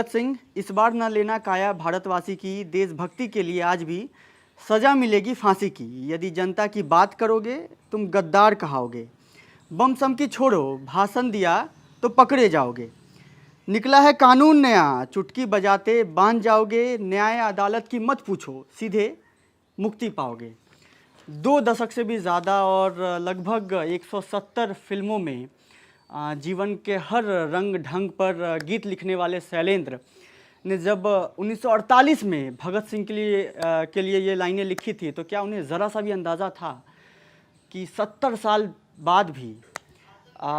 भगत सिंह, इस बार न लेना काया भारतवासी की, देशभक्ति के लिए आज भी सजा मिलेगी फांसी की। यदि जनता की बात करोगे तुम गद्दार कहाओगे। बम सम की छोड़ो, भाषण दिया तो पकड़े जाओगे। निकला है कानून नया, चुटकी बजाते बांध जाओगे। न्याय अदालत की मत पूछो, सीधे मुक्ति पाओगे। 2 दशक से भी ज़्यादा और लगभग 170 फिल्मों में जीवन के हर रंग ढंग पर गीत लिखने वाले शैलेंद्र ने जब 1948 में भगत सिंह के लिए ये लाइनें लिखी थी, तो क्या उन्हें ज़रा सा भी अंदाज़ा था कि 70 साल बाद भी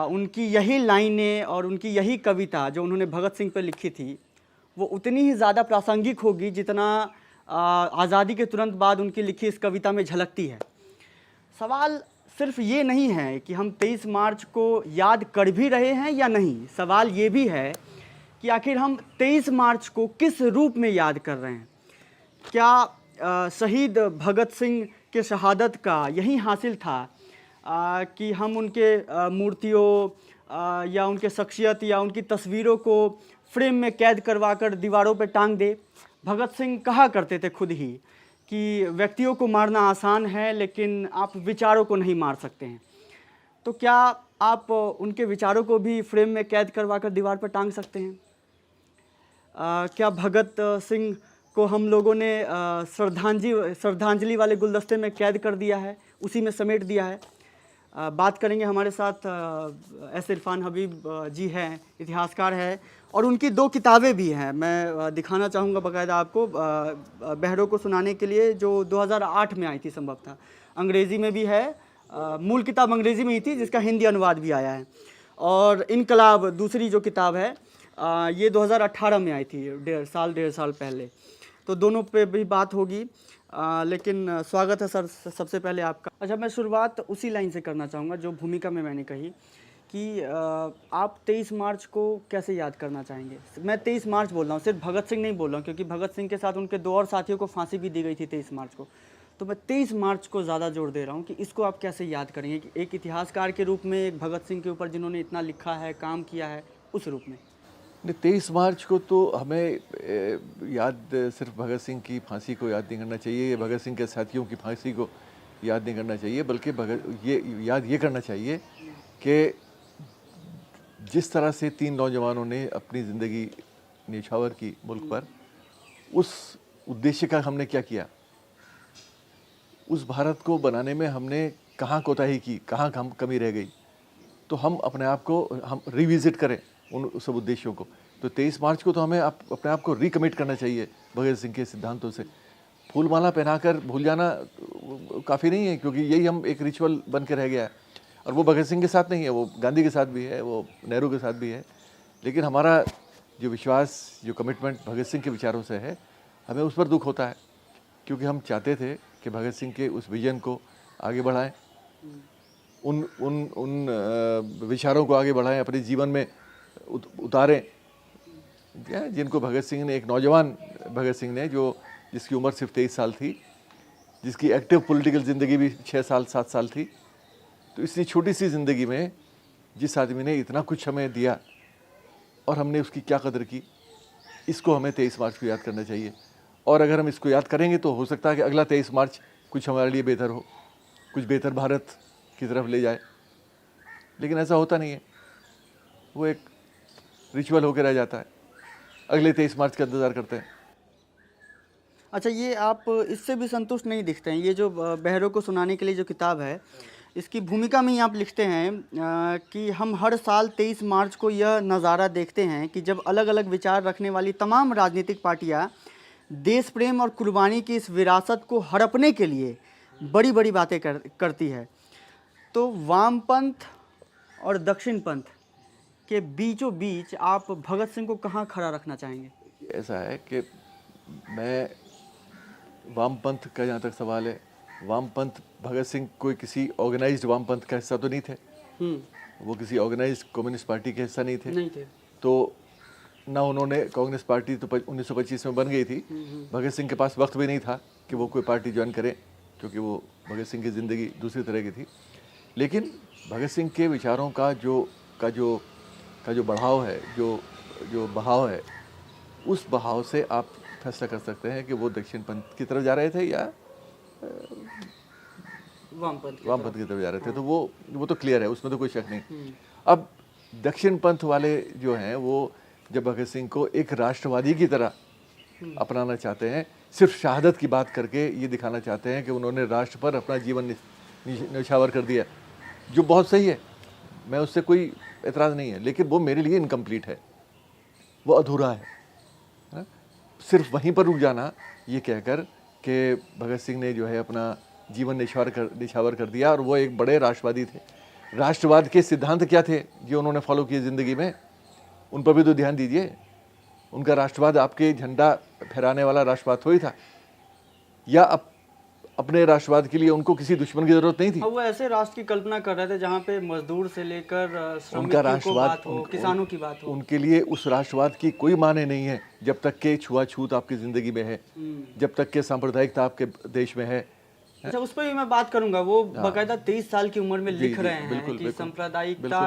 उनकी यही लाइनें और उनकी यही कविता जो उन्होंने भगत सिंह पर लिखी थी, वो उतनी ही ज़्यादा प्रासंगिक होगी जितना आज़ादी के तुरंत बाद उनकी लिखी इस कविता में झलकती है। सवाल सिर्फ ये नहीं है कि हम 23 मार्च को याद कर भी रहे हैं या नहीं, सवाल ये भी है कि आखिर हम 23 मार्च को किस रूप में याद कर रहे हैं। क्या शहीद भगत सिंह के शहादत का यही हासिल था कि हम उनके मूर्तियों या उनके शख्सियत या उनकी तस्वीरों को फ्रेम में कैद करवाकर दीवारों पर टांग दे। भगत सिंह कहा करते थे खुद ही कि व्यक्तियों को मारना आसान है, लेकिन आप विचारों को नहीं मार सकते हैं। तो क्या आप उनके विचारों को भी फ्रेम में कैद करवाकर दीवार पर टांग सकते हैं? क्या भगत सिंह को हम लोगों ने श्रद्धांजलि वाले गुलदस्ते में कैद कर दिया है, उसी में समेट दिया है? बात करेंगे। हमारे साथ एस इरफान हबीब जी हैं, इतिहासकार हैं, और उनकी 2 किताबें भी हैं। मैं दिखाना चाहूँगा बाकायदा आपको, बहरों को सुनाने के लिए, जो 2008 में आई थी संभवतः। अंग्रेज़ी में भी है, मूल किताब अंग्रेज़ी में ही थी जिसका हिंदी अनुवाद भी आया है। और इनकलाब दूसरी जो किताब है ये 2018 में आई थी, डेढ़ साल पहले। तो दोनों पे भी बात होगी। लेकिन स्वागत है सर सबसे पहले आपका। अच्छा, मैं शुरुआत उसी लाइन से करना चाहूँगा जो भूमिका में मैंने कही कि आप 23 मार्च को कैसे याद करना चाहेंगे। मैं 23 मार्च बोल रहा हूँ, सिर्फ भगत सिंह नहीं बोल रहा हूँ, क्योंकि भगत सिंह के साथ उनके 2 और साथियों को फांसी भी दी गई थी 23 मार्च को। तो मैं 23 मार्च को ज़्यादा जोर दे रहा हूँ कि इसको आप कैसे याद करेंगे, कि एक इतिहासकार के रूप में, एक भगत सिंह के ऊपर जिन्होंने इतना लिखा है, काम किया है, उस रूप में। 23 मार्च को तो हमें याद सिर्फ भगत सिंह की फांसी को याद नहीं करना चाहिए, या भगत सिंह के साथियों की फांसी को याद नहीं करना चाहिए, बल्कि ये करना चाहिए कि जिस तरह से 3 नौजवानों ने अपनी ज़िंदगी न्यौछावर की मुल्क पर, उस उद्देश्य का हमने क्या किया, उस भारत को बनाने में हमने कहाँ कोताही की, कहाँ कमी रह गई, तो हम अपने आप को हम रिविज़िट करें उन सब उद्देश्यों को। तो 23 मार्च को तो हमें अपने आप को रिकमिट करना चाहिए भगत सिंह के सिद्धांतों से। फूलमाला पहनाकर भूल जाना काफ़ी नहीं है, क्योंकि यही हम एक रिचुअल बन के रह गया है। और वो भगत सिंह के साथ नहीं है, वो गांधी के साथ भी है, वो नेहरू के साथ भी है। लेकिन हमारा जो विश्वास, जो कमिटमेंट भगत सिंह के विचारों से है, हमें उस पर दुख होता है, क्योंकि हम चाहते थे कि भगत सिंह के उस विजन को आगे बढ़ाएं, उन विचारों को आगे बढ़ाएं, अपने जीवन में उतारें, जिनको भगत सिंह ने, एक नौजवान भगत सिंह ने, जिसकी उम्र सिर्फ 23 साल थी, जिसकी एक्टिव पॉलिटिकल ज़िंदगी भी 6-7 साल थी। तो इतनी छोटी सी ज़िंदगी में जिस आदमी ने इतना कुछ हमें दिया और हमने उसकी क्या कदर की, इसको हमें 23 मार्च को याद करना चाहिए। और अगर हम इसको याद करेंगे तो हो सकता है कि अगला 23 मार्च कुछ हमारे लिए बेहतर हो, कुछ बेहतर भारत की तरफ ले जाए। लेकिन ऐसा होता नहीं है, वो एक रिचुअल होकर रह जाता है। अगले 23 मार्च का इंतज़ार करते हैं। अच्छा, ये आप इससे भी संतुष्ट नहीं दिखते हैं। ये जो बहरों को सुनाने के लिए जो किताब है, इसकी भूमिका में ही आप लिखते हैं कि हम हर साल 23 मार्च को यह नज़ारा देखते हैं कि जब अलग अलग विचार रखने वाली तमाम राजनीतिक पार्टियां देश प्रेम और कुर्बानी की इस विरासत को हड़पने के लिए बड़ी बड़ी बातें करती है। तो वामपंथ और दक्षिणपंथ के बीचों बीच आप भगत सिंह को कहाँ खड़ा रखना चाहेंगे? ऐसा है कि मैं वामपंथ का, जहाँ तक सवाल है, वामपंथ, भगत सिंह कोई किसी ऑर्गेनाइज्ड वामपंथ का हिस्सा तो नहीं थे। वो किसी ऑर्गेनाइज्ड कम्युनिस्ट पार्टी के हिस्सा नहीं थे। तो ना उन्होंने, कांग्रेस पार्टी तो 1925 में बन गई थी। भगत सिंह के पास वक्त भी नहीं था कि वो कोई पार्टी ज्वाइन करे, क्योंकि वो भगत सिंह की ज़िंदगी दूसरी तरह की थी। लेकिन भगत सिंह के विचारों का जो बढ़ाव है, जो बहाव है, उस बहाव से आप फैसला कर सकते हैं कि वो दक्षिण पंथ की तरफ जा रहे थे या वामपंथ की तरफ जा रहे थे। तो वो तो क्लियर है, उसमें तो कोई शक नहीं। अब दक्षिण पंथ वाले जो हैं वो जब भगत सिंह को एक राष्ट्रवादी की तरह अपनाना चाहते हैं, सिर्फ शहादत की बात करके ये दिखाना चाहते हैं कि उन्होंने राष्ट्र पर अपना जीवन न्यौछावर कर दिया, जो बहुत सही है, मैं उससे कोई एतराज़ नहीं है, लेकिन वो मेरे लिए इनकम्प्लीट है, वो अधूरा है। सिर्फ वहीं पर रुक जाना ये कहकर कि भगत सिंह ने जो है अपना जीवन निछावर कर दिया और वो एक बड़े राष्ट्रवादी थे। राष्ट्रवाद के सिद्धांत क्या थे जो उन्होंने फॉलो किए ज़िंदगी में, उन पर भी तो ध्यान दीजिए। उनका राष्ट्रवाद आपके झंडा फहराने वाला राष्ट्रवाद थोड़ी था, या अपने राष्ट्रवाद के लिए उनको किसी दुश्मन की जरूरत नहीं थी। वो ऐसे राष्ट्र की कल्पना कर रहे थे जहाँ पे मजदूर से लेकर उनका राष्ट्रवाद किसानों की बात हो। उनके लिए उस राष्ट्रवाद की कोई माने नहीं है जब तक के छुआछूत आपकी जिंदगी में है, जब तक के सांप्रदायिकता आपके देश में है। अच्छा, उस पर भी मैं बात करूंगा। वो बकायदा 23 साल की उम्र में लिख रहे हैं कि सांप्रदायिकता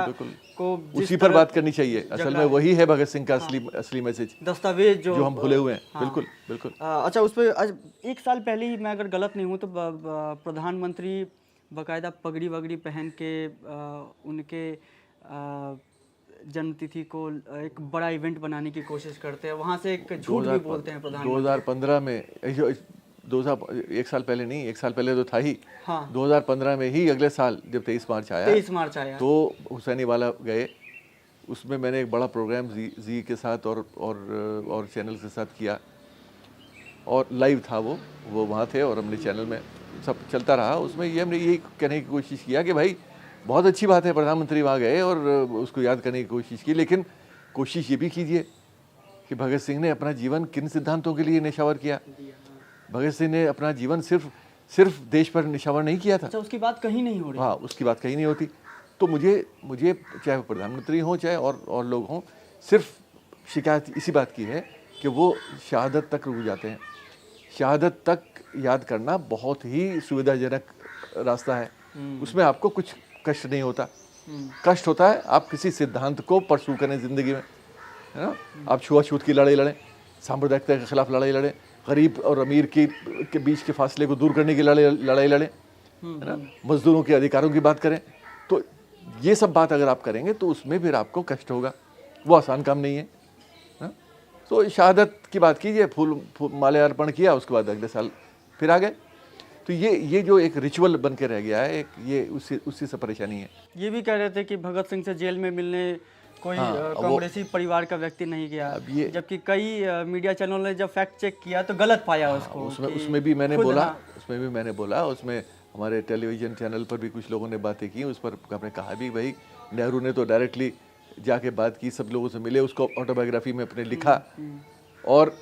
को उसी पर बात करनी चाहिए। असल में वही है भगत सिंह का असली मैसेज, दस्तावेज जो हम भूले हुए हैं। बिल्कुल बिल्कुल। अच्छा, उस पर 1 साल पहले ही, मैं अगर गलत नहीं हूँ तो प्रधानमंत्री बकायदा पगड़ी वगड़ी पहन के उनके जन्मतिथि को एक बड़ा इवेंट बनाने की कोशिश करते हैं, वहाँ से एक झूठ भी बोलते हैं प्रधानमंत्री। 2015 में 1 साल पहले नहीं, 1 साल पहले तो था ही। 2015 में ही अगले साल जब 23 मार्च आया तो हुसैनी वाला गए। उसमें मैंने एक बड़ा प्रोग्राम जी के साथ और चैनल के साथ किया, और लाइव था वो वहाँ थे और हमने चैनल में सब चलता रहा। उसमें ये हमने यही कहने की कोशिश किया कि भाई बहुत अच्छी बात है प्रधानमंत्री वहाँ गए और उसको याद करने की कोशिश की, लेकिन कोशिश ये भी कीजिए कि भगत सिंह ने अपना जीवन किन सिद्धांतों के लिए निछावर किया। भगत सिंह ने अपना जीवन सिर्फ देश पर निछावर नहीं किया था। अच्छा, उसकी बात कहीं नहीं हो रही। हाँ, उसकी बात कहीं नहीं होती। तो मुझे चाहे वो प्रधानमंत्री हों चाहे और लोग हों, सिर्फ शिकायत इसी बात की है कि वो शहादत तक रुक जाते हैं। शहादत तक याद करना बहुत ही सुविधाजनक रास्ता है, उसमें आपको कुछ कष्ट नहीं होता। कष्ट होता है आप किसी सिद्धांत को परसू करें ज़िंदगी में, है ना। आप छुआछूत की लड़ाई लड़ें, सांप्रदायिकता के खिलाफ लड़ाई लड़ें, गरीब और अमीर के बीच के फासले को दूर करने की लड़ाई लड़ें, है ना, मजदूरों के अधिकारों की बात करें। तो ये सब बात अगर आप करेंगे तो उसमें फिर आपको कष्ट होगा, वो आसान काम नहीं है। तो शहादत की बात कीजिए, फूल माले अर्पण किया, उसके बाद अगले साल फिर आ गए। तो ये जो एक रिचुअल बन के रह गया है, ये उसी से परेशानी है। ये भी कह रहे थे कि भगत सिंह से जेल में मिलने कोई कांग्रेसी परिवार का व्यक्ति नहीं गया, जबकि कई मीडिया चैनलों ने जब फैक्ट चेक किया तो गलत पाया उसको। उसमें भी मैंने बोला, उसमें हमारे टेलीविजन चैनल पर भी कुछ लोगों ने बातें की, उस पर हमने कहा भी भाई नेहरू ने तो डायरेक्टली जाके बात की, सब लोगों से मिले, उसको ऑटोबायोग्राफी में अपने लिखा, और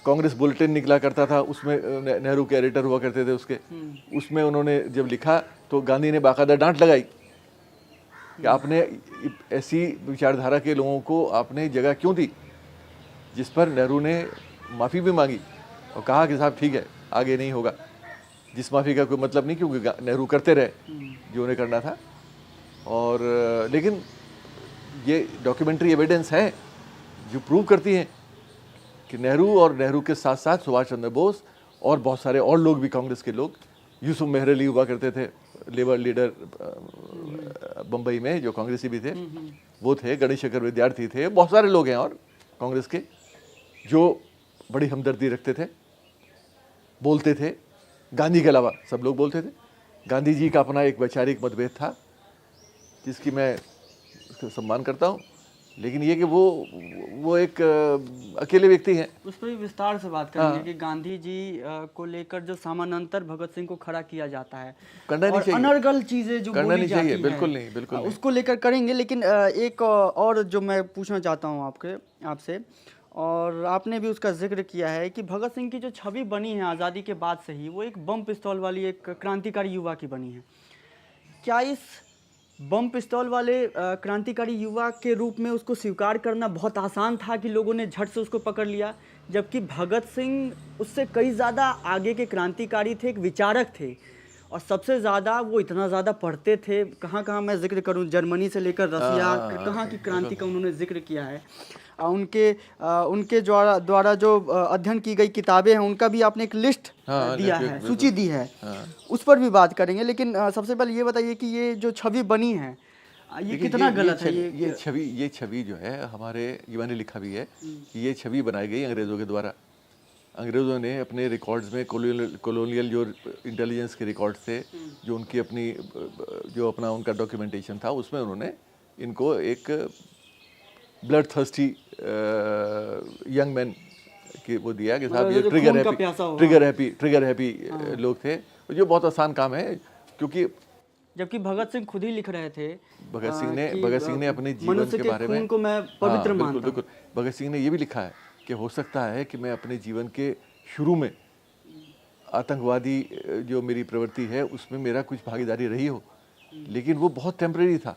कांग्रेस बुलेटिन निकला करता था, उसमें नेहरू के एडिटर हुआ करते थे उसमें उन्होंने जब लिखा तो गांधी ने बाकायदा डांट लगाई कि आपने ऐसी विचारधारा के लोगों को आपने जगह क्यों दी, जिस पर नेहरू ने माफ़ी भी मांगी और कहा कि साहब ठीक है आगे नहीं होगा, जिस माफ़ी का कोई मतलब नहीं, क्योंकि नेहरू करते रहे जो उन्हें करना था। और लेकिन ये डॉक्यूमेंट्री एविडेंस है जो प्रूव करती हैं कि नेहरू के साथ साथ सुभाष चंद्र बोस और बहुत सारे और लोग भी, कांग्रेस के लोग, यूसुफ मेहर हुआ करते थे लेबर लीडर बम्बई में, जो कांग्रेसी भी थे, वो थे, गणेश शेखर विद्यार्थी थे, बहुत सारे लोग हैं और कांग्रेस के जो बड़ी हमदर्दी रखते थे, बोलते थे। गांधी के अलावा सब लोग बोलते थे। गांधी जी का अपना एक वैचारिक मतभेद था जिसकी मैं सम्मान करता हूँ, लेकिन ये कि वो एक अकेले व्यक्ति हैं। उस पर भी विस्तार से बात करेंगे कि गांधी जी को लेकर जो समानांतर भगत सिंह को खड़ा किया जाता है, करना नहीं चाहिए, अनर्गल चीजें जो करना नहीं चाहिए, बिल्कुल नहीं, उसको लेकर करेंगे। लेकिन एक और जो मैं पूछना चाहता हूँ आपसे, और आपने भी उसका जिक्र किया है कि भगत सिंह की जो छवि बनी है आज़ादी के बाद से ही, वो एक बम पिस्तौल वाली एक क्रांतिकारी युवा की बनी है। क्या इस बम पिस्तौल वाले क्रांतिकारी युवा के रूप में उसको स्वीकार करना बहुत आसान था कि लोगों ने झट से उसको पकड़ लिया, जबकि भगत सिंह उससे कई ज़्यादा आगे के क्रांतिकारी थे, एक विचारक थे, और सबसे ज़्यादा वो इतना ज़्यादा पढ़ते थे, कहाँ कहाँ मैं जिक्र करूँ, जर्मनी से लेकर रसिया, कहाँ की क्रांति का उन्होंने जिक्र किया है। उनके द्वारा जो अध्ययन की गई किताबें हैं उनका भी आपने एक लिस्ट दिया है, सूची दी है, उस पर भी बात करेंगे। लेकिन सबसे पहले ये बताइए कि ये जो छवि बनी है ये कितना गलत है? ये छवि जो है, हमारे युवा ने लिखा भी है कि ये छवि बनाई गई अंग्रेज़ों के द्वारा। अंग्रेज़ों ने अपने रिकॉर्ड्स में कॉलोनियल जो इंटेलिजेंस के रिकॉर्ड्स थे, जो उनकी अपना उनका डॉक्यूमेंटेशन था, उसमें उन्होंने इनको एक ब्लड थर्स्टी यंग मैन की वो दिया कि साहब ये ट्रिगर हैप्पी लोग थे, जो बहुत आसान काम है। क्योंकि जबकि भगत सिंह खुद ही लिख रहे थे, भगत सिंह ने अपने जीवन के बारे में, को मैं पवित्र मानता हूं। बिल्कुल, भगत सिंह ने ये भी लिखा है कि हो सकता है कि मैं अपने जीवन के शुरू में आतंकवादी जो मेरी प्रवृत्ति है उसमें मेरा कुछ भागीदारी रही हो, लेकिन वो बहुत टेम्परेरी था।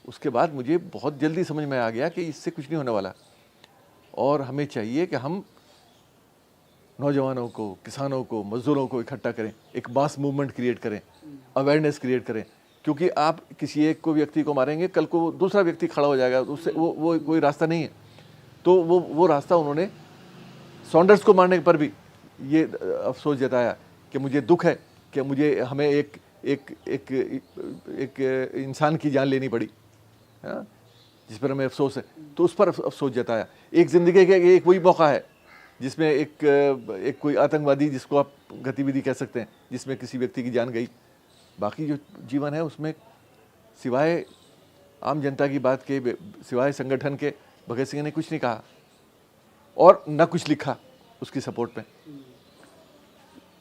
उसके बाद मुझे बहुत जल्दी समझ में आ गया कि इससे कुछ नहीं होने वाला, और हमें चाहिए कि हम नौजवानों को, किसानों को, मजदूरों को इकट्ठा करें, एक मास मूवमेंट क्रिएट करें, अवेयरनेस क्रिएट करें। क्योंकि आप किसी एक को व्यक्ति को मारेंगे, कल को दूसरा व्यक्ति खड़ा हो जाएगा, उससे वो कोई रास्ता नहीं है। तो वो रास्ता उन्होंने सॉन्डर्स को मारने पर भी ये अफसोस जताया कि मुझे दुख है कि हमें एक इंसान की जान लेनी पड़ी, हाँ, जिस पर हमें अफसोस है। तो उस पर अफसोस जताया। एक ज़िंदगी का एक वही मौका है जिसमें एक कोई आतंकवादी, जिसको आप गतिविधि कह सकते हैं, जिसमें किसी व्यक्ति की जान गई। बाकी जो जीवन है उसमें सिवाय आम जनता की बात के, सिवाय संगठन के, भगत सिंह ने कुछ नहीं कहा और न कुछ लिखा उसकी सपोर्ट में।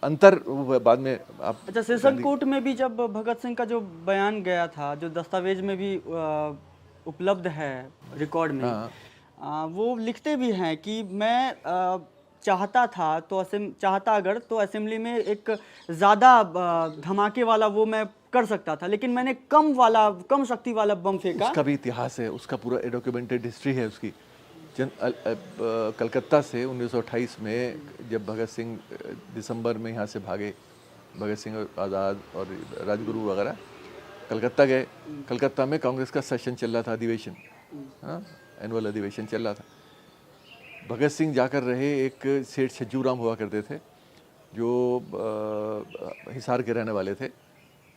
अंतर बाद में आप अच्छा, सेशन कोर्ट में भी जब भगत सिंह का जो बयान गया था, जो दस्तावेज में भी उपलब्ध है रिकॉर्ड में, वो लिखते भी हैं कि मैं चाहता अगर तो असेंबली में एक ज़्यादा धमाके वाला वो मैं कर सकता था, लेकिन मैंने कम शक्ति वाला बम फेंका। उसका भी इतिहास है, उसका पूरा डॉक्यूमेंटेड हिस्ट्री है उसकी। कलकत्ता से 1928 में जब भगत सिंह दिसंबर में यहाँ से भागे, भगत सिंह आज़ाद और राजगुरु वगैरह कलकत्ता गए। कलकत्ता में कांग्रेस का सेशन चल रहा था, अधिवेशन, हाँ, एनुअल अधिवेशन चल रहा था। भगत सिंह जाकर रहे, एक सेठ छज्जूराम हुआ करते थे जो हिसार के रहने वाले थे,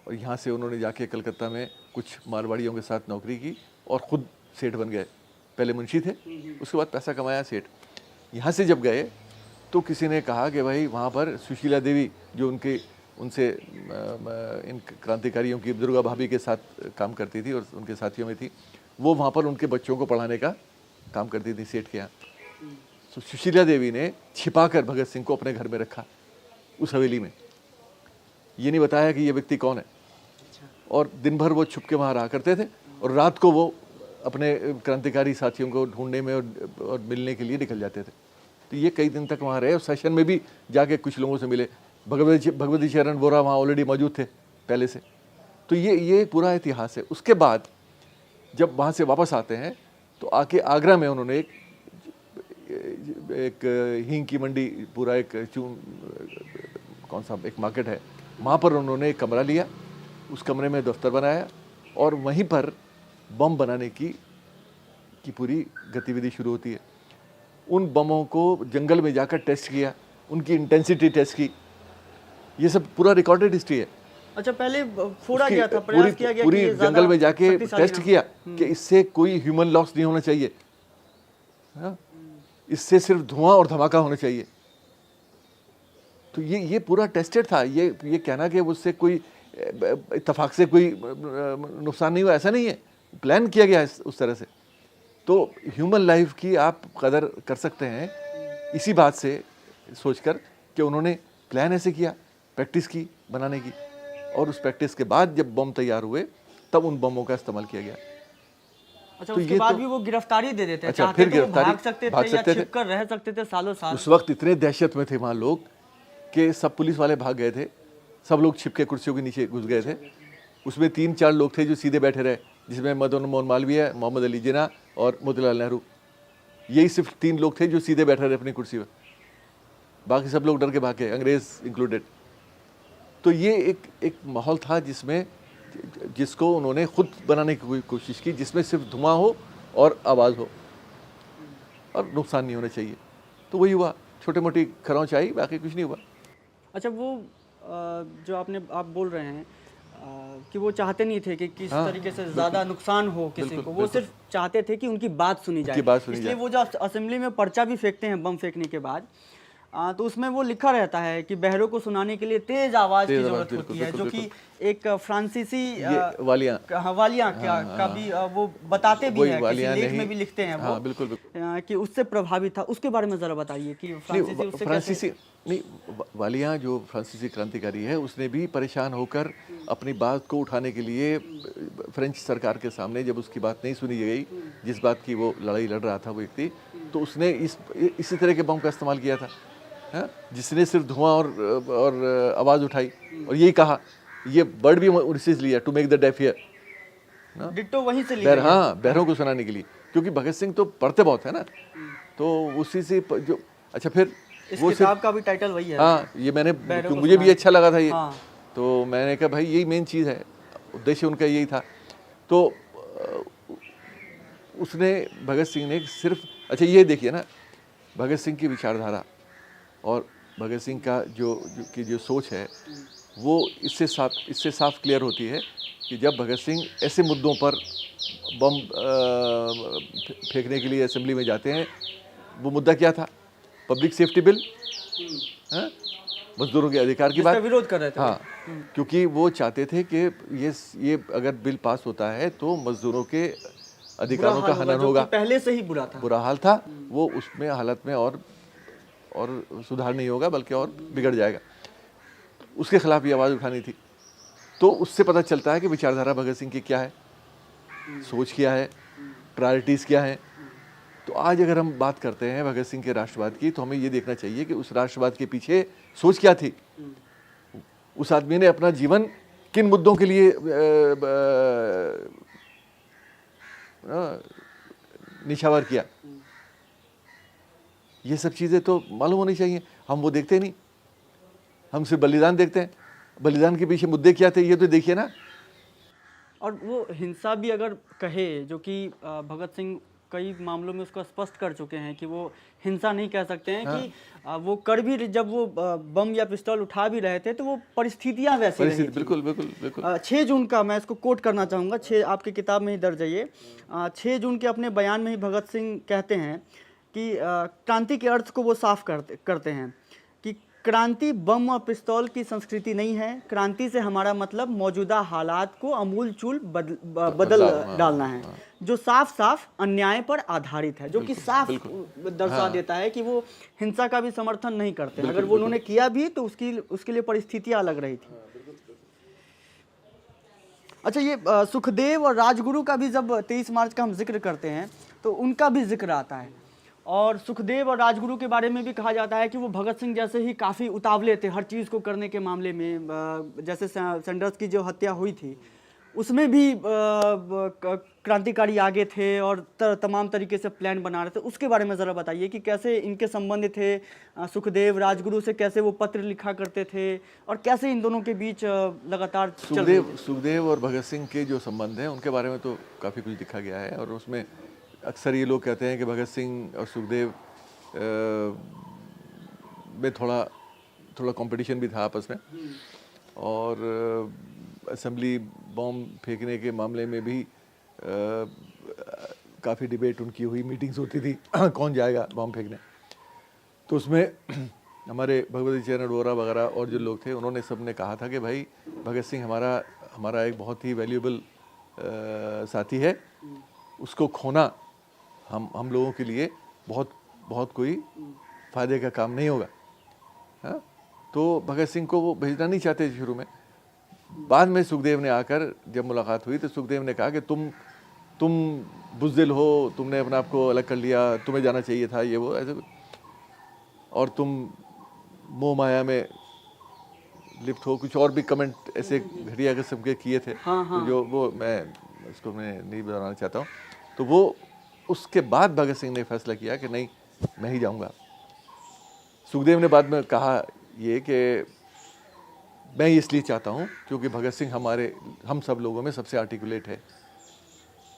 और यहाँ से उन्होंने जाके कलकत्ता में कुछ मारवाड़ियों के साथ नौकरी की और ख़ुद सेठ बन गए। पहले मुंशी थे, उसके बाद पैसा कमाया सेठ। यहाँ से जब गए तो किसी ने कहा कि भाई वहाँ पर सुशीला देवी, जो उनसे इन क्रांतिकारियों की दुर्गा भाभी के साथ काम करती थी और उनके साथियों में थी, वो वहाँ पर उनके बच्चों को पढ़ाने का काम करती थी सेठ के यहाँ। तो सुशीला देवी ने छिपाकर भगत सिंह को अपने घर में रखा, उस हवेली में। ये नहीं बताया कि ये व्यक्ति कौन है, और दिन भर वो छुप के वहाँ रहा करते थे, और रात को वो अपने क्रांतिकारी साथियों को ढूंढने में और मिलने के लिए निकल जाते थे। तो ये कई दिन तक वहाँ रहे, और सेशन में भी जाके कुछ लोगों से मिले। भगवती चरण वोरा वहाँ ऑलरेडी मौजूद थे पहले से। तो ये पूरा इतिहास है। उसके बाद जब वहाँ से वापस आते हैं तो आके आगरा में उन्होंने एक हींग की मंडी, पूरा एक एक मार्केट है, वहाँ पर उन्होंने एक कमरा लिया, उस कमरे में दफ्तर बनाया, और वहीं पर बम बनाने की पूरी गतिविधि शुरू होती है। उन बमों को जंगल में जाकर टेस्ट किया, उनकी इंटेंसिटी टेस्ट की। ये सब पूरा रिकॉर्डेड हिस्ट्री है। अच्छा, पहले फोड़ा गया था, प्रयास किया गया पूरी जंगल में जाके टेस्ट किया कि इससे कोई ह्यूमन लॉस नहीं होना चाहिए, हाँ? इससे सिर्फ धुआं और धमाका होना चाहिए। तो ये पूरा टेस्टेड था। ये कहना कि उससे कोई इत्तेफाक से कोई नुकसान नहीं हुआ, ऐसा नहीं है, प्लान किया गया है उस तरह से। तो ह्यूमन लाइफ की आप कदर कर सकते हैं इसी बात से सोचकर कि उन्होंने प्लान ऐसे किया, प्रैक्टिस की बनाने की, और उस प्रैक्टिस के बाद जब बम तैयार हुए तब उन बमों का इस्तेमाल किया गया। अच्छा, तो उसके बाद भी वो गिरफ्तारी दे देते हैं। अच्छा, फिर गिरफ्तारी, भाग सकते थे या छिपकर रह सकते थे सालों साल। उस वक्त इतने दहशत में थे वहाँ लोग कि सब पुलिस वाले भाग गए थे, सब लोग छिपके कुर्सियों के नीचे घुस गए थे। उसमें 3-4 लोग थे जो सीधे बैठे रहे, जिसमें मदन मोहन मालवीय, मोहम्मद अली जिन्ना और मोतीलाल नेहरू। यही सिर्फ 3 लोग थे जो सीधे बैठे रहे अपनी कुर्सी पर, बाकी सब लोग डर के भाग गए, अंग्रेज इंक्लूडेड। तो ये एक माहौल था जिसको उन्होंने खुद बनाने की कोशिश की, जिसमें सिर्फ धुआं हो और आवाज़ हो और नुकसान नहीं होना चाहिए। तो वही हुआ, छोटी मोटी खरौंच आई, बाकी कुछ नहीं हुआ। अच्छा, वो जो आप बोल रहे हैं कि वो चाहते नहीं थे कि किस तरीके से ज़्यादा नुकसान हो किसी को, वो सिर्फ चाहते थे कि उनकी बात सुनी जाए। इसलिए वो जो असेंबली में पर्चा भी फेंकते हैं बम फेंकने के बाद, तो उसमें वो लिखा रहता है कि बहरों को सुनाने के लिए तेज आवाज़ की जरूरत होती है, जो कि एक फ्रांसीसी वालियां का भी वो बताते भी हैं, किसी लेख में भी लिखते हैं वो, बिल्कुल कि उससे प्रभावित था। उसके बारे में ज़रा बताइए कि फ्रांसीसी नहीं, वालियां जो फ्रांसीसी क्रांतिकारी है, उसने भी परेशान होकर अपनी बात को उठाने के लिए फ्रेंच सरकार के सामने, जब उसकी बात नहीं सुनी गई, जिस बात की वो लड़ाई लड़ रहा था वो व्यक्ति, तो उसने इसी तरह के बम का इस्तेमाल किया था, जिसने सिर्फ धुआं और आवाज़ उठाई और यही कहा, ये वर्ड भी उनसे लिया, to make the deaf hear, ditto वहीं से लिया। हाँ, बहरों को सुनाने के लिए, क्योंकि भगत सिंह तो पढ़ते बहुत है ना, तो उसी से जो अच्छा फिर इस किताब का भी टाइटल वही है। हाँ, ये मुझे भी अच्छा लगा था ये, तो मैंने कहा भाई यही मेन चीज़ है, उद्देश्य उनका यही था। तो उसने भगत सिंह ने सिर्फ, अच्छा ये देखिए ना, भगत सिंह की विचारधारा और भगत सिंह का जो सोच है, वो इससे साफ क्लियर होती है कि जब भगत सिंह ऐसे मुद्दों पर बम फेंकने के लिए असेंबली में जाते हैं, वो मुद्दा क्या था? पब्लिक सेफ्टी बिल, मजदूरों के अधिकार की बात, विरोध कर रहे थे। हाँ, क्योंकि वो चाहते थे कि ये अगर बिल पास होता है तो मजदूरों के अधिकारों का हनन होगा। पहले से ही बुरा हाल था, वो उसमें हालत में और सुधार नहीं होगा, बल्कि और बिगड़ जाएगा। उसके खिलाफ ये आवाज़ उठानी थी। तो उससे पता चलता है कि विचारधारा भगत सिंह की क्या है, सोच क्या है, प्रायोरिटीज़ क्या है। तो आज अगर हम बात करते हैं भगत सिंह के राष्ट्रवाद की, तो हमें ये देखना चाहिए कि उस राष्ट्रवाद के पीछे सोच क्या थी। उस आदमी ने अपना जीवन किन मुद्दों के लिए निछावर किया, ये सब चीज़ें तो मालूम होनी चाहिए। हम वो देखते नहीं, हम सिर्फ बलिदान देखते हैं। बलिदान के पीछे मुद्दे क्या थे, ये तो देखिए ना। और वो हिंसा भी अगर कहे, जो कि भगत सिंह कई मामलों में उसको स्पष्ट कर चुके हैं कि वो हिंसा नहीं कह सकते हैं। हाँ। कि वो कर भी, जब वो बम या पिस्तौल उठा भी रहे थे, तो वो परिस्थितियां वैसी रही थी। बिल्कुल 6 जून का मैं इसको कोट करना चाहूँगा, 6 आपकी किताब में ही दर्ज है ये। 6 जून के अपने बयान में ही भगत सिंह कहते हैं कि क्रांति के अर्थ को वो साफ करते हैं कि क्रांति बम और पिस्तौल की संस्कृति नहीं है। क्रांति से हमारा मतलब मौजूदा हालात को अमूलचूल बदल डालना है, जो साफ साफ अन्याय पर आधारित है, जो कि साफ दर्शा देता है कि वो हिंसा का भी समर्थन नहीं करते। अगर वो उन्होंने किया भी तो उसके लिए परिस्थितियां अलग रही थी। अच्छा, ये सुखदेव और राजगुरु का भी जब 23 मार्च का हम जिक्र करते हैं तो उनका भी जिक्र आता है, और सुखदेव और राजगुरु के बारे में भी कहा जाता है कि वो भगत सिंह जैसे ही काफ़ी उतावले थे हर चीज़ को करने के मामले में। जैसे सैंडर्स की जो हत्या हुई थी, उसमें भी क्रांतिकारी आगे थे और तमाम तरीके से प्लान बना रहे थे। उसके बारे में ज़रा बताइए कि कैसे इनके संबंध थे, सुखदेव राजगुरु से कैसे वो पत्र लिखा करते थे, और कैसे इन दोनों के बीच लगातार सुखदेव और भगत सिंह के जो संबंध हैं, उनके बारे में तो काफ़ी कुछ लिखा गया है। और उसमें अक्सर ये लोग कहते हैं कि भगत सिंह और सुखदेव में थोड़ा कंपटीशन भी था आपस में, और असेंबली बम फेंकने के मामले में भी काफ़ी डिबेट उनकी हुई, मीटिंग्स होती थी कौन जाएगा बम फेंकने। तो उसमें हमारे भगवती चरण वोरा वगैरह और जो लोग थे, उन्होंने सब ने कहा था कि भाई भगत सिंह हमारा एक बहुत ही वैल्यूएबल साथी है, उसको खोना हम लोगों के लिए बहुत कोई फ़ायदे का काम नहीं होगा। हाँ, तो भगत सिंह को वो भेजना नहीं चाहते थे शुरू में। बाद में सुखदेव ने आकर जब मुलाकात हुई तो सुखदेव ने कहा कि तुम बुज़दिल हो, तुमने अपने आप को अलग कर लिया, तुम्हें जाना चाहिए था, ये वो ऐसे, और तुम मोह माया में लिप्त हो। कुछ और भी कमेंट ऐसे घटिया किस्म के किए थे। हाँ। तो जो वो मैं नहीं बताना चाहता हूँ। तो वो उसके बाद भगत सिंह ने फैसला किया कि नहीं, मैं ही जाऊँगा। सुखदेव ने बाद में कहा ये कि मैं ये इसलिए चाहता हूँ क्योंकि भगत सिंह हम सब लोगों में सबसे आर्टिकुलेट है।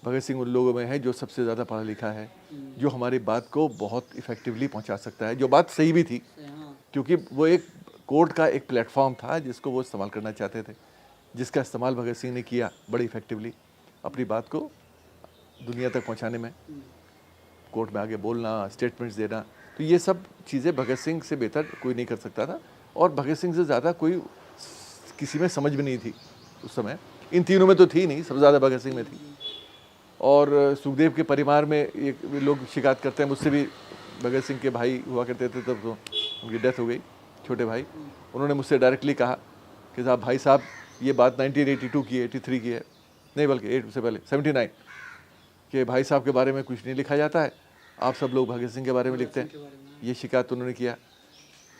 भगत सिंह उन लोगों में है जो सबसे ज़्यादा पढ़ा लिखा है, जो हमारी बात को बहुत इफ़ेक्टिवली पहुँचा सकता है, जो बात सही भी थी, क्योंकि वो एक कोर्ट का एक प्लेटफॉर्म था जिसको वो इस्तेमाल करना चाहते थे, जिसका इस्तेमाल भगत सिंह ने किया बड़ी इफ़ेक्टिवली अपनी बात को दुनिया तक पहुँचाने में, कोर्ट में आगे बोलना, स्टेटमेंट्स देना। तो ये सब चीज़ें भगत सिंह से बेहतर कोई नहीं कर सकता था, और भगत सिंह से ज़्यादा कोई किसी में समझ भी नहीं थी उस समय। इन तीनों में तो थी नहीं, सबसे ज़्यादा भगत सिंह में थी। और सुखदेव के परिवार में एक लोग शिकायत करते हैं, मुझसे भी भगत सिंह के भाई हुआ करते थे, तब तो उनकी डेथ हो गई, छोटे भाई। उन्होंने मुझसे डायरेक्टली कहा कि साहब भाई साहब ये बात 1982 की है, 83 की है, नहीं बल्कि 8 से पहले 79, कि भाई साहब के बारे में कुछ नहीं लिखा जाता है, आप सब लोग भगत सिंह के बारे में लिखते हैं। ये शिकायत उन्होंने किया।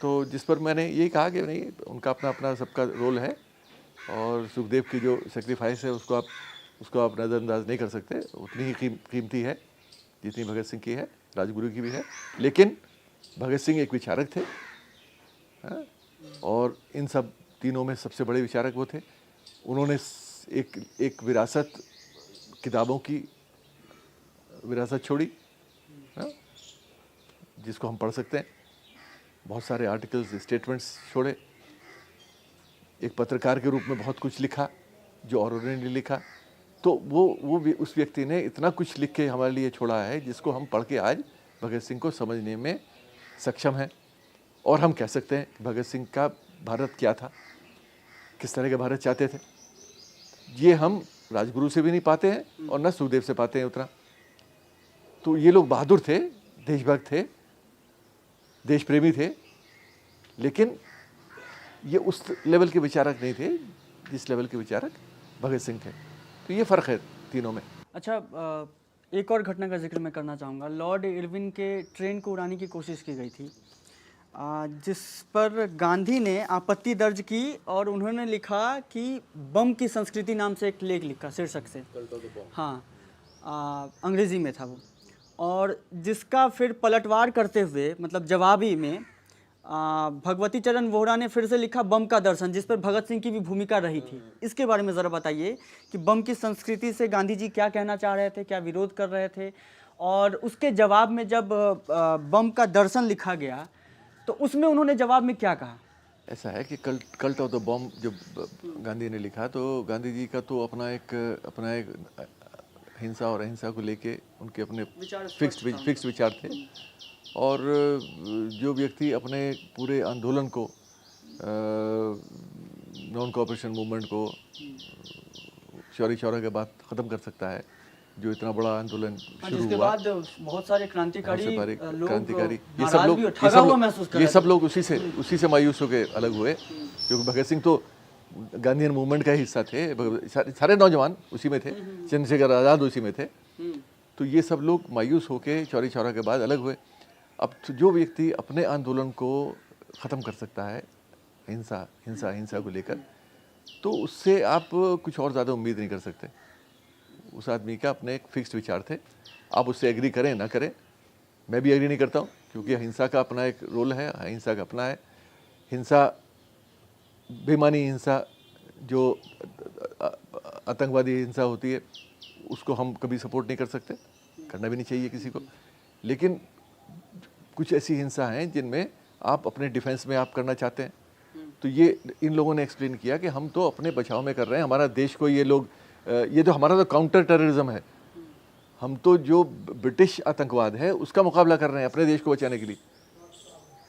तो जिस पर मैंने यही कहा कि नहीं, उनका अपना अपना सबका रोल है, और सुखदेव की जो सेक्रीफाइस है उसको आप नज़रअंदाज नहीं कर सकते। उतनी ही कीमती है जितनी भगत सिंह की है, राजगुरु की भी है। लेकिन भगत सिंह एक विचारक थे, हाँ? और इन सब तीनों में सबसे बड़े विचारक वो थे। उन्होंने एक विरासत, किताबों की विरासत छोड़ी, हाँ? जिसको हम पढ़ सकते हैं। बहुत सारे आर्टिकल्स, स्टेटमेंट्स छोड़े। एक पत्रकार के रूप में बहुत कुछ लिखा जो और उन्होंने नहीं लिखा। तो वो भी उस व्यक्ति ने इतना कुछ लिख के हमारे लिए छोड़ा है, जिसको हम पढ़ के आज भगत सिंह को समझने में सक्षम हैं। और हम कह सकते हैं कि भगत सिंह का भारत क्या था, किस तरह का भारत चाहते थे। ये हम राजगुरु से भी नहीं पाते हैं और न सुखदेव से पाते हैं उतना। तो ये लोग बहादुर थे, देशभक्त थे, देश प्रेमी थे, लेकिन ये उस लेवल के विचारक नहीं थे जिस लेवल के विचारक भगत सिंह थे। तो ये फ़र्क है तीनों में। अच्छा, एक और घटना का जिक्र मैं करना चाहूँगा। लॉर्ड इरविन के ट्रेन को उड़ाने की कोशिश की गई थी, जिस पर गांधी ने आपत्ति दर्ज की, और उन्होंने लिखा कि बम की संस्कृति नाम से एक लेख लिखा शीर्षक से। हाँ, अंग्रेज़ी में था वो, और जिसका फिर पलटवार करते हुए, मतलब जवाबी में, भगवती चरण वोहरा ने फिर से लिखा बम का दर्शन, जिस पर भगत सिंह की भी भूमिका रही थी। इसके बारे में ज़रा बताइए कि बम की संस्कृति से गांधी जी क्या कहना चाह रहे थे, क्या विरोध कर रहे थे, और उसके जवाब में जब बम का दर्शन लिखा गया तो उसमें उन्होंने जवाब में क्या कहा? ऐसा है कि कल्ट ऑफ द बॉम्ब जब गांधी ने लिखा, तो गांधी जी का तो अपना एक हिंसा और अहिंसा को लेके उनके अपने फिक्स्ड विचार थे। और जो व्यक्ति अपने पूरे आंदोलन को, नॉन कोऑपरेशन मूवमेंट को चौरी चौरा के बाद ख़त्म कर सकता है, जो इतना बड़ा आंदोलन शुरू हुआ, बाद बहुत सारे क्रांतिकारी ये सब लोग उसी से मायूस होकर अलग हुए। क्योंकि भगत सिंह तो गांधीयन मूवमेंट का हिस्सा थे, सारे नौजवान उसी में थे, चंद्रशेखर आज़ाद उसी में थे। तो ये सब लोग मायूस होकर चौरी चौरा के बाद अलग हुए। अब तो जो व्यक्ति अपने आंदोलन को ख़त्म कर सकता है हिंसा को लेकर, तो उससे आप कुछ और ज़्यादा उम्मीद नहीं कर सकते। उस आदमी का अपने एक फिक्स्ड विचार थे, आप उससे एग्री करें ना करें। मैं भी एग्री नहीं करता हूँ, क्योंकि हिंसा का अपना एक रोल है, अहिंसा का अपना है। हिंसा, बेईमानी हिंसा, जो आतंकवादी हिंसा होती है, उसको हम कभी सपोर्ट नहीं कर सकते, करना भी नहीं चाहिए किसी को। लेकिन कुछ ऐसी हिंसा हैं जिनमें आप अपने डिफेंस में आप करना चाहते हैं। तो ये इन लोगों ने एक्सप्लेन किया कि हम तो अपने बचाव में कर रहे हैं, हमारा देश को ये लोग, ये तो हमारा तो काउंटर टेररिज्म है, हम तो जो ब्रिटिश आतंकवाद है उसका मुकाबला कर रहे हैं अपने देश को बचाने के लिए,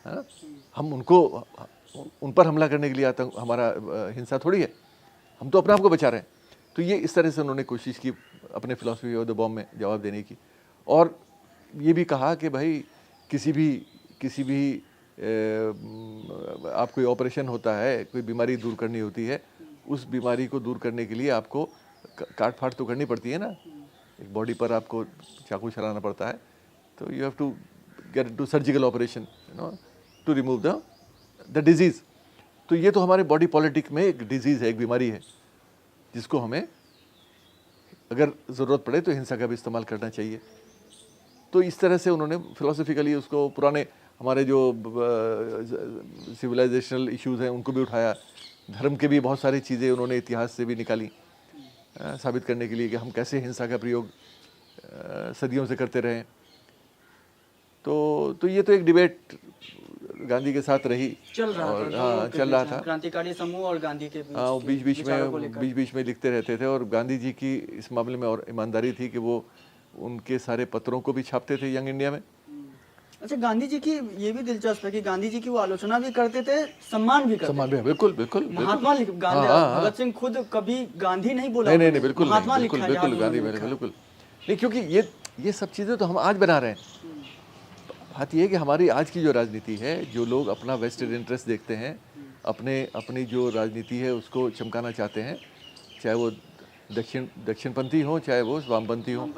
है ना। हम उन पर हमला करने के लिए हमारा हिंसा थोड़ी है, हम तो अपने आप को बचा रहे हैं। तो ये इस तरह से उन्होंने कोशिश की अपने फिलॉसफी ऑफ द बॉम्ब में जवाब देने की। और ये भी कहा कि भाई किसी भी आप कोई ऑपरेशन होता है, कोई बीमारी दूर करनी होती है, उस बीमारी को दूर करने के लिए आपको काट फाट तो करनी पड़ती है ना, एक बॉडी पर आपको चाकू चलाना पड़ता है। तो you have to get into surgical operation, to remove the disease. तो ये तो हमारे बॉडी पॉलिटिक में एक डिजीज़ है, एक बीमारी है, जिसको हमें अगर ज़रूरत पड़े तो हिंसा का भी इस्तेमाल करना चाहिए। तो इस तरह से उन्होंने फिलोसफिकली उसको, पुराने हमारे जो सिविलाइजेशनल इश्यूज़ हैं उनको भी उठाया, धर्म के भी बहुत सारी चीज़ें उन्होंने इतिहास से भी निकाली साबित करने के लिए कि हम कैसे हिंसा का प्रयोग सदियों से करते रहे। तो ये तो एक डिबेट गांधी के साथ रही, चल रहा और था हाँ चल रहा था। क्रांतिकारी समूह और गांधी के हाँ, बीच बीच में लिखते रहते थे, और गांधी जी की इस मामले में और ईमानदारी थी कि वो उनके सारे पत्रों को भी छापते थे यंग इंडिया में। अच्छा, गांधी जी की ये भी दिलचस्प है कि गांधी जी की वो आलोचना भी करते थे, सम्मान भी करते थे। बिल्कुल बिल्कुल महात्मा गांधी, भगत सिंग खुद कभी गांधी नहीं बोला, नहीं बिल्कुल महात्मा नहीं, बिल्कुल गांधी बिल्कुल नहीं, क्योंकि ये सब चीज़ें तो हम आज बना रहे हैं। बात ये है कि हमारी आज की जो राजनीति है, जो लोग अपना वेस्टेड इंटरेस्ट देखते हैं, अपनी जो राजनीति है उसको चमकाना चाहते हैं, चाहे वो दक्षिणपंथी हो चाहे वो वामपंथी हो,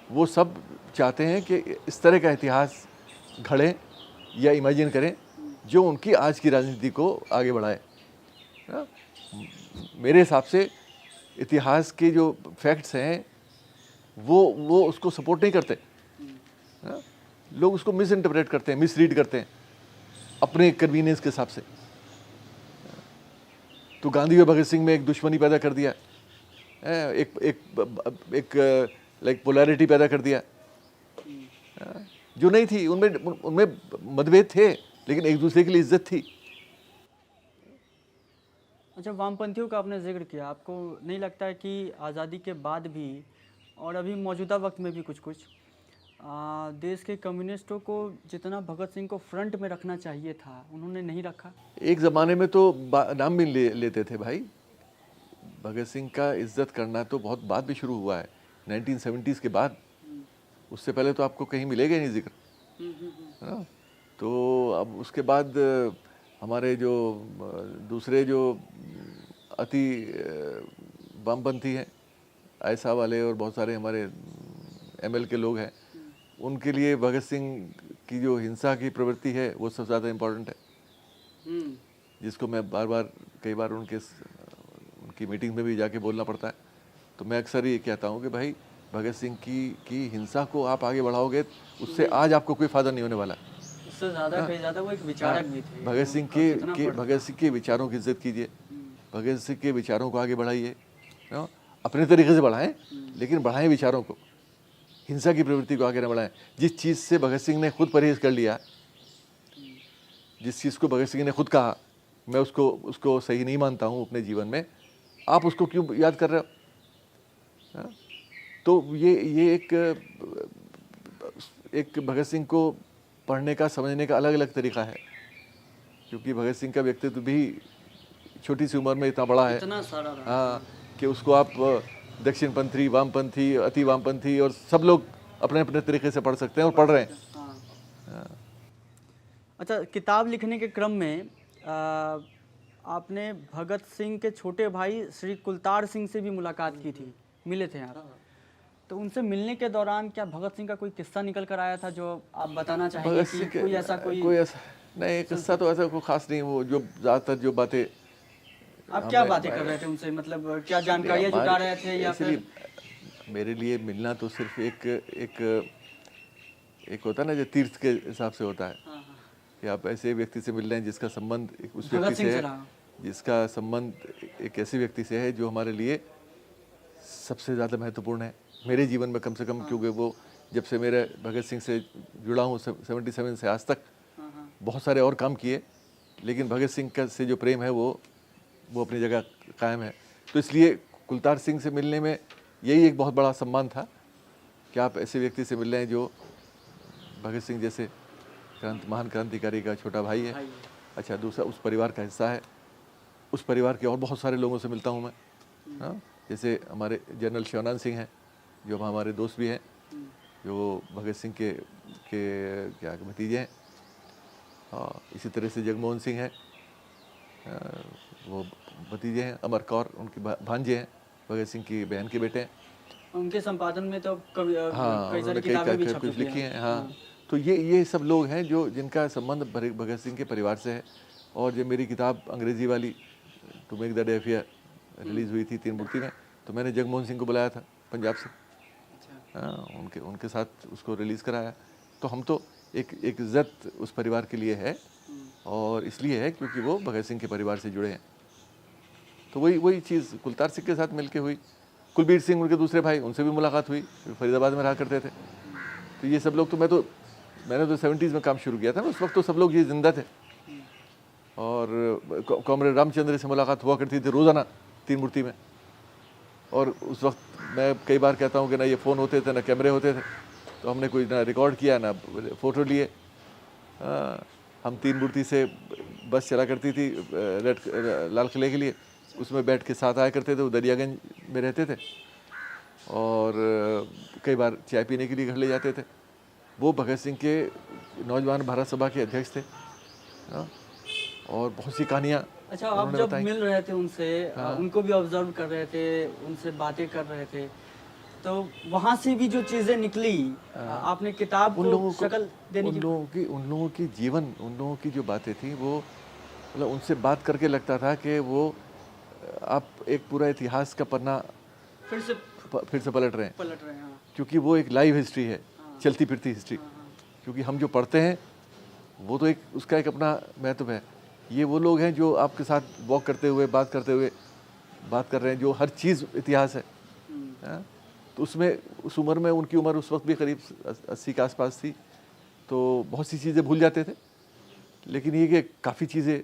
वो सब चाहते हैं कि इस तरह का इतिहास घड़े या इमेजिन करें जो उनकी आज की राजनीति को आगे बढ़ाए। मेरे हिसाब से इतिहास के जो फैक्ट्स हैं वो उसको सपोर्ट नहीं करते। लोग उसको मिस इंटरप्रेट करते हैं, मिसरीड करते हैं अपने कन्वीनियंस के हिसाब से। तो गांधी और भगत सिंह में एक दुश्मनी पैदा कर दिया, एक लाइक पोलैरिटी पैदा कर दिया जो नहीं थी। उनमें मतभेद थे, लेकिन एक दूसरे के लिए इज्जत थी। अच्छा, वामपंथियों का आपने जिक्र किया, आपको नहीं लगता है कि आज़ादी के बाद भी और अभी मौजूदा वक्त में भी कुछ देश के कम्युनिस्टों को जितना भगत सिंह को फ्रंट में रखना चाहिए था उन्होंने नहीं रखा? एक ज़माने में तो नाम भी लेते थे भाई। भगत सिंह का इज्जत करना तो बहुत बाद में शुरू हुआ है, 1970s के बाद। उससे पहले तो आपको कहीं मिलेगा नहीं जिक्र, है ना। तो अब उसके बाद हमारे जो दूसरे जो अति वामपंथी हैं, आयशा वाले और बहुत सारे हमारे ML के लोग हैं, उनके लिए भगत सिंह की जो हिंसा की प्रवृत्ति है वो सबसे ज़्यादा इम्पोर्टेंट है, जिसको मैं कई बार उनकी मीटिंग में भी जाके बोलना पड़ता है। तो मैं अक्सर ये कहता हूँ कि भाई भगत सिंह की हिंसा को आप आगे बढ़ाओगे, उससे आज आपको कोई फायदा नहीं होने वाला। उससे ज़्यादा कहीं ज़्यादा वो एक विचारक भी थे। भगत सिंह के विचारों की इज्जत कीजिए, भगत सिंह के विचारों को आगे बढ़ाइए, अपने तरीके से बढ़ाएं, लेकिन बढ़ाएं विचारों को, हिंसा की प्रवृत्ति को आगे न बढ़ाएं। जिस चीज़ से भगत सिंह ने खुद परहेज कर लिया, जिस चीज़ को भगत सिंह ने खुद कहा मैं उसको सही नहीं मानता हूँ अपने जीवन में, आप उसको क्यों याद कर रहे हो? तो ये एक भगत सिंह को पढ़ने का, समझने का अलग अलग तरीका है, क्योंकि भगत सिंह का व्यक्तित्व भी छोटी सी उम्र में इतना बड़ा है, इतना सारा हाँ, कि उसको आप दक्षिणपंथी, वामपंथी, अति वामपंथी और सब लोग अपने अपने तरीके से पढ़ सकते हैं और पढ़ रहे हैं। अच्छा, किताब लिखने के क्रम में आपने भगत सिंह के छोटे भाई श्री कुलतार सिंह से भी मुलाकात की थी, मिले थे आप। तो उनसे मिलने के दौरान क्या भगत सिंह का कोई किस्सा निकल कर आया था जो आप बताना चाहेंगे कि कोई ऐसा नहीं, किस्सा तो ऐसा कोई खास नहीं। वो जो ज़्यादातर जो बातें, आप क्या बातें कर रहे थे उनसे, मतलब क्या जानकारियाँ जुटा रहे थे या फिर? मेरे लिए मिलना तो सिर्फ एक होता है ना, जो तीर्थ के हिसाब से होता है, कि आप ऐसे व्यक्ति से मिल रहे हैं जिसका संबंध उस व्यक्ति से है, जिसका संबंध एक ऐसे व्यक्ति से है जो हमारे लिए सबसे ज़्यादा महत्वपूर्ण है मेरे जीवन में, कम से कम। क्योंकि वो जब से मेरे भगत सिंह से जुड़ा हूँ 77 से आज तक, बहुत सारे और काम किए, लेकिन भगत सिंह का से जो प्रेम है वो अपनी जगह कायम है। तो इसलिए कुलतार सिंह से मिलने में यही एक बहुत बड़ा सम्मान था कि आप ऐसे व्यक्ति से मिल रहे हैं जो भगत सिंह जैसे महान क्रांतिकारी का छोटा भाई है। अच्छा, दूसरा उस परिवार का हिस्सा है। उस परिवार के और बहुत सारे लोगों से मिलता हूँ मैं, हाँ, जैसे हमारे जनरल शिवनानंद सिंह हैं जो हमारे दोस्त भी हैं, जो भगत सिंह के क्या भतीजे हैं। हाँ, इसी तरह से जगमोहन सिंह हैं, वो भतीजे हैं। अमर कौर उनके भांजे हैं, भगत सिंह की बहन के बेटे हैं। उनके संपादन में तो हाँ, उन्होंने कई कुछ लिखी हैं। हाँ, तो ये सब लोग हैं जो जिनका संबंध भगत सिंह के परिवार से है। और जब मेरी किताब अंग्रेज़ी वाली to make the day fair release हुई थी तीन मूर्ति में, तो मैंने जगमोहन सिंह को बुलाया था पंजाब से। हाँ, उनके साथ उसको रिलीज़ कराया। तो हम तो एक इज्जत उस परिवार के लिए है, और इसलिए है क्योंकि वो भगत सिंह के परिवार से जुड़े हैं। तो वही वही चीज़ कुलतार सिंह के साथ मिलके हुई। कुलबीर सिंह उनके दूसरे भाई, उनसे भी मुलाकात हुई, फरीदाबाद में रहा करते थे। तो ये सब लोग तो मैंने तो 70s में काम शुरू किया था ना, उस वक्त तो सब लोग ये जिंदा थे। और कॉमरेड रामचंद्र से मुलाकात हुआ करती थी रोज़ाना तीन मूर्ति में। और उस वक्त मैं कई बार कहता हूँ कि ना ये फ़ोन होते थे ना कैमरे होते थे, तो हमने कोई ना रिकॉर्ड किया ना फ़ोटो लिए। हम तीन मूर्ति से बस चला करती थी लाल किले के लिए, उसमें बैठ के साथ आया करते थे। वो दरियागंज में रहते थे और कई बार चाय पीने के लिए घर ले जाते थे। वो भगत सिंह के नौजवान भारत सभा के अध्यक्ष थे। और बहुत सी कहानियाँ। अच्छा, आप जब मिल रहे थे उनसे, उनको भी ऑब्जर्व कर रहे थे, उनसे बातें कर रहे थे, तो वहाँ से भी जो चीज़ें निकली, आपने किताब को शक्ल देने की उन लोगों की जीवन, उन लोगों की जो बातें थी वो मतलब उनसे बात करके लगता था कि वो आप एक पूरा इतिहास का पन्ना फिर से पलट रहे हैं। हाँ। क्योंकि वो एक लाइव हिस्ट्री है, चलती फिरती हिस्ट्री। क्योंकि हम जो पढ़ते हैं वो तो एक उसका एक अपना महत्व है। ये वो लोग हैं जो आपके साथ वॉक करते हुए बात कर रहे हैं, जो हर चीज़ इतिहास है। तो उसमें उस उम्र में उनकी उम्र उस वक्त भी करीब 80 के आसपास थी, तो बहुत सी चीज़ें भूल जाते थे। लेकिन ये कि काफ़ी चीज़ें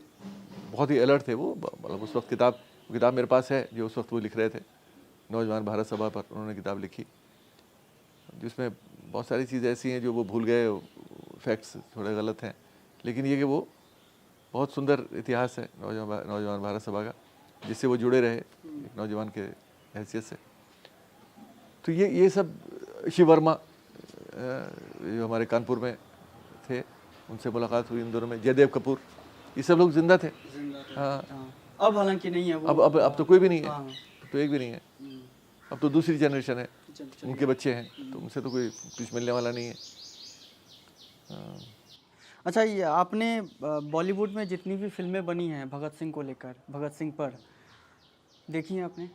बहुत ही अलर्ट थे वो। मतलब उस वक्त किताब मेरे पास है जो उस वक्त वो लिख रहे थे, नौजवान भारत सभा पर उन्होंने किताब लिखी, जिसमें बहुत सारी चीज़ें ऐसी हैं जो वो भूल गए, फैक्ट्स थोड़े गलत हैं। लेकिन ये कि वो बहुत सुंदर इतिहास है नौजवान भारत सभा का, जिससे वो जुड़े रहे एक नौजवान के हैसियत से। तो ये सब शिव वर्मा जो हमारे कानपुर में थे, उनसे मुलाकात हुई इन दोनों में। जयदेव कपूर, ये सब लोग जिंदा थे। हाँ, अब हालांकि नहीं है वो। अब तो कोई भी नहीं है। हाँ। तो एक भी नहीं है। अब तो दूसरी जनरेशन है, उनके बच्चे हैं, तो उनसे तो कोई कुछ मिलने वाला नहीं है। अच्छा, ये आपने बॉलीवुड में जितनी भी फिल्में बनी हैं भगत सिंह को लेकर, भगत सिंह पर, देखी है आपने?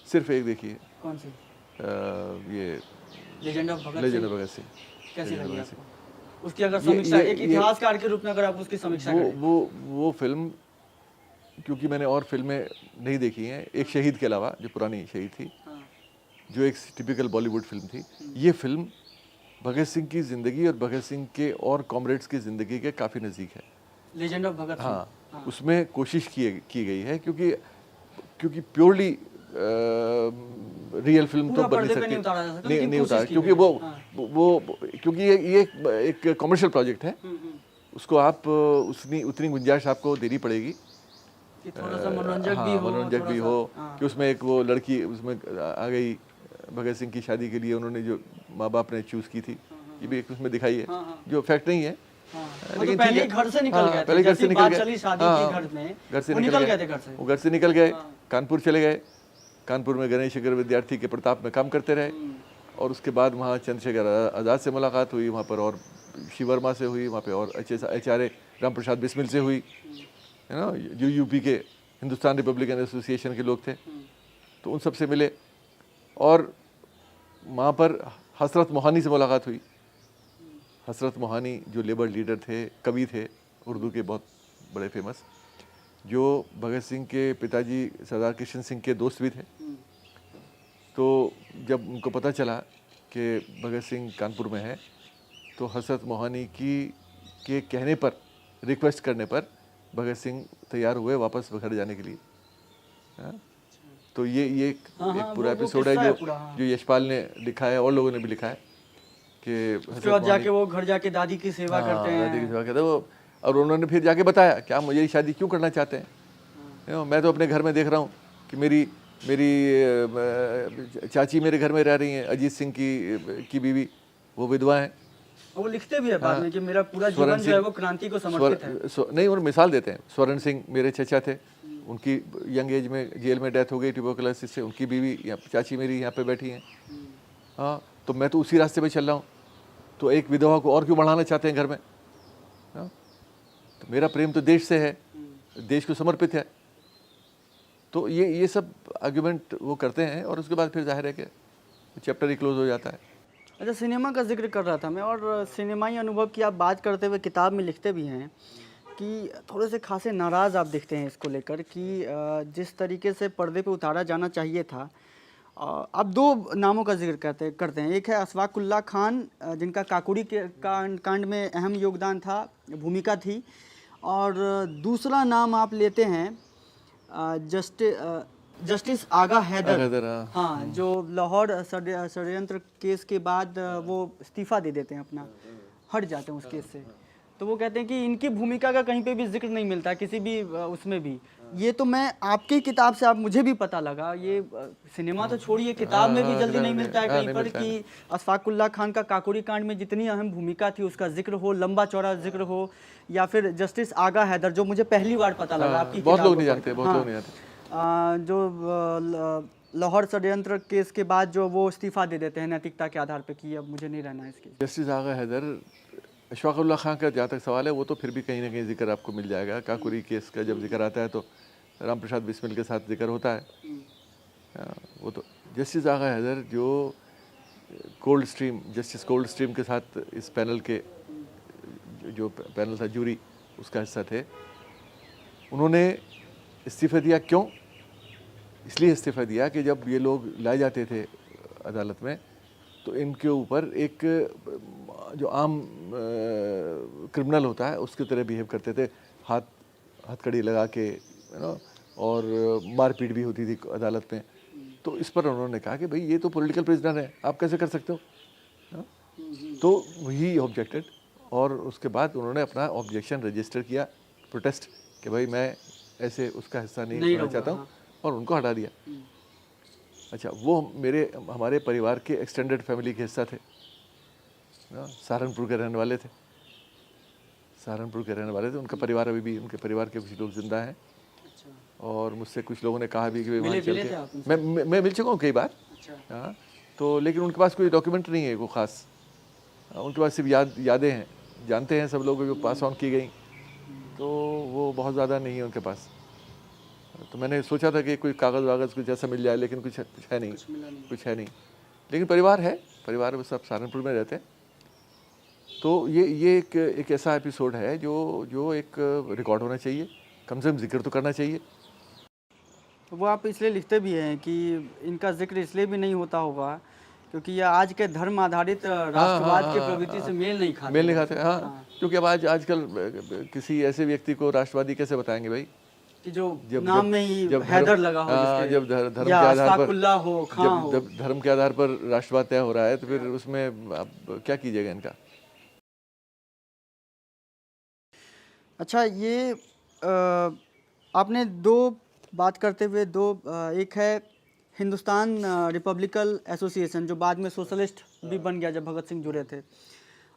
सिर्फ एक देखी है। कौन सी? ये लेजेंड ऑफ भगत सिंह। कैसी लगी आपको? उसकी अगर समीक्षा एक इतिहासकार के रूप में अगर आप उसकी समीक्षा करें। वो फिल्म, क्योंकि मैंने और फिल्में नहीं देखी हैं एक शहीद के अलावा, जो पुरानी शहीद थी, जो एक टिपिकल बॉलीवुड फिल्म थी। ये फिल्म भगत सिंह की ज़िंदगी और भगत सिंह के और कॉमरेड्स की ज़िंदगी के काफ़ी नज़दीक है। Legend of Bhagat Singh. हाँ, उसमें कोशिश की गई है, क्योंकि प्योरली रियल फिल्म तो बन नहीं सकती, नहीं उतारा, क्योंकि वो क्योंकि ये एक कमर्शियल प्रोजेक्ट है। उसको आप उतनी गुंजाइश आपको देनी पड़ेगी कि थोड़ा सा मनोरंजक भी हो कि उसमें एक वो लड़की उसमें आ गई भगत सिंह की शादी के लिए, उन्होंने जो माँ बाप ने चूज़ की थी, ये भी एक उसमें दिखाई है, जो फैक्ट नहीं है। लेकिन पहले घर से निकल गए, पहले घर से निकल गए, चली शादी की घर में, घर से निकल गए, कानपुर चले गए। कानपुर में गणेश शेखर विद्यार्थी के प्रताप में काम करते रहे। और उसके बाद वहाँ चंद्रशेखर आज़ाद से मुलाकात हुई, वहाँ पर और शिव वर्मा से हुई, वहाँ पे और HRA राम प्रसाद बिस्मिल से हुई, है ना, जो यूपी के हिंदुस्तान रिपब्लिकन एसोसिएशन के लोग थे, तो उन सब से मिले। और वहाँ पर हसरत मोहानी से मुलाकात हुई। हसरत मोहानी जो लेबर लीडर थे, कवि थे, उर्दू के बहुत बड़े फेमस, जो भगत सिंह के पिताजी सरदार किशन सिंह के दोस्त भी थे। तो जब उनको पता चला कि भगत सिंह कानपुर में है, तो हसरत मोहानी के कहने पर, रिक्वेस्ट करने पर भगत सिंह तैयार हुए वापस घर जाने के लिए। तो ये एक पूरा एपिसोड है जो यशपाल ने लिखा है और लोगों ने भी लिखा है कि जाके वो घर जाके दादी की सेवा करते हैं, दादी की सेवा करते हैं वो। और उन्होंने फिर जाके बताया कि आप मुझे शादी क्यों करना चाहते हैं। मैं तो अपने घर में देख रहा हूँ कि मेरी चाची मेरे घर में रह रही हैं, अजीत सिंह की बीवी, वो विधवा हैं। वो लिखते भी है बाद में कि मेरा पूरा जीवन जो है वो क्रांति को समर्पित है। नहीं, और मिसाल देते हैं, स्वर्ण सिंह मेरे चचा थे, उनकी यंग एज में जेल में डेथ हो गई ट्यूबरकुलोसिस से, उनकी बीवी चाची मेरी यहाँ पे बैठी हैं। हाँ, तो मैं तो उसी रास्ते पे चल रहा हूँ, तो एक विधवा को और क्यों बढ़ाना चाहते हैं घर में। हाँ, तो मेरा प्रेम तो देश से है, देश को समर्पित है। तो ये सब आर्ग्यूमेंट वो करते हैं, और उसके बाद फिर जाहिर है कि चैप्टर ही क्लोज हो जाता है। अच्छा, सिनेमा का जिक्र कर रहा था मैं, और सिनेमाई अनुभव की आप बात करते हुए किताब में लिखते भी हैं कि थोड़े से खासे नाराज़ आप दिखते हैं इसको लेकर कि जिस तरीके से पर्दे पे उतारा जाना चाहिए था। आप दो नामों का जिक्र करते हैं। एक है अशफाक उल्लाह खान, जिनका काकोरी के कांड में अहम योगदान था, भूमिका थी। और दूसरा नाम आप लेते हैं जस्टिस आगा हैदर। हाँ, जो लाहौर षड्यंत्र केस के बाद वो इस्तीफा दे देते हैं, अपना हट जाते हैं उस केस से। तो वो कहते हैं कि इनकी भूमिका का कहीं पे भी जिक्र नहीं मिलता, किसी भी उसमें भी। ये तो मैं आपकी किताब से आप मुझे भी पता लगा, ये सिनेमा तो छोड़िए, किताब में भी जल्दी नहीं मिलता है कहीं पर कि अशफाक उल्लाह खान का काकोरी कांड में जितनी अहम भूमिका थी उसका जिक्र हो, लंबा चौड़ा जिक्र हो। या फिर जस्टिस आगा हैदर, जो मुझे पहली बार पता लगा आपकी बहुत किताब लोग नहीं जानते, बहुत लोग नहीं जानते। जो लाहौर षड्यंत्र केस के बाद जो वो इस्तीफा दे देते हैं नैतिकता के आधार पे कि अब मुझे नहीं रहना है इसकी। जस्टिस आगा हैदर, अशफाक उल्लाह खान का जहाँ तक सवाल है वो तो फिर भी कहीं ना कहीं जिक्र आपको मिल जाएगा। काकोरी केस का जब जिक्र आता है तो राम प्रसाद बिस्मिल के साथ जिक्र होता है। वो तो जस्टिस आगा हैदर जो जस्टिस कोल्ड स्ट्रीम के साथ इस पैनल के जो पैनल था, जूरी, उसका हिस्सा थे। उन्होंने इस्तीफा दिया। क्यों? इसलिए इस्तीफा दिया कि जब ये लोग लाए जाते थे अदालत में तो इनके ऊपर एक जो आम क्रिमिनल होता है उसकी तरह बिहेव करते थे, हथकड़ी लगा के, और मारपीट भी होती थी अदालत में। तो इस पर उन्होंने कहा कि भाई ये तो पॉलिटिकल प्रिजनर है, आप कैसे कर सकते हो? तो ही ऑब्जेक्टेड, और उसके बाद उन्होंने अपना ऑब्जेक्शन रजिस्टर किया, प्रोटेस्ट, कि भाई मैं ऐसे उसका हिस्सा नहीं होना चाहता हूँ, और उनको हटा दिया। अच्छा, वो हमारे परिवार के एक्सटेंडेड फैमिली के हिस्सा थे, सहारनपुर के रहने वाले थे। उनका परिवार अभी भी, उनके परिवार के कुछ लोग जिंदा हैं। और मुझसे कुछ लोगों ने कहा भी कि वहाँ चल के मैं मिल चुका हूँ कई बार। हाँ, तो लेकिन उनके पास कोई डॉक्यूमेंट नहीं है, वो खास। उनके पास सिर्फ यादें हैं, जानते हैं सब लोग जो पास ऑन की गई, तो वो बहुत ज़्यादा नहीं है उनके पास। तो मैंने सोचा था कि कोई कागज़ वागज़ कुछ ऐसा मिल जाए, लेकिन कुछ है नहीं। लेकिन परिवार वो सब सहारनपुर में रहते हैं। तो ये एक ऐसा एपिसोड है जो एक रिकॉर्ड होना चाहिए, कम से कम जिक्र तो करना चाहिए। वो आप इसलिए लिखते भी हैं कि इनका जिक्र इसलिए भी नहीं होता होगा क्योंकि ये आज के धर्म आधारित राष्ट्रवाद के प्रवृत्ति से मेल नहीं खाते। हाँ, क्योंकि अब आजकल किसी ऐसे व्यक्ति को राष्ट्रवादी कैसे बताएंगे भाई कि जो नाम में ही हैदर लगा हो, जब धर्म के आधार पर राष्ट्रवाद तय हो रहा है, तो फिर उसमें अब क्या कीजिएगा इनका। अच्छा, ये आपने दो बात करते हुए एक है हिंदुस्तान रिपब्लिकन एसोसिएशन, जो बाद में सोशलिस्ट भी बन गया जब भगत सिंह जुड़े थे,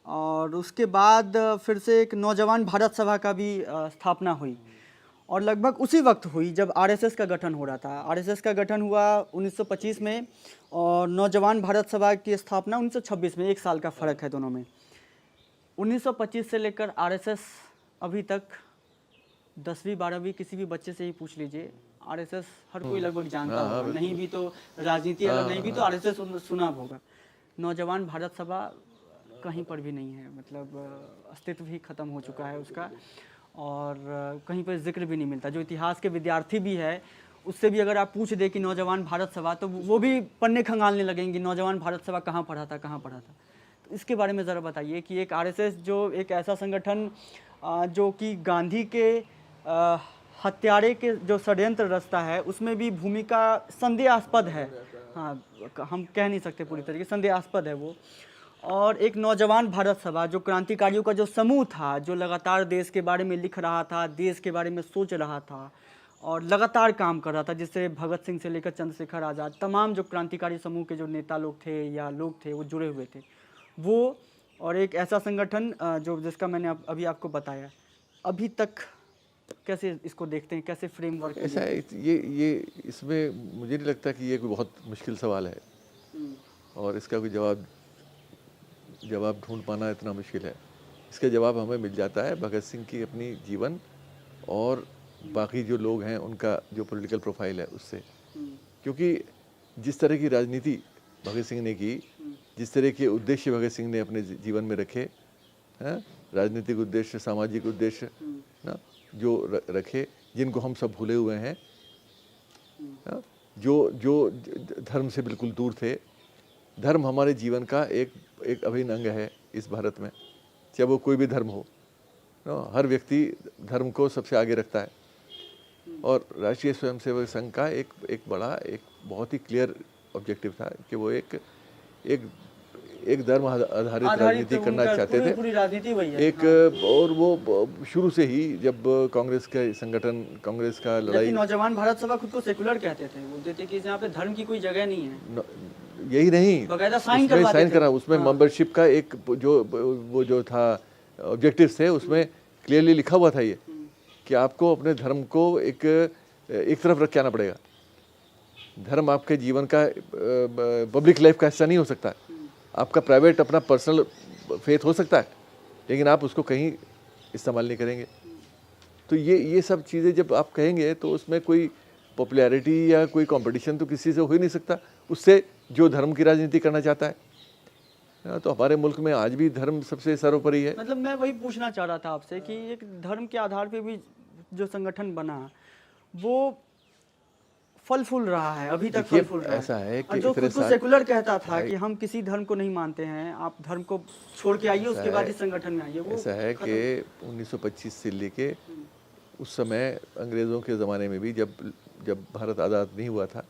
और उसके बाद फिर से एक नौजवान भारत सभा का भी स्थापना हुई, और लगभग उसी वक्त हुई जब आरएसएस का गठन हो रहा था। आरएसएस का गठन हुआ 1925 में और नौजवान भारत सभा की स्थापना 1926 में, 1 साल का फ़र्क है दोनों में। 1925 से लेकर आरएसएस अभी तक 10वीं 12वीं किसी भी बच्चे से ही पूछ लीजिए, आरएसएस हर कोई लगभग जानता होगा, नहीं भी तो राजनीति अगर नहीं भी तो आरएसएस सुना होगा। नौजवान भारत सभा कहीं पर भी नहीं है, मतलब अस्तित्व ही खत्म हो चुका है उसका, और कहीं पर जिक्र भी नहीं मिलता। जो इतिहास के विद्यार्थी भी है उससे भी अगर आप पूछ दें कि नौजवान भारत सभा, तो वो भी पन्ने खंगालने लगेंगे, नौजवान भारत सभा कहाँ पढ़ा था। तो इसके बारे में ज़रा बताइए कि एक आरएसएस जो एक ऐसा संगठन जो कि गांधी के हत्यारे के जो षड्यंत्र रचता है उसमें भी भूमिका संदेहास्पद है। हाँ, हम कह नहीं सकते पूरी तरीके, संदेहास्पद है वो। और एक नौजवान भारत सभा जो क्रांतिकारियों का जो समूह था, जो लगातार देश के बारे में लिख रहा था, देश के बारे में सोच रहा था और लगातार काम कर रहा था, जिससे भगत सिंह से लेकर चंद्रशेखर आज़ाद, तमाम जो क्रांतिकारी समूह के जो नेता लोग थे या लोग थे वो जुड़े हुए थे वो। और एक ऐसा संगठन जो जिसका मैंने अभी आपको बताया, अभी तक कैसे इसको देखते हैं, कैसे फ्रेमवर्क ऐसा है? ये इसमें मुझे नहीं लगता कि ये कोई बहुत मुश्किल सवाल है और इसका कोई जवाब ढूंढ पाना इतना मुश्किल है। इसका जवाब हमें मिल जाता है भगत सिंह की अपनी जीवन और बाकी जो लोग हैं उनका जो पॉलिटिकल प्रोफाइल है उससे। क्योंकि जिस तरह की राजनीति भगत सिंह ने की, जिस तरह के उद्देश्य भगत सिंह ने अपने जीवन में रखे हैं, राजनीतिक उद्देश्य, सामाजिक उद्देश्य, ना, जो रखे, जिनको हम सब भूले हुए हैं, ना, जो धर्म से बिल्कुल दूर थे। धर्म हमारे जीवन का एक अभिन्न अंग है इस भारत में, चाहे वो कोई भी धर्म हो ना, हर व्यक्ति धर्म को सबसे आगे रखता है। और राष्ट्रीय स्वयंसेवक संघ का एक बहुत ही क्लियर ऑब्जेक्टिव था कि वो एक धर्म आधारित राजनीति करना चाहते थे। पूरी राजनीति वही है। एक और वो शुरू से ही, जब कांग्रेस का संगठन, कांग्रेस का लड़ाई, नौजवान भारत सभा खुद को सेकुलर कहते थे, बोलते थे कि यहाँ पे धर्म की कोई जगह नहीं है। यही नहीं, बकायदा साइन करा उसमें मेंबरशिप का एक जो था ऑब्जेक्टिव थे, उसमें क्लियरली लिखा हुआ था ये कि आपको अपने धर्म को एक तरफ रख के आना पड़ेगा। धर्म आपके जीवन का पब्लिक लाइफ का हिस्सा नहीं हो सकता। आपका प्राइवेट अपना पर्सनल फेथ हो सकता है, लेकिन आप उसको कहीं इस्तेमाल नहीं करेंगे। तो ये सब चीज़ें जब आप कहेंगे तो उसमें कोई पॉपुलैरिटी या कोई कंपटीशन तो किसी से हो ही नहीं सकता उससे जो धर्म की राजनीति करना चाहता है। तो हमारे मुल्क में आज भी धर्म सबसे सर्वोपरि है। मतलब मैं वही पूछना चाह रहा था आपसे कि एक धर्म के आधार पे भी जो संगठन बना वो फल फूल रहा है, अभी तक फल फूल रहा है। ऐसा है कि जो खुद को सेकुलर कहता था कि हम किसी धर्म को नहीं मानते हैं, आप धर्म को छोड़ के आइए, उसके बाद इस संगठन में आइए। वो ऐसा है कि 1925 से लेके उस समय अंग्रेज़ों के ज़माने में भी जब भारत आज़ाद नहीं हुआ था,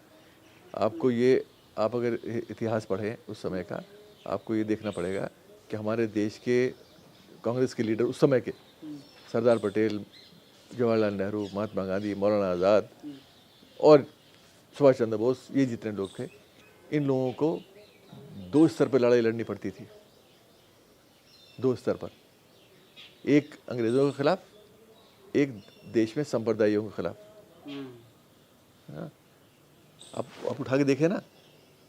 आपको ये, आप अगर इतिहास पढ़ें उस समय का, आपको ये देखना पड़ेगा कि हमारे देश के कांग्रेस के लीडर उस समय के, सरदार पटेल, जवाहरलाल नेहरू, महात्मा गांधी, मौलाना आज़ाद और सुभाष चंद्र बोस, ये जितने लोग थे, इन लोगों को 2 स्तर पर लड़ाई लड़नी पड़ती थी। 2 स्तर पर, एक अंग्रेज़ों के खिलाफ, एक देश में संप्रदायों के खिलाफ। आप उठा के देखें ना,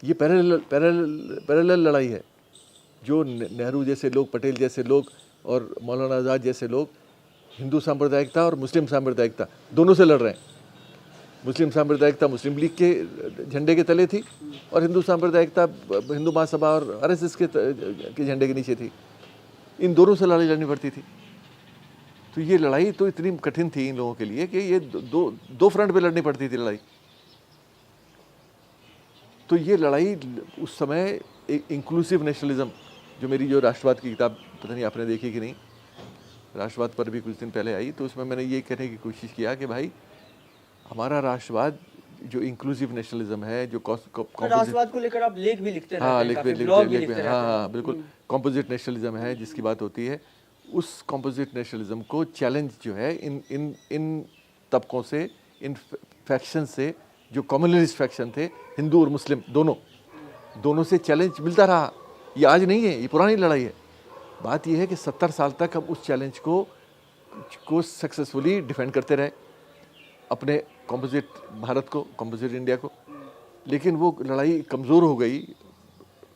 ये पैरेलल लड़ाई है। जो नेहरू जैसे लोग, पटेल जैसे लोग और मौलाना आज़ाद जैसे लोग हिंदू सांप्रदायिकता और मुस्लिम सांप्रदायिकता दोनों से लड़ रहे हैं। मुस्लिम सांप्रदायिकता मुस्लिम लीग के झंडे के तले थी और हिंदू सांप्रदायिकता हिंदू महासभा और आरएसएस के झंडे के नीचे थी। इन दोनों से लड़ाई लड़नी पड़ती थी। तो ये लड़ाई तो इतनी कठिन थी इन लोगों के लिए कि ये दो फ्रंट पे लड़नी पड़ती थी लड़ाई। तो ये लड़ाई उस समय इंक्लूसिव नेशनलिज्म, जो राष्ट्रवाद की किताब, पता नहीं आपने देखी कि नहीं, राष्ट्रवाद पर भी कुछ दिन पहले आई, तो उसमें मैंने ये कहने की कोशिश किया कि भाई हमारा राष्ट्रवाद जो इंक्लूसिव नेशनलिज्म है, जो राष्ट्रवाद को लेकर आप लेख भी लिखते रहते हैं, हाँ बिल्कुल, कॉम्पोजिट नेशनलिज्म है जिसकी बात होती है। उस कॉम्पोजिट नेशनलिज्म को चैलेंज जो है इन तबकों से, इन फैक्शन से, जो कम्युनलिस्ट फैक्शन थे, हिंदू और मुस्लिम दोनों से चैलेंज मिलता रहा। ये आज नहीं है, ये पुरानी लड़ाई है। बात यह है कि 70 साल तक हम उस चैलेंज को सक्सेसफुली डिफेंड करते रहे, अपने कॉम्पोजिट भारत को, कॉम्पोजिट इंडिया को। लेकिन वो लड़ाई कमज़ोर हो गई,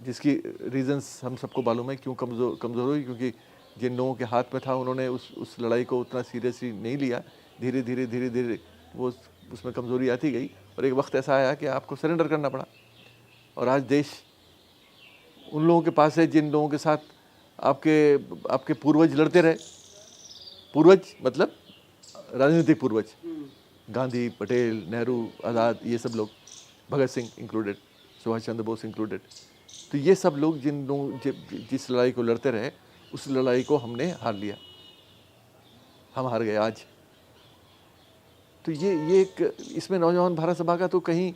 जिसकी रीजंस हम सबको मालूम है क्यों कमज़ोर हुई, क्योंकि जिन लोगों के हाथ में था उन्होंने उस लड़ाई को उतना सीरियसली नहीं लिया। धीरे धीरे वो उसमें कमज़ोरी आती गई और एक वक्त ऐसा आया कि आपको सरेंडर करना पड़ा। और आज देश उन लोगों के पास है जिन लोगों के साथ आपके पूर्वज लड़ते रहे। पूर्वज मतलब राजनीतिक पूर्वज, गांधी, पटेल, नेहरू, आज़ाद, ये सब लोग, भगत सिंह इंक्लूडेड, सुभाष चंद्र बोस इंक्लूडेड। तो ये सब लोग जिस लड़ाई को लड़ते रहे, उस लड़ाई को हमने हार लिया, हम हार गए आज। तो ये एक, इसमें नौजवान भारत सभा का तो कहीं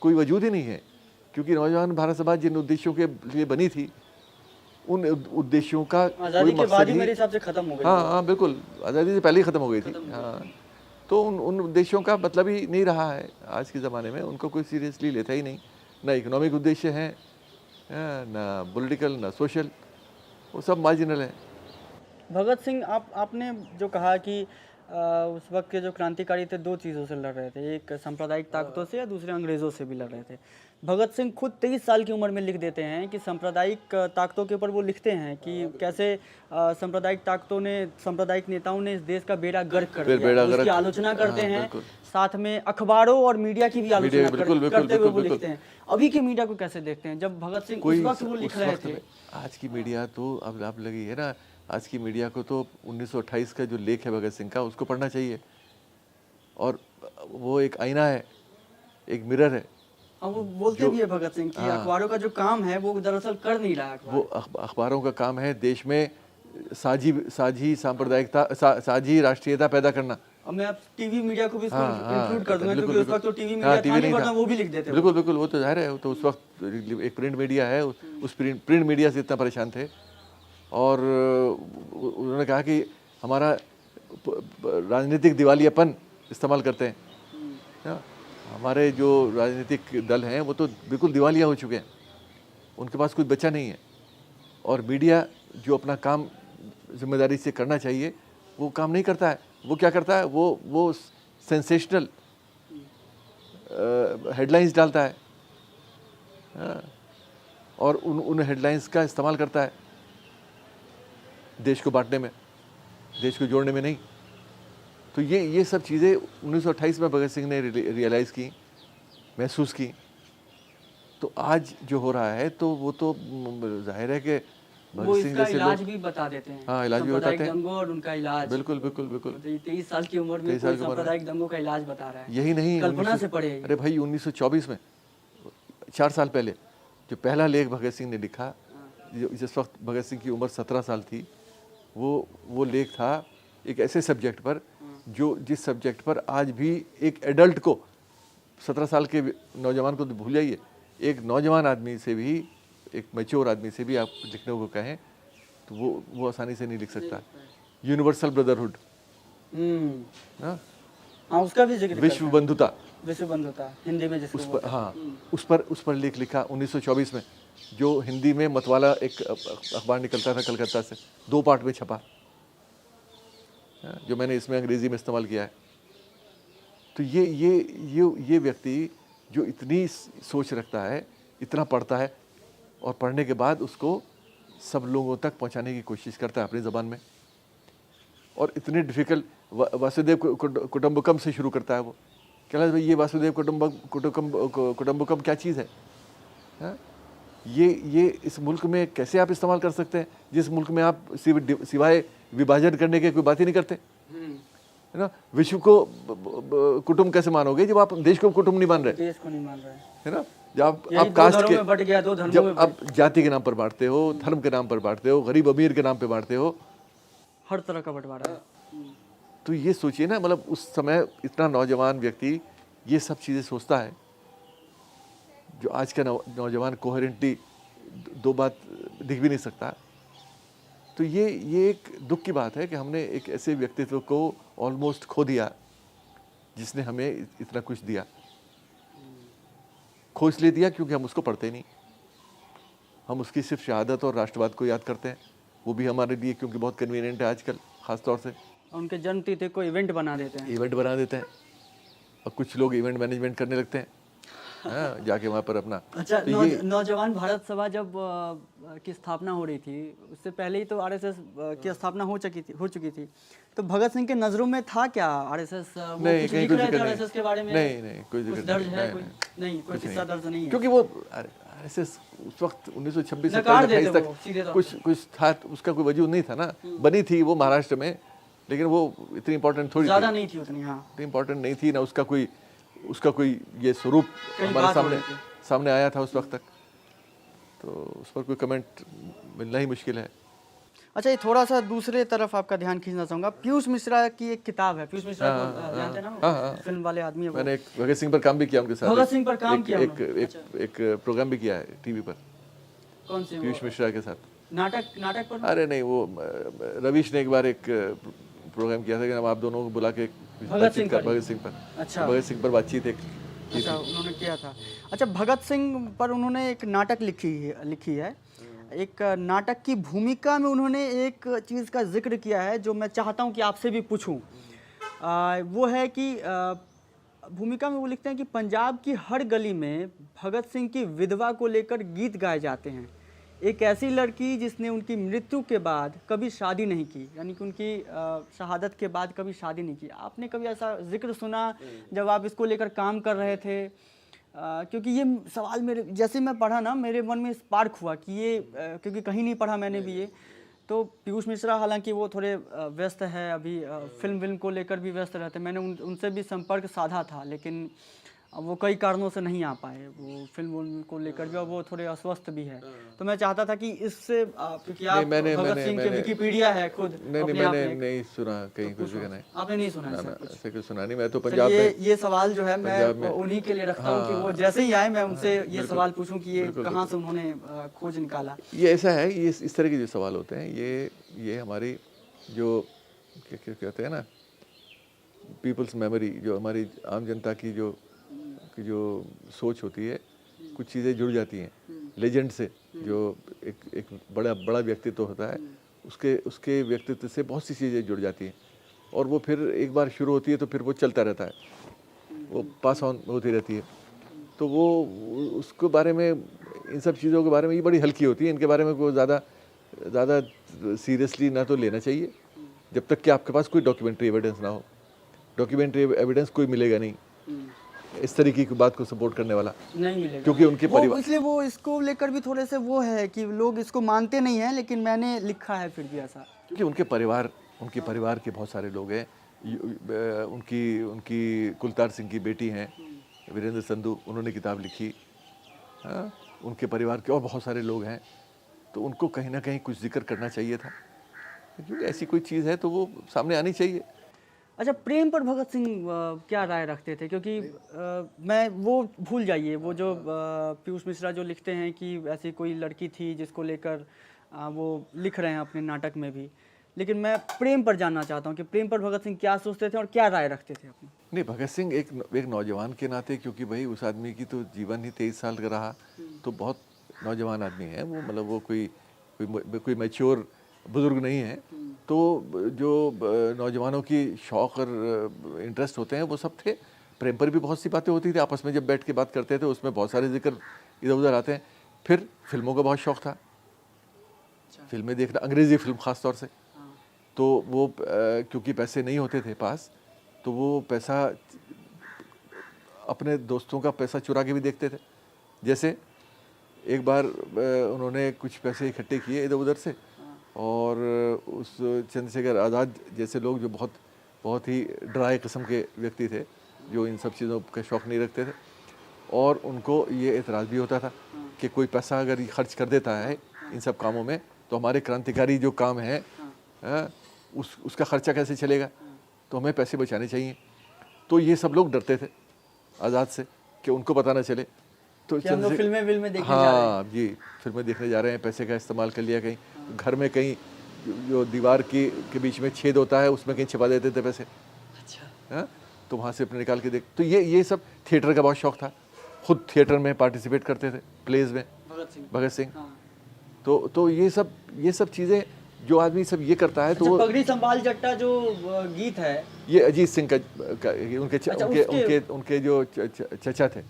कोई वजूद ही नहीं है, क्योंकि नौजवान भारत सभा जिन उद्देश्यों के लिए बनी थी, उन उद्देश्यों का आज़ादी के बाद ही मेरे हिसाब से खत्म हो गई। हाँ बिल्कुल, आज़ादी से पहले ही खत्म हो गई थी। हाँ, तो उन उद्देश्यों का मतलब ही नहीं रहा है आज के ज़माने में। उनको कोई सीरियसली लेता ही नहीं, ना इकोनॉमिक उद्देश्य है, ना पॉलिटिकल, ना सोशल, वो सब मार्जिनल है। भगत सिंह, आपने जो कहा कि उस वक्त के जो क्रांतिकारी थे 2 चीज़ों से लड़ रहे थे, एक सांप्रदायिक ताकतों से या दूसरे अंग्रेज़ों से भी लड़ रहे थे। भगत सिंह खुद 23 साल की उम्र में लिख देते हैं कि सांप्रदायिक ताकतों के ऊपर वो लिखते हैं कि कैसे सांप्रदायिक ताकतों ने, सांप्रदायिक नेताओं ने इस देश का बेड़ा गर्क कर दिया, उसकी आलोचना करते हैं। साथ में अखबारों और मीडिया की भी आलोचना करते हुए वो लिखते हैं। अभी के मीडिया को कैसे देखते हैं, जब भगत सिंह उस वक्त वो लिख रहे थे? आज की मीडिया तो अब आप लगी है ना, आज की मीडिया को तो 1928 का जो लेख है भगत सिंह का उसको पढ़ना चाहिए। और वो एक आईना है, एक मिरर है। और वो बोलते भी है भगत सिंह कि अखबारों का जो काम है वो दरअसल कर नहीं रहा अखबार। वो अखबारों का काम है देश में साझी सांप्रदायिकता, साझी राष्ट्रीयता पैदा करना। और मैं अब टीवी मीडिया को भी इसमें इंक्लूड कर दूंगा, क्योंकि उस वक्त तो टीवी हाँ, मीडिया था नहीं, वरना वो भी लिख देते। बिल्कुल बिल्कुल, वो तो जाहिर है, तो उस वक्त एक प्रिंट मीडिया है, उस प्रिंट मीडिया से इतना परेशान थे। और उन्होंने कहा कि हमारा राजनीतिक दिवालियापन इस्तेमाल करते हैं। हाँ, हमारे जो राजनीतिक दल हैं वो तो बिल्कुल दिवालिया हो चुके हैं, उनके पास कुछ बचा नहीं है। और मीडिया जो अपना काम जिम्मेदारी से करना चाहिए वो काम नहीं करता है। वो क्या करता है, वो सेंसेशनल हेडलाइंस डालता है। हाँ, और उन हेडलाइंस का इस्तेमाल करता है देश को बांटने में, देश को जोड़ने में नहीं। तो ये सब चीज़ें 1928 में भगत सिंह ने रियलाइज़ की, महसूस की। तो आज जो हो रहा है तो वो तो जाहिर है कि वो इसका इलाज भी बता देते हैं। हाँ, इलाज भी बताते हैं, दंगों और उनका इलाज। बिल्कुल बिल्कुल बिल्कुल। 23 साल की उम्र में कोई सांप्रदायिक दंगों का इलाज बता रहा है। यही नहीं, कल्पना से पढ़े। अरे भाई 1924 में 4 साल पहले जो पहला लेख भगत सिंह ने लिखा, जिस वक्त भगत सिंह की उम्र 17 साल थी, वो लेख था एक ऐसे सब्जेक्ट पर जिस सब्जेक्ट पर आज भी एक एडल्ट को, 17 साल के नौजवान को तो भूल जाइए, एक नौजवान आदमी से भी, एक मैच्योर आदमी से भी आप लिखने को कहें तो वो आसानी से नहीं लिख सकता। यूनिवर्सल ब्रदरहुड, हाँ, उसका भी जिक्र, विश्व बंधुता हिंदी में जिसको, उस पर, हाँ, उस पर लेख लिखा 1924 में, जो हिंदी में मतवाला एक अखबार निकलता था कलकत्ता से, 2 पार्ट में छपा, जो मैंने इसमें अंग्रेजी में इस्तेमाल किया है। तो ये व्यक्ति जो इतनी सोच रखता है, इतना पढ़ता है, और पढ़ने के बाद उसको सब लोगों तक पहुंचाने की कोशिश करता है अपनी ज़बान में। और इतने डिफ़िकल्ट वासुदेव कुटुम्बकम से शुरू करता है वो। कहला भाई ये वासुदेव कुटुम्बकम क्या चीज़ है? हाँ? ये इस मुल्क में कैसे आप इस्तेमाल कर सकते हैं, जिस मुल्क में आप सिवाय विभाजन करने के कोई बात ही नहीं करते, है ना? विश्व को कुटुंब कैसे मानोगे जब आप देश को कुटुंब नहीं मान रहे, देश को नहीं मान रहे, है ना? जब आप कास्ट के बट गया, जब आप जाति के नाम पर बांटते हो, धर्म के नाम पर बांटते हो, गरीब अमीर के नाम पे बांटते हो, हर तरह का बंटवारा है। तो ये सोचिए ना, मतलब उस समय इतना नौजवान व्यक्ति ये सब चीज़ें सोचता है, जो आज का नौजवान कोहेरेंटली 2 बात दिख भी नहीं सकता। तो ये एक दुख की बात है कि हमने एक ऐसे व्यक्तित्व को ऑलमोस्ट खो दिया, जिसने हमें इतना कुछ दिया। खो इसलिए दिया क्योंकि हम उसको पढ़ते नहीं, हम उसकी सिर्फ शहादत और राष्ट्रवाद को याद करते हैं, वो भी हमारे लिए क्योंकि बहुत कन्वीनियंट है आजकल, ख़ास तौर से। उनके जन्मतिथि को इवेंट बना देते हैं, और कुछ लोग इवेंट मैनेजमेंट करने लगते हैं, जाके वहाँ पर अपना। अच्छा, नौजवान भारत सभा जब की स्थापना हो रही थी, उससे पहले ही तो आरएसएस की स्थापना हो चुकी थी, तो भगत सिंह के नज़रों में था क्या आरएसएस? नहीं, कहीं कोई जिक्र आरएसएस के बारे में नहीं, कोई जिक्र दर्ज है? नहीं, कोई किस्सा दर्ज नहीं है, क्योंकि वो आरएसएस उस वक्त 1926 से 28 तक कुछ था, उसका कोई वजूद नहीं था ना। बनी थी वो महाराष्ट्र में, लेकिन वो इतनी इम्पोर्टेंट थोड़ी ज़्यादा नहीं थी उतनी, हाँ, इतनी इम्पोर्टेंट नहीं थी ना। उसका कोई ये स्वरूप हमारे सामने आया था उस वक्त तक, तो उस पर कोई कमेंट मिलना ही मुश्किल है। अच्छा, ये थोड़ा सा दूसरे तरफ आपका ध्यान खींचना चाहूँगा। पीयूष मिश्रा की एक किताब है, पीयूष मिश्रा को जानते हैं ना, फिल्म वाले आदमी है वो। मैंने एक भगत सिंह पर काम भी किया उनके साथ, भगत सिंह पर काम किया, एक प्रोग्राम भी किया है टीवी पर। कौन से? पीयूष मिश्रा के साथ नाटक पर? अरे नहीं, वो रवीश ने एक बार एक प्रोग्राम किया था कि आप दोनों को बुला के भगत सिंह पर, अच्छा, भगत सिंह पर बातचीत अच्छा उन्होंने किया था। अच्छा, भगत सिंह पर उन्होंने एक नाटक लिखी है। एक नाटक की भूमिका में उन्होंने एक चीज़ का जिक्र किया है जो मैं चाहता हूं कि आपसे भी पूछूं। वो है कि भूमिका में वो लिखते हैं कि पंजाब की हर गली में भगत सिंह की विधवा को लेकर गीत गाए जाते हैं। एक ऐसी लड़की जिसने उनकी मृत्यु के बाद कभी शादी नहीं की, यानी कि उनकी शहादत के बाद कभी शादी नहीं की। आपने कभी ऐसा जिक्र सुना जब आप इसको लेकर काम कर रहे थे? क्योंकि ये सवाल मेरे, जैसे मैं पढ़ा ना, मेरे मन में स्पार्क हुआ कि ये, क्योंकि कहीं नहीं पढ़ा मैंने भी ये, तो पीयूष मिश्रा हालांकि वो थोड़े व्यस्त है अभी, फिल्म को लेकर भी व्यस्त रहते हैं। मैंने उनसे भी संपर्क साधा था, लेकिन वो कई कारणों से नहीं आ पाए, वो फिल्म को लेकर भी, और वो थोड़े अस्वस्थ भी है। तो मैं चाहता था कि इससे क्योंकि नहीं, आप भगत सिंह के विकिपीडिया है खुद नहीं, अपने आप मैंने में, नहीं सुना कहीं कुछ भी कहना है। आपने नहीं सुना ना ऐसा ना, कुछ? ऐसे कुछ सुना नहीं। मैं तो पंजाब चलिए, में, ये सवाल जो है मैं पंजाब में, उन्हीं के लिए रखता हूँ कि वो हाँ, जैसे ही आए मैं उनसे ये बिल्कुल, सवाल पूछूं कि ये बिल्कुल, कहाँ से उन्होंने खोज निकाला। ये ऐसा है, ये इस तरह के जो सवाल होते हैं, ये हमारी जो क्या क्या कहते हैं ना, पीपल्स मेमोरी, जो हमारी आम जनता की जो सोच होती है, कुछ चीज़ें जुड़ जाती हैं लेजेंड से। जो एक बड़ा बड़ा व्यक्तित्व होता है, उसके व्यक्तित्व से बहुत सी चीज़ें जुड़ जाती हैं, और वो फिर एक बार शुरू होती है तो फिर वो चलता रहता है, वो पास ऑन होती रहती है। तो वो उसके बारे में, इन सब चीज़ों के बारे में ये बड़ी हल्की होती है, इनके बारे में कोई ज़्यादा सीरियसली ना तो लेना चाहिए, जब तक कि आपके पास कोई डॉक्यूमेंट्री एविडेंस ना हो। डॉक्यूमेंट्री एविडेंस कोई मिलेगा नहीं इस तरीके की बात को सपोर्ट करने वाला, नहीं मिलेगा, क्योंकि उनके परिवार, इसलिए वो इसको लेकर भी थोड़े से वो है कि लोग इसको मानते नहीं हैं, लेकिन मैंने लिखा है फिर भी ऐसा, क्योंकि उनके परिवार के बहुत सारे लोग हैं। उनकी कुलतार सिंह की बेटी हैं वीरेंद्र संधू, उन्होंने किताब लिखी। हाँ, उनके परिवार के और बहुत सारे लोग हैं, तो उनको कहीं ना कहीं कुछ जिक्र करना चाहिए था, क्योंकि ऐसी कोई चीज़ है तो वो सामने आनी चाहिए। अच्छा, प्रेम पर भगत सिंह क्या राय रखते थे? क्योंकि मैं वो भूल जाइए, वो जो पीयूष मिश्रा जो लिखते हैं कि ऐसी कोई लड़की थी जिसको लेकर वो लिख रहे हैं अपने नाटक में भी, लेकिन मैं प्रेम पर जानना चाहता हूँ कि प्रेम पर भगत सिंह क्या सोचते थे और क्या राय रखते थे अपनी। नहीं, भगत सिंह एक नौजवान के नाते, क्योंकि भाई उस आदमी की तो जीवन ही 23 साल का रहा, तो बहुत नौजवान आदमी है वो, मतलब वो कोई मैच्योर बुजुर्ग नहीं है। तो जो नौजवानों की शौक़ और इंटरेस्ट होते हैं वो सब थे। प्रेम पर भी बहुत सी बातें होती थी, आपस में जब बैठ के बात करते थे उसमें बहुत सारे जिक्र इधर उधर आते हैं। फिर फिल्मों का बहुत शौक़ था, फिल्में देखना, अंग्रेज़ी फिल्म ख़ास तौर से। तो वो क्योंकि पैसे नहीं होते थे पास, तो वो पैसा, अपने दोस्तों का पैसा चुरा के भी देखते थे। जैसे एक बार उन्होंने कुछ पैसे इकट्ठे किए इधर उधर से, और उस चंद्रशेखर आज़ाद जैसे लोग जो बहुत ही ड्राई किस्म के व्यक्ति थे, जो इन सब चीज़ों का शौक़ नहीं रखते थे, और उनको ये एतराज़ भी होता था कि कोई पैसा अगर ये खर्च कर देता है इन सब कामों में, तो हमारे क्रांतिकारी जो काम है उसका खर्चा कैसे चलेगा, तो हमें पैसे बचाने चाहिए। तो ये सब लोग डरते थे आज़ाद से कि उनको पता ना चले। तो फिल्में देखने जा रहे हैं। हाँ जी, फिल्में देखने जा रहे हैं, पैसे का इस्तेमाल कर लिया कहीं, घर में कहीं जो दीवार के बीच में छेद होता है उसमें कहीं छिपा देते थे पैसे। अच्छा। हाँ, तो वहाँ से अपने निकाल के देख। तो ये सब थिएटर का बहुत शौक़ था, खुद थिएटर में पार्टिसिपेट करते थे, प्लेज में भगत सिंह। तो ये सब चीज़ें जो आदमी सब ये करता है, तो पगड़ी संभाल जट्टा जो गीत है, ये अजीत सिंह का उनके जो चचा थे,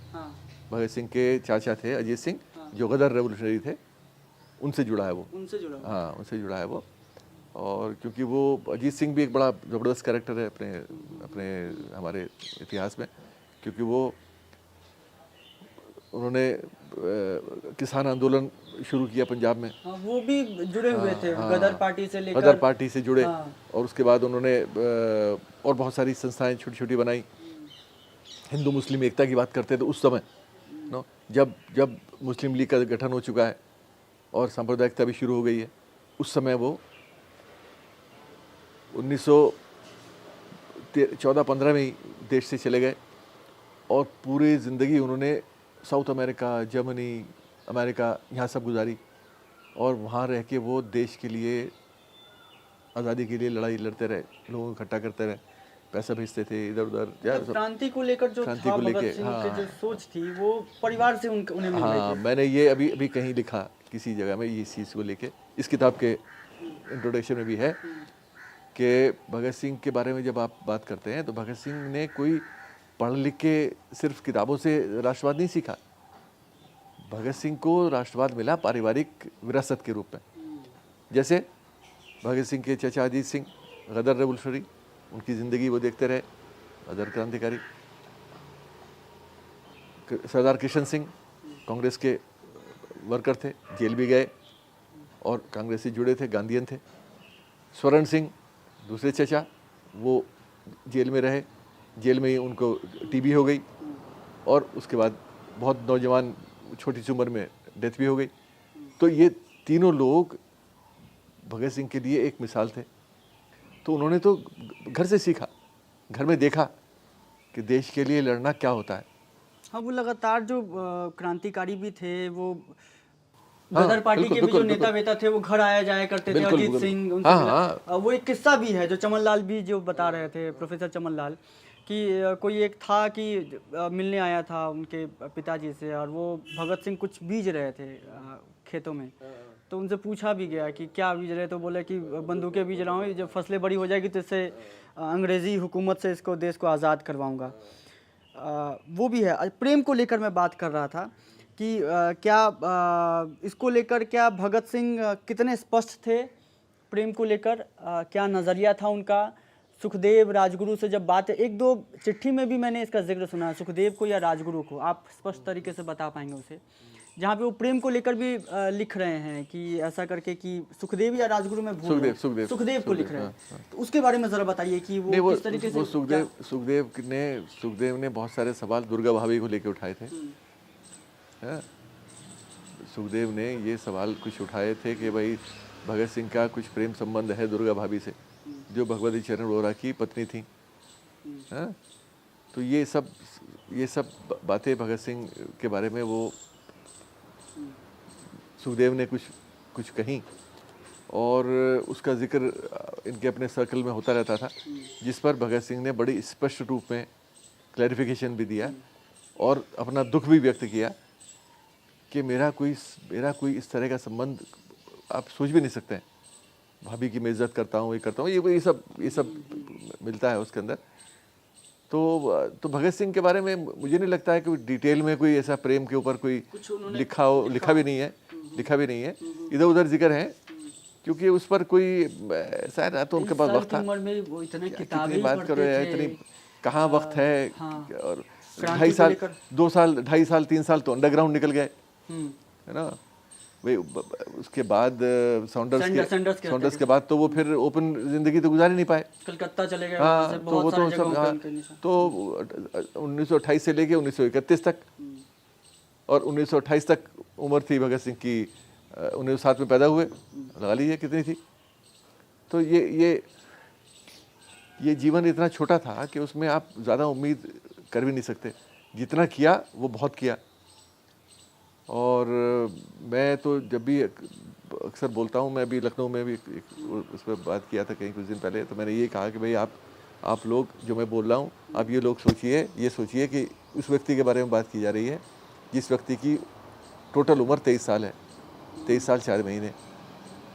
भगत सिंह के चाचा थे अजीत सिंह, जो गदर रेवोल्यूशनरी थे, उनसे जुड़ा है वो। हाँ, उनसे जुड़ा है वो। और क्योंकि वो अजीत सिंह भी एक बड़ा ज़बरदस्त कैरेक्टर है अपने हमारे इतिहास में, क्योंकि उन्होंने किसान आंदोलन शुरू किया पंजाब में। वो भी जुड़े हुए थे गदर पार्टी से जुड़े। और उसके बाद उन्होंने और बहुत सारी संस्थाएं छोटी छोटी बनाई। हिंदू मुस्लिम एकता की बात करते थे उस समय, जब मुस्लिम लीग का गठन हो चुका है और सांप्रदायिकता भी शुरू हो गई है, उस समय वो 1914-15 में ही देश से चले गए, और पूरी ज़िंदगी उन्होंने साउथ अमेरिका, जर्मनी, अमेरिका, यहाँ सब गुजारी, और वहाँ रह के वो देश के लिए, आज़ादी के लिए लड़ाई लड़ते रहे, लोगों को इकट्ठा करते रहे, पैसा भेजते थे इधर उधर। क्रांति को लेकर जो भगत सिंह की जो सोच थी वो परिवार से उन्हें मिल रही थी। मैंने ये अभी कहीं लिखा किसी जगह में, ये चीज़ को लेके, इस किताब के इंट्रोडक्शन में भी है कि भगत सिंह के बारे में जब आप बात करते हैं तो भगत सिंह ने कोई पढ़ लिख के सिर्फ किताबों से राष्ट्रवाद नहीं सीखा। भगत सिंह को राष्ट्रवाद मिला पारिवारिक विरासत के रूप में। जैसे भगत सिंह के चाचा अजीत सिंह गदर रेवोल्यूशनरी, उनकी ज़िंदगी वो देखते रहे, गदर क्रांतिकारी। सरदार किशन सिंह कांग्रेस के वर्कर थे, जेल भी गए, और कांग्रेस से जुड़े थे, गांधीयन थे। स्वर्ण सिंह दूसरे चचा, वो जेल में रहे, जेल में ही उनको टीबी हो गई और उसके बाद बहुत नौजवान छोटी सी उम्र में डेथ भी हो गई। तो ये तीनों लोग भगत सिंह के लिए एक मिसाल थे। तो उन्होंने तो घर से सीखा, घर में देखा कि देश के लिए लड़ना क्या होता है। हाँ, वो लगातार जो क्रांतिकारी भी थे, वो हाँ, गदर पार्टी बिल्कुल, के भी जो बिल्कुल, नेता बिल्कुल। वेता थे वो घर आया जाया करते थे। बिल्कुल, अजीत बिल्कुल। सिंह उनसे हाँ, मिला। हाँ। वो एक किस्सा भी है जो चमन लाल भी जो बता रहे थे, प्रोफेसर चमन लाल, कि कोई एक था कि मिलने आया था उनके पिताजी से, और वो भगत सिंह कुछ बीज रहे थे खेतों में। तो उनसे पूछा भी गया कि क्या बीज रहे, तो बोले कि बंदूकें बीज रहा हूँ, जब फसलें बड़ी हो जाएगी तो इससे अंग्रेज़ी हुकूमत से इसको देश को आज़ाद करवाऊँगा। वो भी है। प्रेम को लेकर मैं बात कर रहा था कि क्या इसको लेकर क्या भगत सिंह कितने स्पष्ट थे प्रेम को लेकर, क्या नज़रिया था उनका। सुखदेव राजगुरु से जब बात, एक दो चिट्ठी में भी मैंने इसका जिक्र सुना, सुखदेव को या राजगुरु को, आप स्पष्ट तरीके से बता पाएंगे उसे, जहाँ पे वो प्रेम को लेकर भी लिख रहे हैं कि ऐसा करके कि सुखदेव या राजगुरु में भूल रहा हूँ, सुखदेव को लिख रहे हैं। तो उसके बारे में ज़रा बताइए कि वो किस तरीके से। सुखदेव ने बहुत सारे सवाल दुर्गा भाभी को लेकर उठाए थे। हाँ, सुखदेव ने ये सवाल कुछ उठाए थे कि भाई भगत सिंह का कुछ प्रेम संबंध है दुर्गा भाभी से, जो भगवती चरण वोरा की पत्नी थी। हाँ, तो ये सब बातें भगत सिंह के बारे में वो सुखदेव ने कुछ कहीं, और उसका जिक्र इनके अपने सर्कल में होता रहता था, जिस पर भगत सिंह ने बड़ी स्पष्ट रूप में क्लैरिफिकेशन भी दिया और अपना दुख भी व्यक्त किया कि मेरा कोई इस तरह का संबंध आप सोच भी नहीं सकते हैं। भाभी की मैं इज्जत करता हूँ, ये करता हूँ, ये सब मिलता है उसके अंदर। तो भगत सिंह के बारे में मुझे नहीं लगता है कि डिटेल में कोई ऐसा प्रेम के ऊपर कोई लिखा भी नहीं है। इधर उधर जिक्र है, क्योंकि उस पर कोई ऐसा ना तो उनके पास वक्त था। कितनी बात करो यार, इतनी कहाँ वक्त है। और 2.5 साल 3 साल तो अंडरग्राउंड निकल गए, है ना। वे उसके बाद सॉन्डर्स के बाद तो वो फिर ओपन जिंदगी तो गुजार ही नहीं पाए, कलकत्ता चले गए। हाँ, तो वो तो सब तो 1928 से लेके 1931 तक, और 1928 तक उम्र थी भगत सिंह की, 1907 में पैदा हुए, लगा लीजिए कितनी थी। तो ये जीवन इतना छोटा था कि उसमें आप ज़्यादा उम्मीद कर भी नहीं सकते। जितना किया वो बहुत किया। और मैं तो जब भी अक्सर बोलता हूँ, मैं अभी लखनऊ में भी उस पर बात किया था कहीं कुछ दिन पहले, तो मैंने ये कहा कि भाई आप लोग जो मैं बोल रहा हूँ, आप ये लोग सोचिए कि उस व्यक्ति के बारे में बात की जा रही है जिस व्यक्ति की टोटल उम्र 23 साल है, 23 साल 4 महीने।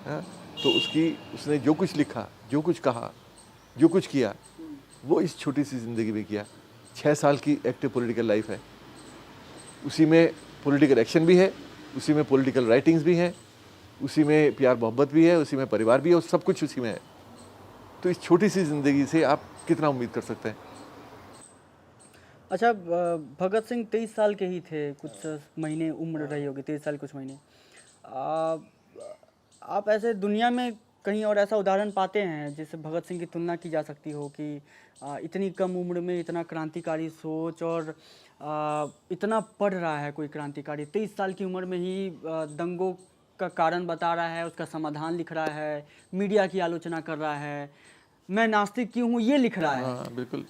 हाँ, तो उसने जो कुछ लिखा, जो कुछ कहा, जो कुछ किया, वो इस छोटी सी ज़िंदगी में किया। 6 साल की एक्टिव पॉलिटिकल लाइफ है, उसी में पॉलिटिकल एक्शन भी है, उसी में पॉलिटिकल राइटिंग्स भी हैं, उसी में प्यार मोहब्बत भी है, उसी में परिवार भी है, और सब कुछ उसी में है। तो इस छोटी सी ज़िंदगी से आप कितना उम्मीद कर सकते हैं। अच्छा, भगत सिंह 23 साल के ही थे, कुछ महीने उम्र रही होगी, 23 साल कुछ महीने। आप ऐसे दुनिया में कहीं और ऐसा उदाहरण पाते हैं जिससे भगत सिंह की तुलना की जा सकती हो कि इतनी कम उम्र में इतना क्रांतिकारी सोच, और इतना पढ़ रहा है कोई क्रांतिकारी 23 साल की उम्र में ही दंगों का कारण बता रहा है, उसका समाधान लिख रहा है, मीडिया की आलोचना कर रहा है, मैं नास्तिक क्यों हूँ ये लिख रहा है। हाँ, बिल्कुल।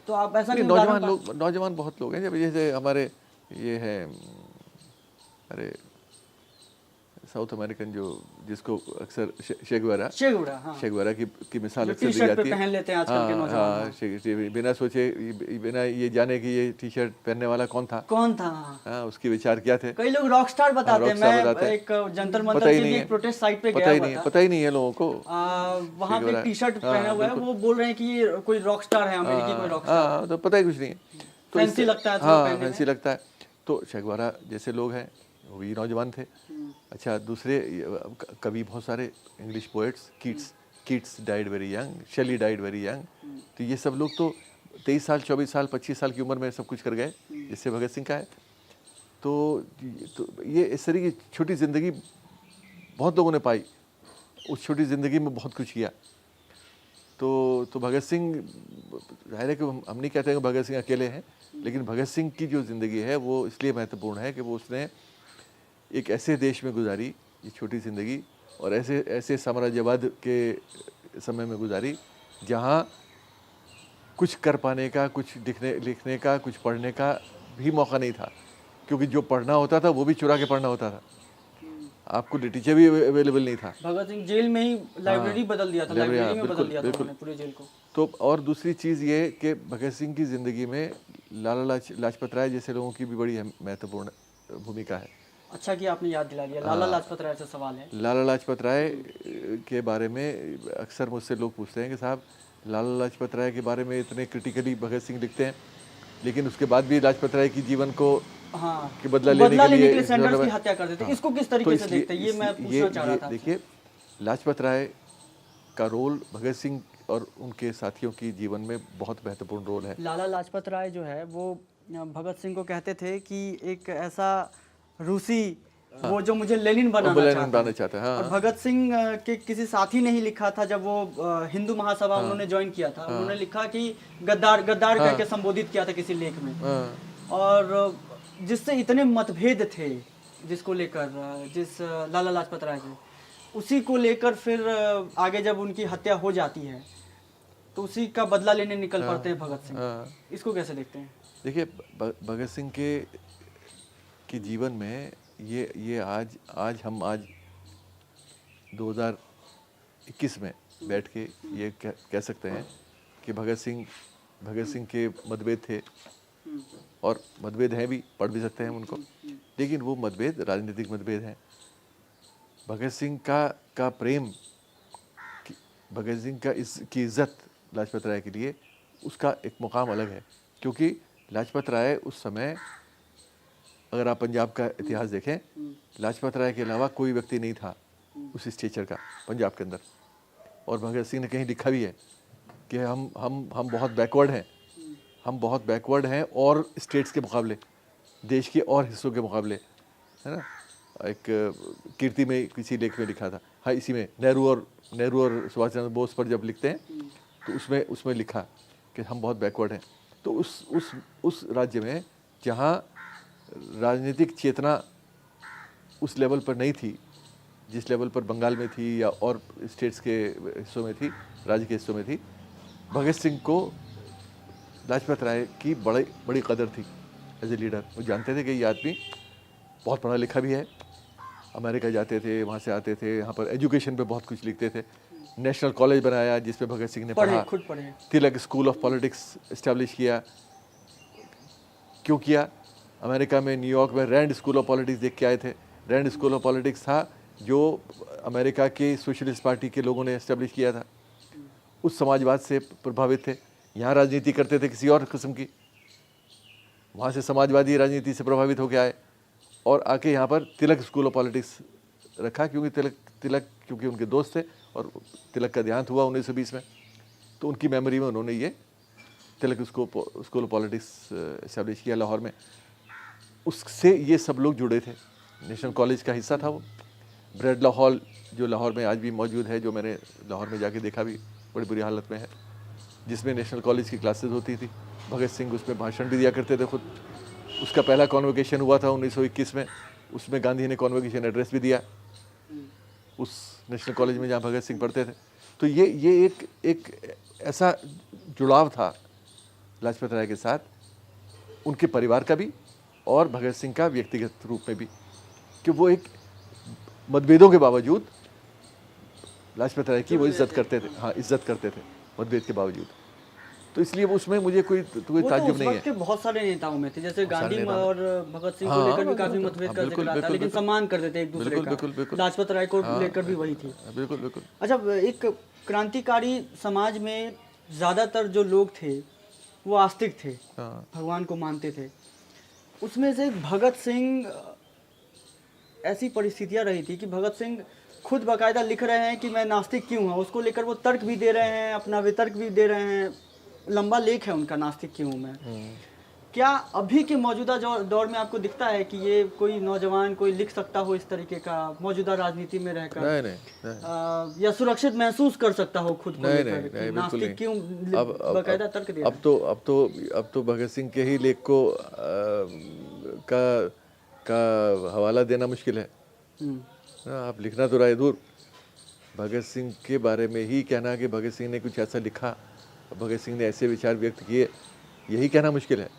तो आप ऐसा नहीं, नौजवान बहुत लोग हैं, जब जैसे हमारे ये है, अरे साउथ अमेरिकन जिसको अक्सर शे गुवेरा की मिसाल अक्सर दी जाती है। पहन लेते हैं आजकल के नौजवान। बिना सोचे, बिना ये जाने कि ये टी शर्ट पहनने वाला कौन था। हाँ, उसके विचार क्या थे। कई लोग रॉक स्टार बताते हैं। मैं एक जंतर मंतर की एक प्रोटेस्ट साइट पे गया हुआ था, पता ही नहीं है लोगों को। वहाँ पे टी शर्ट पहना हुआ है, वो बोल रहे हैं कि ये कोई रॉक स्टार है, अमेरिकी कोई रॉक स्टार। तो पता ही कुछ नहीं है, तो फैंसी लगता है। हाँ, फैंसी लगता है। तो शे गुवेरा जैसे लोग हैं, वो भी नौजवान थे। अच्छा, दूसरे कवि बहुत सारे English poets, Keats died very young, Shelley died very young. तो ये सब लोग तो 23 साल 24 साल 25 साल की उम्र में सब कुछ कर गए, जिससे भगत सिंह का है। तो ये इस तरह की छोटी ज़िंदगी बहुत लोगों ने पाई, उस छोटी ज़िंदगी में बहुत कुछ किया। तो भगत सिंह, जाहिर है कि हम नहीं कहते हैं कि भगत सिंह अकेले हैं, लेकिन भगत सिंह की जो ज़िंदगी है वो इसलिए महत्वपूर्ण है कि वो उसने एक ऐसे देश में गुजारी ये छोटी ज़िंदगी, और ऐसे साम्राज्यवाद के समय में गुजारी जहाँ कुछ कर पाने का, कुछ लिखने का, कुछ पढ़ने का भी मौका नहीं था, क्योंकि जो पढ़ना होता था वो भी चुरा के पढ़ना होता था, आपको लिटरेचर भी अवेलेबल नहीं था। भगत सिंह जेल में ही लाइब्रेरी बदल दिया था, लाइब्रेरी में बदल दिया था उन्होंने पूरे जेल को। तो और दूसरी चीज़ ये कि भगत सिंह की ज़िंदगी में लाला लाजपत राय जैसे लोगों की भी बड़ी महत्वपूर्ण भूमिका है। अच्छा कि आपने याद दिला दिया, लाला लाजपत राय से सवाल है। लाला लाजपत राय के बारे में अक्सर मुझसे लोग पूछते हैं कि साहब लाला लाजपत राय के बारे में इतने क्रिटिकली भगत सिंह लिखते हैं, लेकिन उसके बाद भी लाजपत राय की जीवन को कि बदला लेने के लिए सैंडर्स की हत्या कर देते हैं। इसको किस तरीके से देखते हैं, ये मैं पूछना चाह रहा था। देखिए, लाजपत राय का रोल भगत सिंह और उनके साथियों की जीवन में बहुत महत्वपूर्ण रोल है। लाला लाजपत राय जो है वो भगत सिंह को कहते थे कि एक ऐसा रूसी वो जो मुझे लेनिन बनाना चाहता है। और भगत सिंह के किसी साथी ने ही लिखा था, जब वो हिंदू महासभा उन्होंने ज्वाइन किया था, उन्होंने लिखा कि गद्दार गद्दार करके संबोधित किया था किसी लेख में। और जिससे इतने मतभेद थे जिसको लेकर, जिस लाला लाजपत राय से, उसी को लेकर फिर आगे जब उनकी हत्या हो जाती है तो उसी का बदला लेने निकल पड़ते हैं भगत सिंह। इसको कैसे देखते हैं? देखिए, भगत सिंह के जीवन में ये आज हम 2021 में बैठ के ये कह सकते हैं कि भगत सिंह के मतभेद थे, और मतभेद हैं भी, पढ़ भी सकते हैं उनको, लेकिन वो मतभेद राजनीतिक मतभेद हैं। भगत सिंह का प्रेम, भगत सिंह की इज्जत लाजपत राय के लिए, उसका एक मुकाम अलग है, क्योंकि लाजपत राय उस समय, अगर आप पंजाब का इतिहास देखें, लाजपत राय के अलावा कोई व्यक्ति नहीं था उस स्टेचर का पंजाब के अंदर। और भगत सिंह ने कहीं लिखा भी है कि हम बहुत बैकवर्ड हैं, हम बहुत बैकवर्ड हैं और स्टेट्स के मुकाबले, देश के और हिस्सों के मुकाबले, है ना। एक कीर्ति में किसी लेख में लिखा था, हाँ, इसी में नेहरू और सुभाष चंद्र बोस पर जब लिखते हैं तो उसमें लिखा कि हम बहुत बैकवर्ड हैं। तो उस राज्य में जहाँ राजनीतिक चेतना उस लेवल पर नहीं थी जिस लेवल पर बंगाल में थी या और स्टेट्स के हिस्सों में थी, राज्य के हिस्सों में थी, भगत सिंह को लाजपत राय की बड़ी कदर थी एज ए लीडर। वो जानते थे कि ये आदमी बहुत पढ़ा लिखा भी है, अमेरिका जाते थे, वहाँ से आते थे, यहाँ पर एजुकेशन पे बहुत कुछ लिखते थे। नेशनल कॉलेज बनाया जिस पे भगत सिंह ने पढ़ा, खुद पढ़े। तिलक स्कूल ऑफ पॉलिटिक्स इस्टेब्लिश किया। क्यों किया? अमेरिका में न्यूयॉर्क में रैंड स्कूल ऑफ पॉलिटिक्स देख के आए थे। रैंड स्कूल ऑफ पॉलिटिक्स था जो अमेरिका के सोशलिस्ट पार्टी के लोगों ने इस्टेब्लिश किया था, उस समाजवाद से प्रभावित थे। यहाँ राजनीति करते थे किसी और किस्म की, वहाँ से समाजवादी राजनीति से प्रभावित होकर आए और आके यहाँ पर तिलक स्कूल ऑफ पॉलिटिक्स रखा, क्योंकि तिलक क्योंकि उनके दोस्त थे और तिलक का देहांत हुआ 1920 में, तो उनकी मेमोरी में उन्होंने ये तिलक स्कूल ऑफ पॉलिटिक्स इस्टेब्लिश किया लाहौर में। उससे ये सब लोग जुड़े थे, नेशनल कॉलेज का हिस्सा था वो। ब्रेडला हॉल जो लाहौर में आज भी मौजूद है, जो मैंने लाहौर में जाके देखा भी, बड़ी बुरी हालत में है, जिसमें नेशनल कॉलेज की क्लासेस होती थी। भगत सिंह उसमें भाषण भी दिया करते थे खुद। उसका पहला कॉन्वोकेशन हुआ था 1921 में, उसमें गांधी ने कॉन्वोकेशन एड्रेस भी दिया उस नेशनल कॉलेज में जहाँ भगत सिंह पढ़ते थे। तो ये एक ऐसा जुड़ाव था लाजपत राय के साथ, उनके परिवार का भी और भगत सिंह का व्यक्तिगत रूप में भी, कि वो एक मतभेदों के बावजूद लाजपत राय की वो इज्जत करते थे। हाँ, इज्जत करते थे मतभेद के बावजूद। तो इसलिए उसमें मुझे कोई ताज्जुब नहीं है। बहुत सारे नेताओं में थे, जैसे गांधी और भगत सिंह को लेकर भी काफी मतभेद का जिक्र आता, लेकिन सम्मान करते थे एक दूसरे का। लाजपत राय को लेकर भी वही थी। बिल्कुल बिल्कुल। अच्छा, एक क्रांतिकारी समाज में ज्यादातर जो लोग थे वो आस्तिक थे, भगवान को मानते थे। उसमें से भगत सिंह, ऐसी परिस्थितियां रही थी कि भगत सिंह खुद बाकायदा लिख रहे हैं कि मैं नास्तिक क्यों हूँ, उसको लेकर वो तर्क भी दे रहे हैं, अपना वितर्क भी दे रहे हैं। लंबा लेख है उनका, नास्तिक क्यों हूँ मैं, क्या अभी के मौजूदा दौर में आपको दिखता है कि ये कोई नौजवान कोई लिख सकता हो इस तरीके का मौजूदा राजनीति में रहकर? नहीं। या सुरक्षित महसूस कर सकता हो खुद को नहीं लेकर नहीं कि नहीं, बिल्कुल नास्तिक नहीं। क्यों अब बकायदा तर्क दिया अब तो भगत सिंह के ही लेख को का हवाला देना मुश्किल है। आप लिखना तो रहे दूर, भगत सिंह के बारे में ही कहना कि भगत सिंह ने कुछ ऐसा लिखा, भगत सिंह ने ऐसे विचार व्यक्त किए, यही कहना मुश्किल है।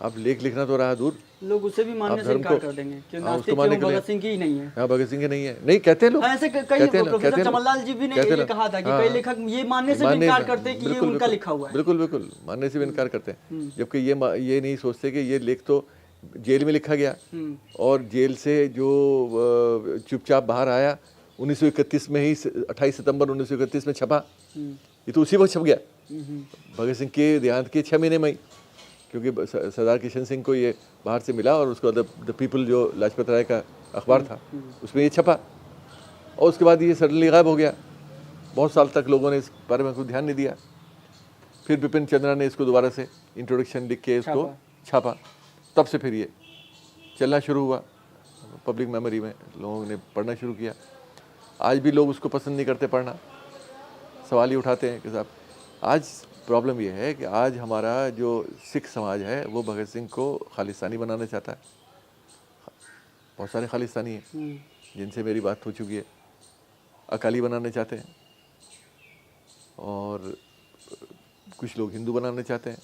आप लेख लिखना तो रहा दूर, लोग उसे भी मानने से इनकार कर देंगे कि नास्तिक मानने क्यों भगत सिंह की ही नहीं है। हाँ, भगत सिंह के नहीं है, नहीं कहते हैं लोग। ऐसे कई प्रोफेसर चमनलाल जी भी ने ये कहा था कि कई लेखक ये मानने से भी इनकार करते हैं कि ये उनका लिखा हुआ है। बिल्कुल मानने से भी इनकार करते हैं, जबकि ये नहीं सोचते कि ये लेख तो जेल में लिखा गया और जेल से जो चुपचाप बाहर आया 1931 में ही, 28 सितंबर 1931 में छपा, ये तो उसी वक्त छप गया भगत सिंह के देहांत के 6 महीने में ही, क्योंकि सरदार किशन सिंह को ये बाहर से मिला और उसको द पीपल जो लाजपत राय का अखबार था उसमें ये छपा, और उसके बाद ये सडनली गायब हो गया। बहुत साल तक लोगों ने इस बारे में कोई ध्यान नहीं दिया। फिर बिपिन चंद्रा ने इसको दोबारा से इंट्रोडक्शन लिख के इसको छापा, तब से फिर ये चलना शुरू हुआ, पब्लिक मेमोरी में लोगों ने पढ़ना शुरू किया। आज भी लोग उसको पसंद नहीं करते पढ़ना, सवाल ही उठाते हैं कि साहब, आज प्रॉब्लम ये है कि आज हमारा जो सिख समाज है वो भगत सिंह को खालिस्तानी बनाना चाहता है। बहुत सारे खालिस्तानी हैं जिनसे मेरी बात हो चुकी है, अकाली बनाना चाहते हैं और कुछ लोग हिंदू बनाना चाहते हैं,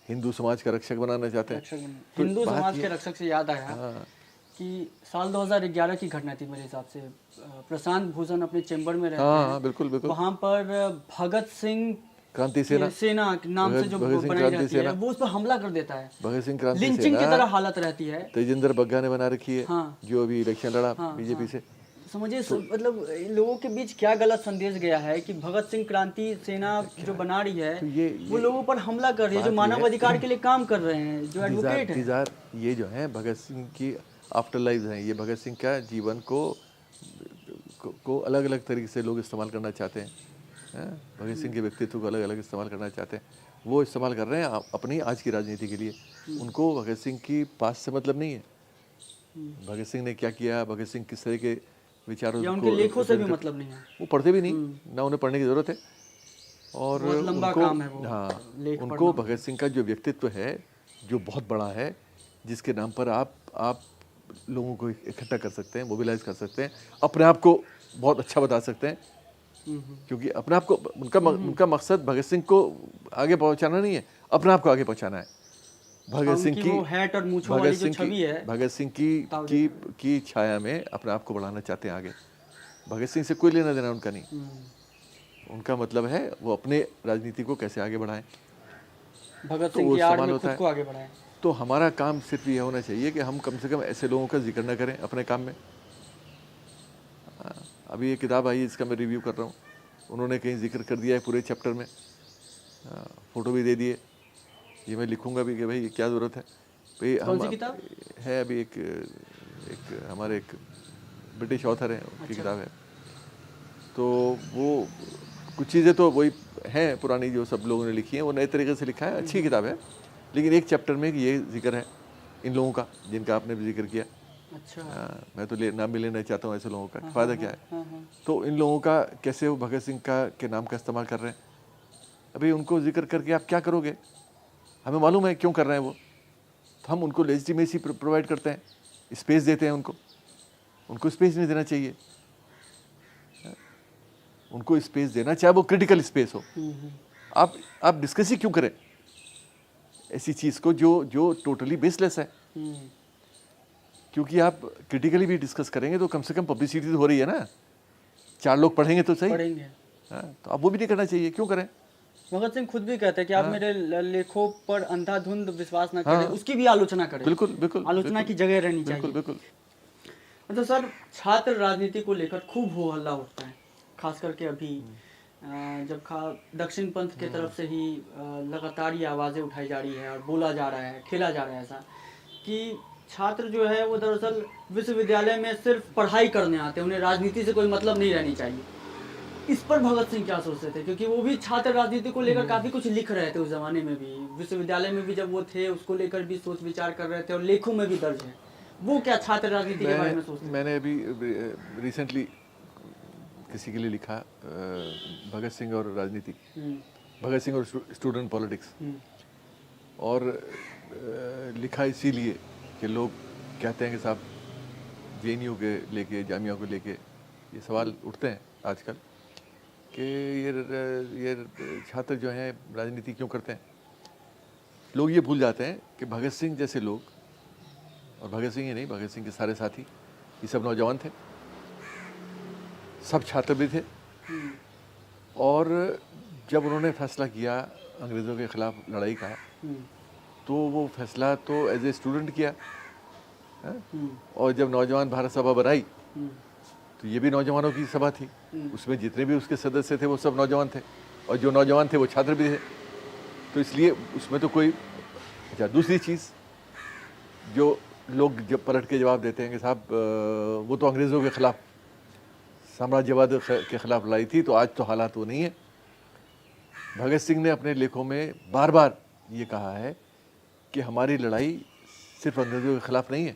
हिंदू समाज का रक्षक बनाना चाहते हैं। तो हिंदू समाज के रक्षक से याद आया कि साल 2011 की घटना थी मेरे हिसाब से, प्रशांत भूषण अपने चेंबर में रहते हैं। बिल्कुल वहाँ पर भगत सिंह क्रांति सेना नाम से जो बनाई रहती है वो उस पर हमला कर देता है। भगत सिंह क्रांति लिंचिंग की तरह हालत रहती है। तेजिंदर बग्गा ने बना रखी है, जो अभी इलेक्शन लड़ा बीजेपी से। समझिए मतलब लोगों के बीच क्या गलत संदेश गया है कि भगत सिंह क्रांति सेना जो बना रही है वो लोगों पर हमला कर रही है, जो मानव अधिकार के लिए काम कर रहे हैं, जो एडवोकेट हैं। ये जो है भगत सिंह की आफ्टर लाइफ हैं, ये भगत सिंह का जीवन को अलग अलग तरीके से लोग इस्तेमाल करना चाहते हैं। भगत सिंह के व्यक्तित्व को अलग अलग इस्तेमाल करना चाहते हैं, वो इस्तेमाल कर रहे हैं अपनी आज की राजनीति के लिए। उनको भगत सिंह की पास से मतलब नहीं है, भगत सिंह ने क्या किया, भगत सिंह किस तरह के विचारों या उनके लेखों से भी मतलब नहीं है, वो पढ़ते भी नहीं, ना उन्हें पढ़ने की जरूरत है। और लंबा काम है वो। उनको भगत सिंह का जो व्यक्तित्व है जो बहुत बड़ा है, जिसके नाम पर आप लोगों को इकट्ठा कर सकते हैं, मोबिलाइज कर सकते हैं, अपने आप को बहुत अच्छा बता सकते हैं, क्योंकि अपने आप को उनका मकसद भगत सिंह को आगे पहुंचाना नहीं है, अपने आप को आगे पहुंचाना है। भगत सिंह की छाया में अपने आप को बढ़ाना चाहते हैं आगे। भगत सिंह से कोई लेना देना उनका नहीं, उनका मतलब है वो अपने राजनीति को कैसे आगे बढ़ाएं, भगत सिंह की आड़ में खुद को आगे बढ़ाएं। तो हमारा काम सिर्फ ये होना चाहिए कि हम कम से कम ऐसे लोगों का जिक्र न करें अपने काम में। अभी ये किताब आई इसका मैं रिव्यू कर रहा हूँ, उन्होंने कहीं जिक्र कर दिया है पूरे चैप्टर में, फ़ोटो भी दे दिए। ये मैं लिखूंगा भी कि भाई क्या ज़रूरत है भाई। कौन सी किताब है? अभी एक हमारे एक ब्रिटिश ऑथर हैं, उनकी किताब है। तो वो कुछ चीज़ें तो वही हैं पुरानी जो सब लोगों ने लिखी हैं, वो नए तरीके से लिखा है, अच्छी किताब है। लेकिन एक चैप्टर में ये जिक्र है इन लोगों का जिनका आपने भी जिक्र किया। अच्छा। मैं तो नाम भी लेना चाहता हूँ ऐसे लोगों का, फ़ायदा क्या है। तो इन लोगों का कैसे वो भगत सिंह के नाम का इस्तेमाल कर रहे हैं, अभी उनको जिक्र करके आप क्या करोगे, हमें मालूम है क्यों कर रहे हैं वो, तो हम उनको लेजिटिमेसी प्रोवाइड करते हैं, स्पेस देते हैं उनको स्पेस नहीं देना चाहिए। उनको स्पेस देना, चाहे वो क्रिटिकल स्पेस हो। आप डिस्कस ही क्यों करें ऐसी चीज़ को जो टोटली बेसलेस है। क्योंकि आप क्रिटिकली भी डिस्कस करेंगे तो कम से कम पब्लिसिटी तो हो रही है ना, 4 लोग पढ़ेंगे तो सही। तो आप वो भी नहीं करना चाहिए, क्यों करें। भगत सिंह खुद भी कहते हैं कि आप मेरे लेखों पर अंधाधुंध विश्वास न करें, उसकी भी आलोचना करें। बिल्कुल आलोचना की जगह रहनी चाहिए। बिल्कुल। तो सर, छात्र राजनीति को लेकर खूब हो हल्ला उठता है, खास करके अभी जब दक्षिण पंथ के तरफ से ही लगातार ये आवाज़ें उठाई जा रही है और बोला जा रहा है, खेला जा रहा है ऐसा कि छात्र जो है वो दरअसल विश्वविद्यालय में सिर्फ पढ़ाई करने आते हैं, उन्हें राजनीति से कोई मतलब नहीं रहनी चाहिए। इस पर भगत सिंह क्या सोचते थे, क्योंकि वो भी छात्र राजनीति को लेकर काफी कुछ लिख रहे थे उस जमाने में भी, विश्वविद्यालय में भी जब वो थे उसको लेकर भी सोच विचार कर रहे थे और लेखों में भी दर्ज है। वो क्या छात्र राजनीति के बारे में सोचते थे? मैंने अभी रिसेंटली किसी के लिए लिखा भगत सिंह और राजनीति, भगत सिंह और स्टूडेंट पॉलिटिक्स, और लिखा इसीलिए कि लोग कहते हैं कि साहब जेएनयू के लेके, जामिया को लेके ये सवाल उठते हैं आजकल कि ये छात्र जो हैं राजनीति क्यों करते हैं। लोग ये भूल जाते हैं कि भगत सिंह जैसे लोग, और भगत सिंह ही नहीं, भगत सिंह के सारे साथी, ये सब नौजवान थे, सब छात्र भी थे, और जब उन्होंने फैसला किया अंग्रेज़ों के ख़िलाफ़ लड़ाई का, तो वो फैसला तो एज ए स्टूडेंट किया है? और जब नौजवान भारत सभा बनाई तो ये भी नौजवानों की सभा थी, उसमें जितने भी उसके सदस्य थे वो सब नौजवान थे, और जो नौजवान थे वो छात्र भी थे, तो इसलिए उसमें तो कोई। अच्छा, दूसरी चीज़ जो लोग जब पलट के जवाब देते हैं कि साहब वो तो अंग्रेज़ों के ख़िलाफ़, साम्राज्यवाद के ख़िलाफ़ लड़ाई थी, तो आज तो हालात वो नहीं है। भगत सिंह ने अपने लेखों में बार बार ये कहा है कि हमारी लड़ाई सिर्फ अंग्रेज़ों के ख़िलाफ़ नहीं है,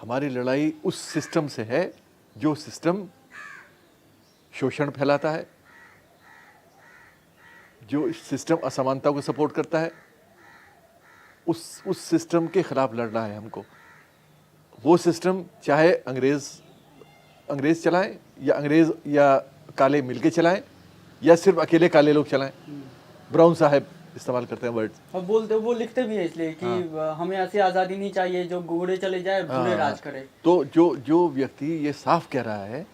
हमारी लड़ाई उस सिस्टम से है जो सिस्टम शोषण फैलाता है, जो सिस्टम असमानता को सपोर्ट करता है, उस सिस्टम के खिलाफ लड़ना है हमको। वो सिस्टम चाहे अंग्रेज चलाएं या अंग्रेज या काले मिलके चलाएं या सिर्फ अकेले काले लोग चलाएं। ब्राउन साहब इस्तेमाल करते हैं वर्ड, और बोलते वो लिखते भी है इसलिए कि हमें ऐसी आज़ादी नहीं चाहिए जो घोड़े चले जाए बुरे राज करे। तो जो व्यक्ति ये साफ कह रहा है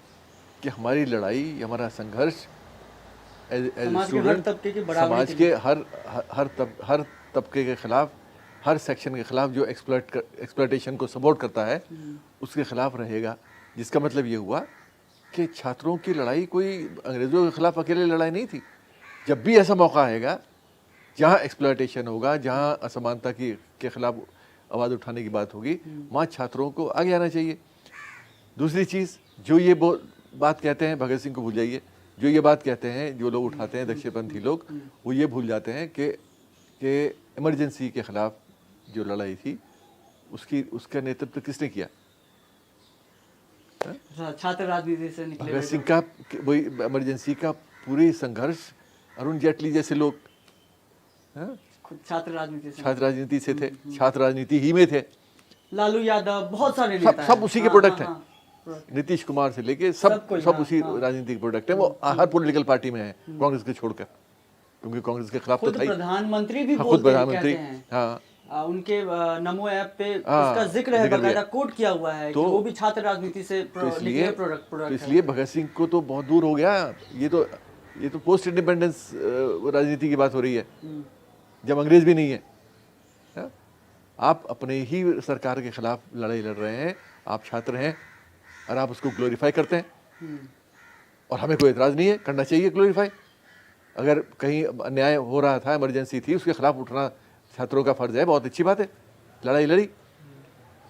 कि हमारी लड़ाई, हमारा संघर्ष समाज के हर तबके की बराबरी, समाज के हर तबके के खिलाफ, हर सेक्शन के खिलाफ जो एक्सप्लॉयटेशन को सपोर्ट करता है उसके खिलाफ रहेगा। जिसका मतलब ये हुआ कि छात्रों की लड़ाई कोई अंग्रेज़ों के खिलाफ अकेले लड़ाई नहीं थी। जब भी ऐसा मौका आएगा जहाँ एक्सप्लॉयटेशन होगा, जहाँ असमानता के खिलाफ आवाज़ उठाने की बात होगी, वहाँ छात्रों को आगे आना चाहिए। दूसरी चीज़, जो ये बात कहते हैं, भगत सिंह को भूल जाइए, जो ये बात कहते हैं, जो लोग उठाते हैं दक्षिणपंथी लोग, वो ये भूल जाते हैं कि इमरजेंसी के खिलाफ जो लड़ाई थी उसका नेतृत्व किसने किया? छात्र राजनीति से निकले भगत सिंह का वही इमरजेंसी का पूरी संघर्ष अरुण जेटली जैसे लोग छात्र राजनीति से थे, छात्र राजनीति ही में थे। लालू यादव, बहुत सारे नेता सब उसी के प्रोडक्ट हैं। नीतीश कुमार से लेके सब उसी राजनीति के प्रोडक्ट हैं। वो हर पॉलिटिकल पार्टी में है कांग्रेस के छोड़कर, क्योंकि कांग्रेस के खिलाफ तो था ही। प्रधानमंत्री भी खुद प्रधानमंत्री, हाँ, उनके नमो ऐप पे उसका जिक्र है, बकायदा कोट किया हुआ है कि वो भी छात्र राजनीति से निकले प्रोडक्ट। इसलिए भगत सिंह को तो बहुत दूर हो गया। ये तो पोस्ट इंडिपेंडेंस राजनीति की बात हो रही है, जब अंग्रेज भी नहीं है। आप अपने ही सरकार के खिलाफ लड़ाई लड़ रहे हैं, आप छात्र हैं और आप उसको ग्लोरीफाई करते हैं, और हमें कोई एतराज़ नहीं है, करना चाहिए ग्लोरीफाई। अगर कहीं अन्याय हो रहा था, इमरजेंसी थी, उसके खिलाफ उठना छात्रों का फर्ज है, बहुत अच्छी बात है, लड़ाई लड़ी।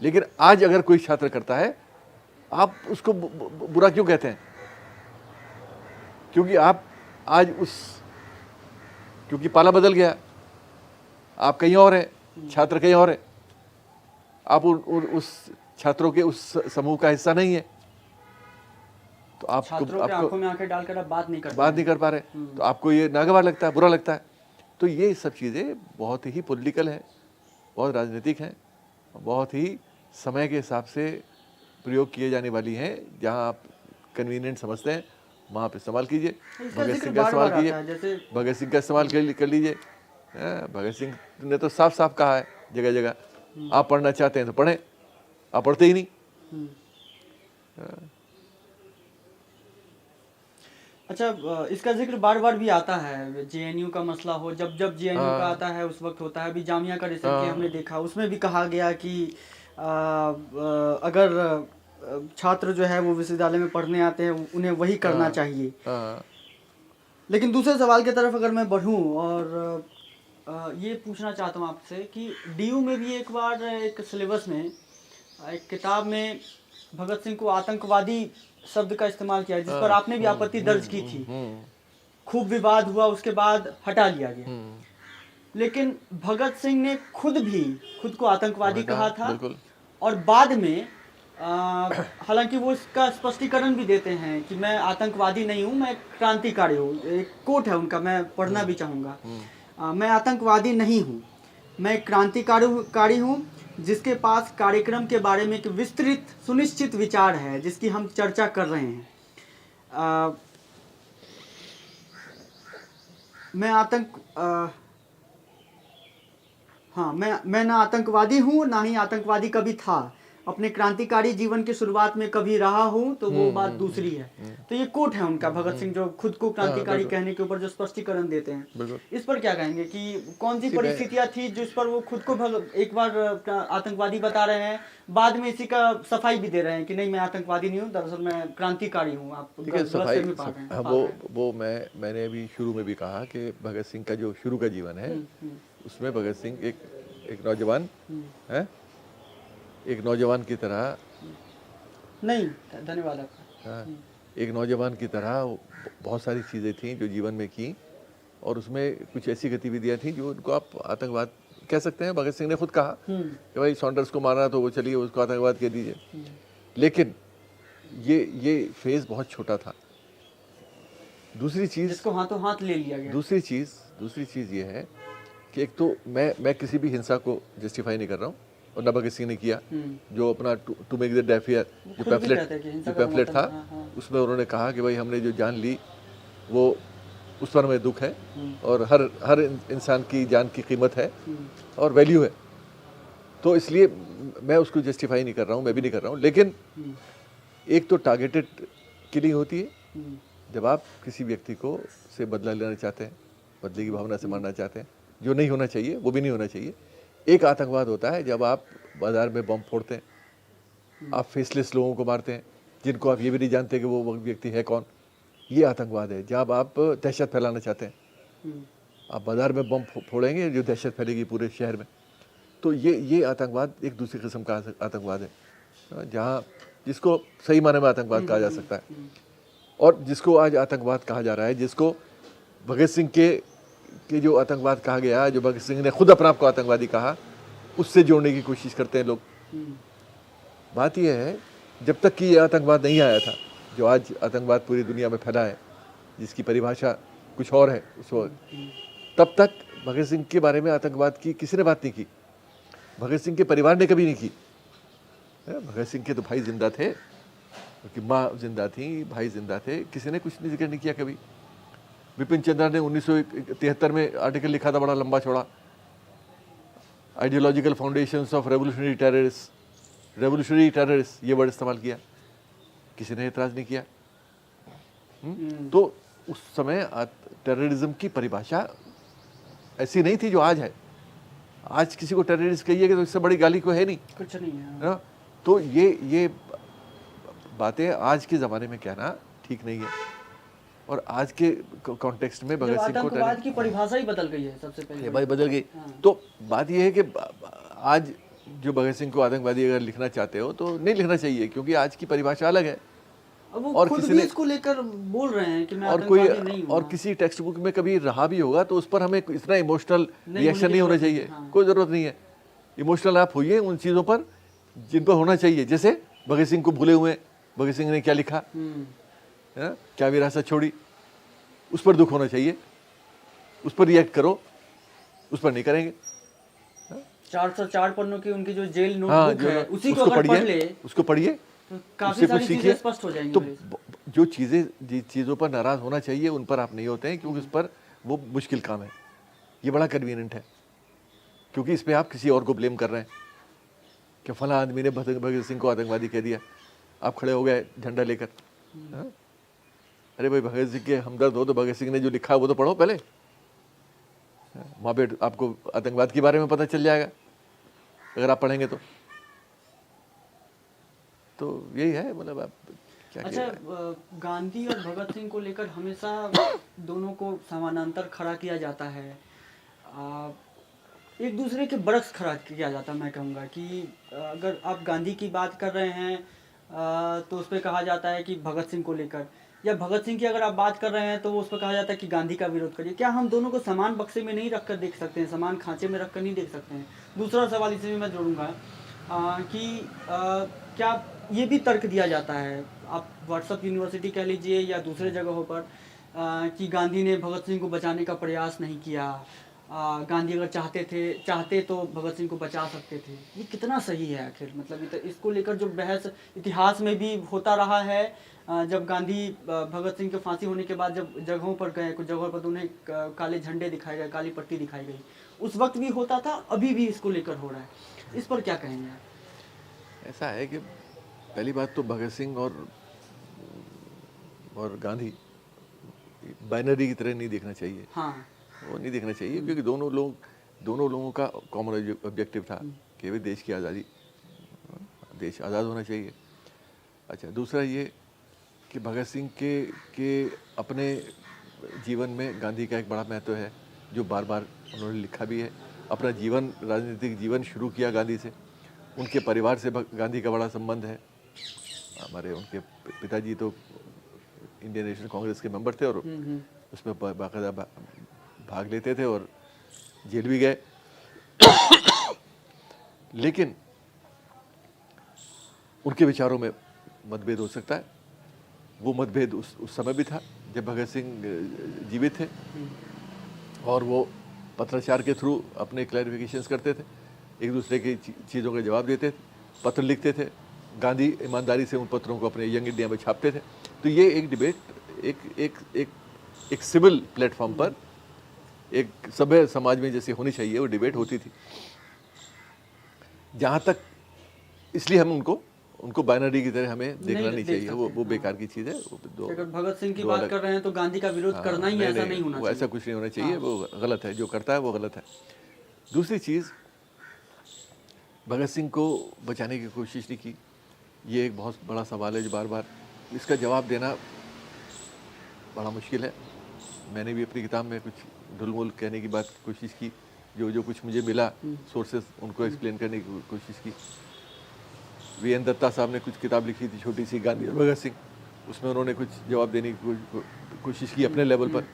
लेकिन आज अगर कोई छात्र करता है, आप उसको बुरा क्यों कहते हैं? क्योंकि आप आज क्योंकि पाला बदल गया, आप कहीं और हैं, छात्र कहीं और है, आप उस छात्रों के उस समूह का हिस्सा नहीं है, तो आपको आंखों में आंखें डालकर आप बात नहीं कर पा रहे, तो आपको ये नागवार लगता है, बुरा लगता है। तो ये सब चीज़ें बहुत ही पॉलिटिकल हैं, बहुत राजनीतिक हैं, बहुत ही समय के हिसाब से प्रयोग किए जाने वाली हैं। जहाँ आप कन्वीनियंट समझते हैं वहाँ पे इस्तेमाल कीजिए। भगत सिंह का इस्तेमाल कीजिए, भगत सिंह का इस्तेमाल कर लीजिए। भगत सिंह ने तो साफ साफ कहा है जगह जगह, आप पढ़ना चाहते हैं तो पढ़ें, आप पढ़ते ही नहीं। अच्छा, इसका जिक्र बार बार भी आता है, जेएनयू का मसला हो, जब जेएनयू का आता है उस वक्त होता है। अभी जामिया का रिसेंटली हमने देखा, उसमें भी कहा गया कि अगर छात्र जो है वो विश्वविद्यालय में पढ़ने आते हैं उन्हें वही करना चाहिए। लेकिन दूसरे सवाल की तरफ अगर मैं बढ़ूं और ये पूछना चाहता हूँ आपसे कि डीयू में भी एक बार एक सिलेबस में, एक किताब में भगत सिंह को आतंकवादी शब्द का इस्तेमाल किया जिस पर आपने भी आपत्ति दर्ज की थी, खूब विवाद हुआ, उसके बाद हटा लिया गया। लेकिन भगत सिंह ने खुद को आतंकवादी कहा था, बिल्कुल। और बाद में हालांकि वो इसका स्पष्टीकरण भी देते हैं कि मैं आतंकवादी नहीं हूँ, मैं क्रांतिकारी हूँ। एक कोट है उनका, मैं पढ़ना भी चाहूँगा। मैं आतंकवादी नहीं हूँ, मैं क्रांतिकारी हूँ, जिसके पास कार्यक्रम के बारे में एक विस्तृत सुनिश्चित विचार है जिसकी हम चर्चा कर रहे हैं। मैं ना आतंकवादी हूँ, ना ही आतंकवादी कभी था। अपने क्रांतिकारी जीवन की शुरुआत में कभी रहा हूँ, तो वो बात दूसरी है। तो ये कोट है उनका, भगत सिंह जो खुद को क्रांतिकारी कहने के ऊपर जो स्पष्टीकरण देते हैं। इस पर क्या कहेंगे कि कौन सी परिस्थितियां थी जिस पर वो खुद को एक बार आतंकवादी बता रहे हैं, बाद में इसी का सफाई भी दे रहे हैं कि नहीं मैं आतंकवादी नहीं हूँ, दरअसल मैं क्रांतिकारी हूँ। आप सफाई वो मैंने अभी शुरू में भी कहा कि भगत सिंह का जो शुरू का जीवन है उसमें भगत सिंह एक नौजवान है, एक नौजवान की तरह नहीं, धन्यवाद आपका। एक नौजवान की तरह बहुत सारी चीज़ें थी जो जीवन में की, और उसमें कुछ ऐसी गतिविधियां थी जो उनको आप आतंकवाद कह सकते हैं। भगत सिंह ने खुद कहा कि भाई सॉन्डर्स को मारना तो वो चलिए उसको आतंकवाद कह दीजिए, लेकिन ये फेज बहुत छोटा था। दूसरी चीज़ जिसको हाथों हाथ ले लिया गया। दूसरी चीज़ ये है कि एक तो मैं किसी भी हिंसा को जस्टिफाई नहीं कर रहा हूँ, और न भगत सिंह ने किया। जो अपना to make the deaf hear जो पैम्फलेट था, उसमें उन्होंने कहा कि भाई हमने जो जान ली वो उस पर हमें दुख है, और हर इंसान की जान की कीमत है और वैल्यू है। तो इसलिए मैं उसको जस्टिफाई नहीं कर रहा हूँ, मैं भी नहीं कर रहा हूँ। लेकिन एक तो टारगेटेड किलिंग होती है जब आप किसी व्यक्ति को से बदला लेना चाहते हैं, बदले की भावना से मारना चाहते हैं, जो नहीं होना चाहिए, वो भी नहीं होना चाहिए। एक आतंकवाद होता है जब आप बाजार में बम फोड़ते हैं, आप फेसलेस लोगों को मारते हैं जिनको आप ये भी नहीं जानते कि वो व्यक्ति है कौन। ये आतंकवाद है जब आप दहशत फैलाना चाहते हैं, आप बाजार में बम फोड़ेंगे जो दहशत फैलेगी पूरे शहर में। तो ये आतंकवाद एक दूसरी किस्म का आतंकवाद है, जहाँ जिसको सही माने में आतंकवाद कहा जा सकता है, और जिसको आज आतंकवाद कहा जा रहा है, जिसको भगत सिंह के जो आतंकवाद कहा गया, जो भगत सिंह ने खुद अपने आप को आतंकवादी कहा, उससे जोड़ने की कोशिश करते हैं लोग। बात यह है जब तक कि ये आतंकवाद नहीं आया था जो आज आतंकवाद पूरी दुनिया में फैला है, जिसकी परिभाषा कुछ और है उस वक्त, तब तक भगत सिंह के बारे में आतंकवाद की किसी ने बात नहीं की। भगत सिंह के परिवार ने कभी नहीं की। भगत सिंह के तो भाई जिंदा थे, उनकी माँ जिंदा थी, भाई जिंदा थे, किसी ने कुछ जिक्र नहीं किया कभी। विपिन चंद्रा ने 1973 में आर्टिकल लिखा था बड़ा लंबा चौड़ा, ideological foundations of revolutionary terrorist ये वर्ड इस्तेमाल किया, किसी ने एतराज़ नहीं किया। तो उस समय टेररिज्म की परिभाषा ऐसी नहीं थी जो आज है। आज किसी को टेररिस्ट कहिए तो इससे बड़ी गाली को है नहीं, कुछ नहीं है ना। तो ये बातें आज के ज़माने में कहना ठीक नहीं है, और आज के कॉन्टेक्स्ट में भगत सिंह को आतंकवाद की परिभाषा ही बदल गई है। सबसे पहले भाई बदल गई। तो बात यह है कि आज जो भगत सिंह को आतंकवादी अगर लिखना चाहते हो तो नहीं लिखना चाहिए, क्योंकि आज की परिभाषा अलग है। अब वो और खुद भी इसको लेकर बोल रहे हैं कि मैं आतंकवादी नहीं हूं। और किसी टेक्स्ट बुक में कभी रहा भी होगा तो उस पर हमें इतना इमोशनल रिएक्शन नहीं होना चाहिए। कोई ज़रूरत नहीं है। इमोशनल आप होइए उन चीज़ों पर जिन पर होना चाहिए। जैसे भगत सिंह को भूले हुए, भगत सिंह ने क्या लिखा, क्या विरासत छोड़ी, उस पर दुख होना चाहिए, उस पर रिएक्ट करो, उस पर नहीं करेंगे। 404 पन्नों की उनकी जो जेल नोटबुक है, उसी को अगर पढ़ ले, उसको पढ़िए, तो काफी सारी चीजें स्पष्ट हो जाएंगी। तो जो चीज़ों पर नाराज होना चाहिए उन पर आप नहीं होते हैं, क्योंकि उस पर वो मुश्किल काम है। ये बड़ा कन्वीनियंट है, क्योंकि इस पर आप किसी और को ब्लेम कर रहे हैं कि फला आदमी ने भगत सिंह को आतंकवादी कह दिया, आप खड़े हो गए झंडा लेकर। अरे भाई, भगत सिंह के हमदर्द हो तो भगत सिंह ने जो लिखा है वो तो पढ़ो पहले, वहाँ पे आपको आतंकवाद के बारे में पता चल जाएगा अगर आप पढ़ेंगे तो यही है। मतलब आप क्या। अच्छा, गांधी और भगत सिंह को लेकर हमेशा दोनों को समानांतर खड़ा किया जाता है, एक दूसरे के बरक्स खड़ा किया जाता है। मैं कहूँगा कि अगर आप गांधी की बात कर रहे हैं तो उस पर कहा जाता है कि भगत सिंह को लेकर, या भगत सिंह की अगर आप बात कर रहे हैं तो उस पर कहा जाता है कि गांधी का विरोध करिए। क्या हम दोनों को समान बक्से में नहीं रखकर देख सकते हैं, समान खांचे में रखकर नहीं देख सकते हैं? दूसरा सवाल इसमें मैं जोड़ूंगा कि क्या ये भी तर्क दिया जाता है, आप व्हाट्सएप यूनिवर्सिटी कह लीजिए या दूसरे जगहों पर, कि गांधी ने भगत सिंह को बचाने का प्रयास नहीं किया, गांधी अगर चाहते तो भगत सिंह को बचा सकते थे। ये कितना सही है आखिर? मतलब इसको लेकर जो बहस इतिहास में भी होता रहा है, जब गांधी भगत सिंह के फांसी होने के बाद जब जगहों पर गए, कुछ जगहों पर तो उन्हें काले झंडे दिखाए गए, काली पट्टी दिखाई गई, उस वक्त भी होता था, अभी भी इसको लेकर हो रहा है। इस पर क्या कहेंगे आप? ऐसा है कि पहली बात तो भगत सिंह और गांधी बाइनरी की तरह नहीं देखना चाहिए। हाँ, वो नहीं देखना चाहिए, क्योंकि दोनों लोगों का कॉमन ऑब्जेक्टिव था कि वे देश की आज़ादी, देश आज़ाद होना चाहिए। अच्छा, दूसरा ये कि भगत सिंह के अपने जीवन में गांधी का एक बड़ा महत्व है, जो बार बार उन्होंने लिखा भी है। अपना राजनीतिक जीवन शुरू किया गांधी से, उनके परिवार से गांधी का बड़ा संबंध है। हमारे उनके पिताजी तो इंडियन नेशनल कांग्रेस के मेंबर थे और उसमें बाकायदा भाग लेते थे और जेल भी गए। लेकिन उनके विचारों में मतभेद हो सकता है। वो मतभेद उस समय भी था जब भगत सिंह जीवित थे, और वो पत्राचार के थ्रू अपने क्लैरिफिकेशंस करते थे, एक दूसरे की चीज़ों का जवाब देते थे, पत्र लिखते थे। गांधी ईमानदारी से उन पत्रों को अपने यंग इंडिया में छापते थे। तो ये एक डिबेट एक सिविल प्लेटफॉर्म पर, एक सभ्य समाज में जैसे होनी चाहिए, वो डिबेट होती थी। जहाँ तक, इसलिए हम उनको बाइनरी की तरह हमें देखना नहीं चाहिए। वो बेकार की चीज़ है। अगर भगत सिंह की बात कर रहे हैं तो गांधी का विरोध करना ही ऐसा नहीं होना चाहिए। ऐसा कुछ नहीं होना चाहिए। वो गलत है, जो करता है वो गलत है। दूसरी चीज़, भगत सिंह को बचाने की कोशिश नहीं की, ये एक बहुत बड़ा सवाल है जो बार बार, इसका जवाब देना बड़ा मुश्किल है। मैंने भी अपनी किताब में कुछ ढुलमुल कहने की बात कोशिश की, जो कुछ मुझे मिला सोर्सेस, उनको एक्सप्लेन करने की कोशिश की। वीएन दत्ता साहब ने कुछ किताब लिखी थी, छोटी सी, गांधी और भगत सिंह, उसमें उन्होंने कुछ जवाब देने की कोशिश की अपने लेवल पर।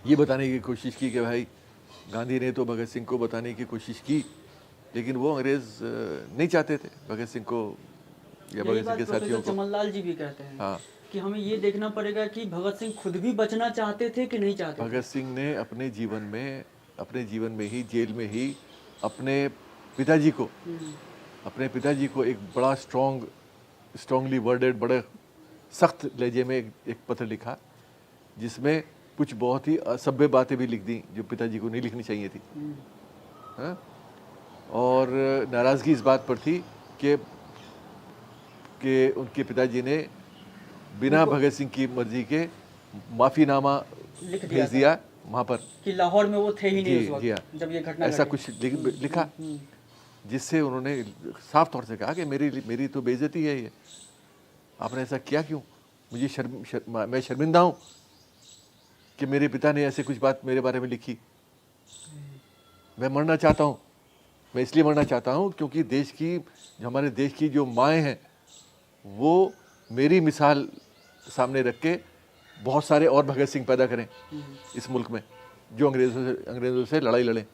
ये बताने की कोशिश की कि भाई गांधी ने तो भगत सिंह को बताने की कोशिश की, लेकिन वो अंग्रेज नहीं चाहते थे भगत सिंह को या भगत सिंह के साथियों को। चमनलाल जी भी कहते हैं हाँ, कि हमें ये देखना पड़ेगा कि भगत सिंह खुद भी बचना चाहते थे कि नहीं चाहते। भगत सिंह ने अपने जीवन में ही, जेल में ही, अपने पिताजी को एक बड़ा स्ट्रांगली वर्डेड, बड़े सख्त लहजे में एक पत्र लिखा, जिसमें कुछ बहुत ही असभ्य बातें भी लिख दी जो पिताजी को नहीं लिखनी चाहिए थी। हाँ? और नाराज़गी इस बात पर थी कि उनके पिताजी ने बिना भगत सिंह की मर्जी के माफ़ीनामा भेज दिया वहाँ पर, कि लाहौर में वो थे ही नहीं उस वक्त जब ये घटना ऐसा कुछ लिखा, जिससे उन्होंने साफ तौर से कहा कि मेरी तो बेइज्जती है ये, आपने ऐसा किया क्यों? मुझे मैं शर्मिंदा हूँ कि मेरे पिता ने ऐसे कुछ बात मेरे बारे में लिखी। मैं मरना चाहता हूँ, मैं इसलिए मरना चाहता हूँ क्योंकि हमारे देश की जो माएँ हैं, वो मेरी मिसाल सामने रख के बहुत सारे और भगत सिंह पैदा करें इस मुल्क में, जो अंग्रेज़ों से लड़ाई लड़ें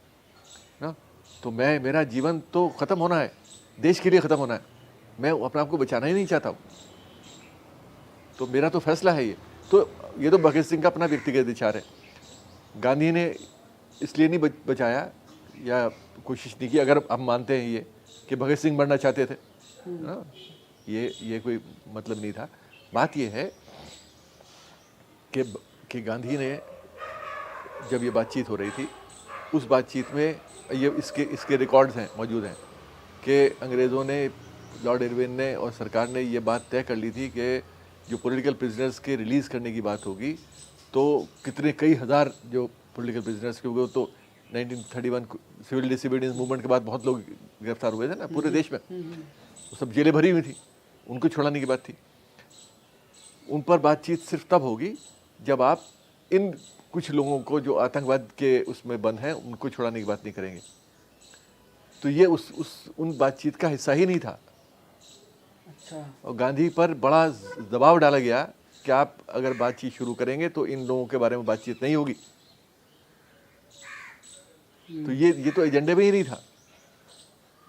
ना। तो मेरा जीवन तो ख़त्म होना है, देश के लिए ख़त्म होना है, मैं अपने आप को बचाना ही नहीं चाहता हूँ। तो मेरा तो फैसला है ये। तो ये तो भगत सिंह का अपना व्यक्तिगत विचार है। गांधी ने इसलिए नहीं बचाया या कोशिश नहीं की, अगर हम मानते हैं ये कि भगत सिंह मरना चाहते थे, ये कोई मतलब नहीं था। बात ये है कि गांधी ने, जब ये बातचीत हो रही थी, उस बातचीत में ये इसके रिकॉर्ड्स हैं, मौजूद हैं, कि अंग्रेज़ों ने, लॉर्ड इरविन ने और सरकार ने ये बात तय कर ली थी कि जो पॉलिटिकल प्रिजनर्स के रिलीज़ करने की बात होगी, तो कई हज़ार जो पॉलिटिकल प्रिजनर्स, क्योंकि वो तो 1931 सिविल डिसोबीडियंस मूवमेंट के बाद बहुत लोग गिरफ्तार हुए थे ना पूरे देश में, वो सब जेलें भरी हुई थी, उनको छुड़ाने की बात थी। उन पर बातचीत सिर्फ तब होगी जब आप इन कुछ लोगों को जो आतंकवाद के उसमें बंद हैं, उनको छुड़ाने की बात नहीं करेंगे। तो ये उन बातचीत का हिस्सा ही नहीं था। अच्छा। और गांधी पर बड़ा दबाव डाला गया कि आप अगर बातचीत शुरू करेंगे तो इन लोगों के बारे में बातचीत नहीं होगी। तो ये तो एजेंडे में ही नहीं था।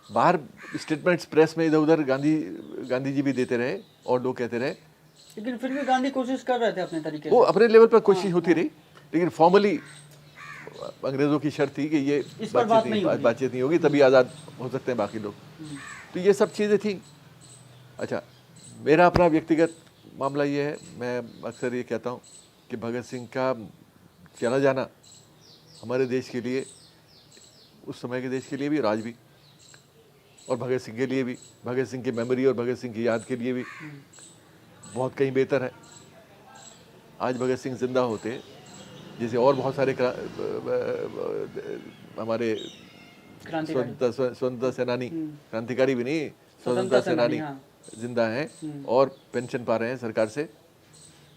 बाहर स्टेटमेंट्स प्रेस में इधर उधर गांधी जी भी देते रहे और लोग कहते रहे, लेकिन फिर भी गांधी कोशिश कर रहे थे अपने तरीके वो से। अपने लेवल पर कोशिश होती रही, लेकिन फॉर्मली अंग्रेजों की शर्त थी कि ये इस पर बातचीत नहीं होगी, तभी आज़ाद हो सकते हैं बाकी लोग। तो ये सब चीज़ें थी। अच्छा, मेरा अपना व्यक्तिगत मामला ये है, मैं अक्सर ये कहता हूँ कि भगत सिंह का चला जाना हमारे देश के लिए, उस समय के देश के लिए भी और आज भी, और भगत सिंह के लिए भी, भगत सिंह की मेमोरी और भगत सिंह की याद के लिए भी बहुत कहीं बेहतर है। आज भगत सिंह जिंदा होते, जैसे और बहुत सारे हमारे स्वतंत्रता सेनानी, क्रांतिकारी भी नहीं, स्वतंत्रता सेनानी जिंदा हैं और पेंशन पा रहे हैं सरकार से,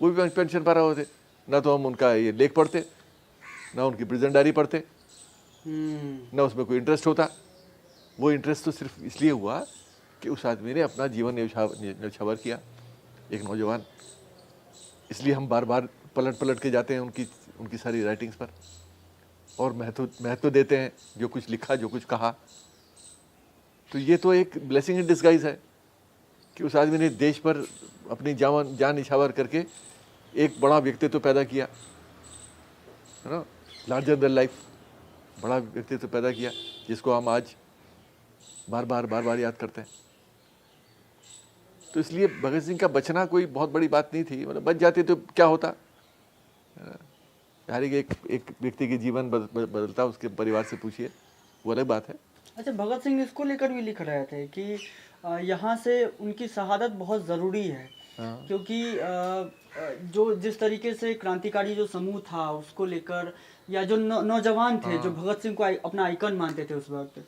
वो भी पेंशन पा रहे होते, ना तो हम उनका ये लेख पढ़ते, ना उनकी प्रिजन डायरी पढ़ते, ना उसमें कोई इंटरेस्ट होता। वो इंटरेस्ट तो सिर्फ इसलिए हुआ कि उस आदमी ने अपना जीवन न्यौछावर किया, एक नौजवान। इसलिए हम बार बार पलट पलट के जाते हैं उनकी सारी राइटिंग्स पर और महत्व देते हैं, जो कुछ लिखा, जो कुछ कहा। तो ये तो एक ब्लेसिंग इन डिस्गाइज है कि उस आदमी ने देश पर अपनी जान निछावर करके एक बड़ा व्यक्तित्व पैदा किया, है ना, लार्जर देन लाइफ बड़ा व्यक्तित्व पैदा किया, जिसको हम आज बार बार याद करते हैं। तो इसलिए भगत सिंह का बचना कोई बहुत बड़ी बात नहीं थी, मतलब बच जाते तो क्या होता। यार एक व्यक्ति के जीवन बदलता, उसके परिवार से पूछिए, वो अलग बात है। अच्छा, भगत सिंह इसको लेकर भी लिख रहे थे कि यहाँ से उनकी शहादत बहुत ज़रूरी है। क्योंकि जो जिस तरीके से क्रांतिकारी जो समूह था उसको लेकर, या जो नौजवान थे जो भगत सिंह को अपना आइकन मानते थे उस वक्त,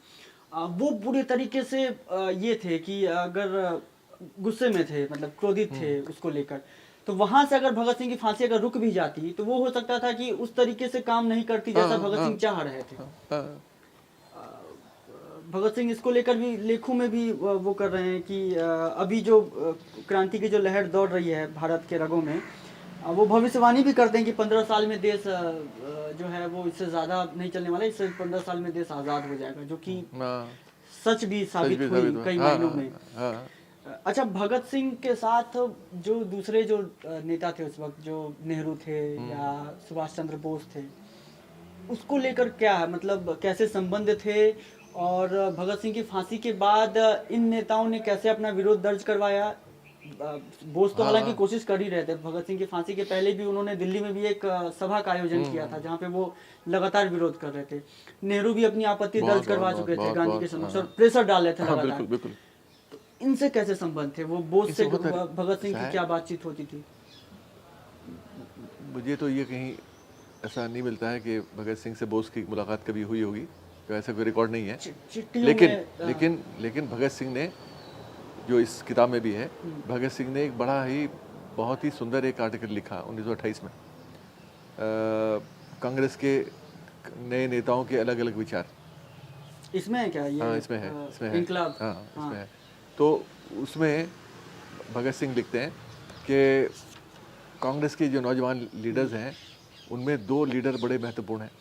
वो पूरे तरीके से ये थे कि अगर गुस्से में थे, मतलब क्रोधित थे उसको लेकर, तो वहां से अगर भगत सिंह की फांसी अगर रुक भी जाती तो वो हो सकता था कि उस तरीके से काम नहीं करती जैसा भगत सिंह चाह रहे थे। भगत सिंह इसको लेकर भी लेखों में भी वो कर रहे हैं कि अभी जो क्रांति की जो लहर दौड़ रही है भारत के रगों में, वो भविष्यवाणी भी करते हैं कि 15 साल में देश जो है वो इससे ज़्यादा नहीं चलने वाला, इससे 15 साल में देश आज़ाद हो जाएगा, जो कि सच भी साबित हुई कई मायनों में। अच्छा, भगत सिंह के साथ जो दूसरे जो नेता थे उस वक्त, जो नेहरू थे या सुभाष चंद्र बोस थे, उसको लेकर क्या है, मतलब कैसे संबंध थे, और भगत सिंह की फांसी के बाद इन नेताओं ने कैसे अपना विरोध दर्ज करवाया? बोस तो हालांकि कोशिश कर ही रहे थे, भगत सिंह की फांसी के पहले भी उन्होंने दिल्ली में भी एक सभा का आयोजन किया था जहां पे वो लगातार विरोध कर रहे थे। नेहरू भी अपनी आपत्ति दर्ज करवा चुके थे गांधी के समक्ष और प्रेशर डाल रहे थे लगातार। तो इनसे कैसे संबंध थे? वो बोस से भगत सिंह की क्या बातचीत होती थी? मुझे तो ये कहीं ऐसा नहीं मिलता है कि भगत सिंह से बोस की मुलाकात कभी हुई होगी, तो ऐसा कोई रिकॉर्ड नहीं है। लेकिन भगत सिंह ने, जो इस किताब में भी है, भगत सिंह ने एक बहुत ही सुंदर एक आर्टिकल लिखा 1928 में, कांग्रेस के नए नेताओं के अलग अलग विचार। इसमें है क्या ये? हाँ, इसमें है। इंकलाब। हाँ, इसमें है। तो उसमें भगत सिंह लिखते हैं कि कांग्रेस के जो नौजवान लीडर्स हैं उनमें दो लीडर बड़े महत्वपूर्ण हैं।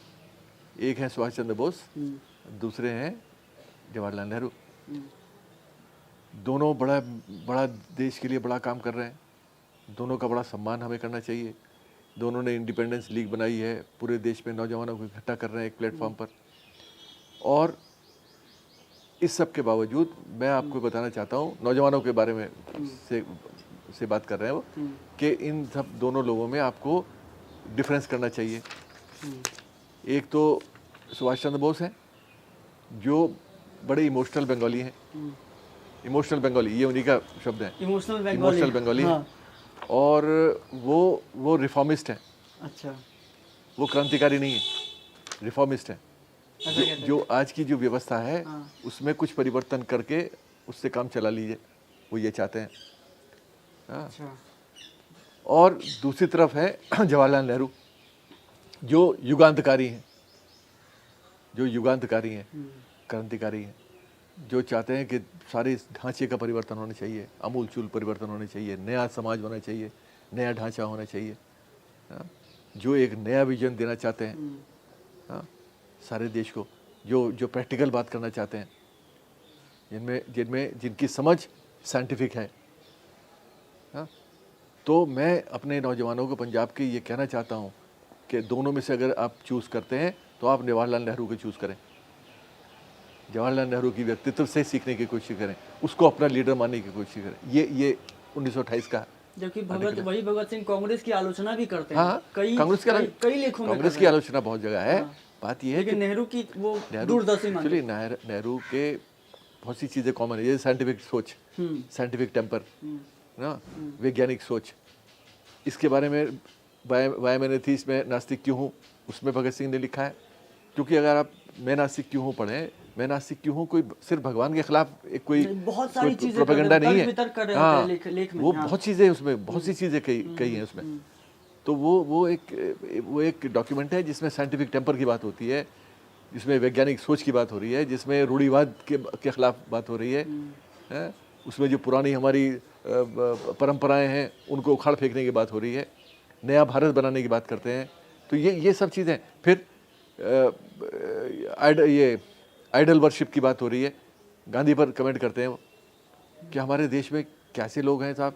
एक है सुभाष चंद्र बोस, दूसरे हैं जवाहरलाल नेहरू। दोनों बड़ा देश के लिए बड़ा काम कर रहे हैं, दोनों का बड़ा सम्मान हमें करना चाहिए। दोनों ने इंडिपेंडेंस लीग बनाई है, पूरे देश में नौजवानों को इकट्ठा कर रहे हैं एक प्लेटफॉर्म पर। और इस सब के बावजूद मैं आपको बताना चाहता हूँ, नौजवानों के बारे में से बात कर रहे हैं वो, कि इन सब दोनों लोगों में आपको डिफरेंस करना चाहिए। एक तो सुभाष चंद्र बोस हैं जो बड़े इमोशनल बंगाली हैं। इमोशनल बंगाली, ये उन्हीं का शब्द है, इमोशनल बंगाली है। और वो रिफॉर्मिस्ट हैं। अच्छा, वो क्रांतिकारी नहीं है, रिफॉर्मिस्ट हैं। जो आज की जो व्यवस्था है उसमें कुछ परिवर्तन करके उससे काम चला लीजिए, वो ये चाहते हैं। अच्छा। और दूसरी तरफ है जवाहरलाल नेहरू, जो युगांतकारी हैं, क्रांतिकारी हैं। जो चाहते हैं कि सारे इस ढांचे का परिवर्तन होना चाहिए, आमूल-चूल परिवर्तन होना चाहिए, नया समाज होना चाहिए, नया ढांचा होना चाहिए, हाँ, जो एक नया विजन देना चाहते हैं, हाँ, सारे देश को, जो जो प्रैक्टिकल बात करना चाहते हैं, जिनकी समझ साइंटिफिक है, हाँ, तो मैं अपने नौजवानों को पंजाब के ये कहना चाहता हूँ कि दोनों में से अगर आप चूज़ करते हैं तो आप जवाहरलाल नेहरू को चूज़ करें। जवाहरलाल नेहरू की व्यक्तित्व से सीखने की कोशिश करें, उसको अपना लीडर मानने की कोशिश करें। ये 1928 का, जबकि भगत सिंह कांग्रेस की आलोचना भी करते हैं। हाँ, कई लेखों में कांग्रेस की आलोचना बहुत जगह है। हाँ। बात यह है कि नेहरू की वो दूरदर्शी मानते चलिए नेहरू के बहुत सी चीज़ें कॉमन है, जैसे साइंटिफिक सोच, साइंटिफिक टेम्पर ना, वैज्ञानिक सोच, इसके बारे में वाई मैंने थी इसमें नास्तिक क्यों हूँ, उसमें भगत सिंह ने लिखा है। क्योंकि अगर आप मैं नास्तिक क्यों हूँ पढ़ें, मैं नास्तिक क्यों हूँ कोई सिर्फ भगवान के खिलाफ एक कोई बहुत सारी चीजें प्रोपेगेंडा नहीं है, हाँ, लेख में, वो हाँ। बहुत चीज़ें उसमें, बहुत सी चीज़ें कही हैं उसमें। तो वो एक डॉक्यूमेंट है जिसमें साइंटिफिक टेम्पर की बात होती है, जिसमें वैज्ञानिक सोच की बात हो रही है, जिसमें रूढ़िवाद के खिलाफ बात हो रही है, उसमें जो पुरानी हमारी परंपराएं हैं उनको उखाड़ फेंकने की बात हो रही है, नया भारत बनाने की बात करते हैं। तो ये सब चीज़ें, फिर ये आइडल वर्शिप की बात हो रही है। गांधी पर कमेंट करते हैं वो कि हमारे देश में कैसे लोग हैं साहब,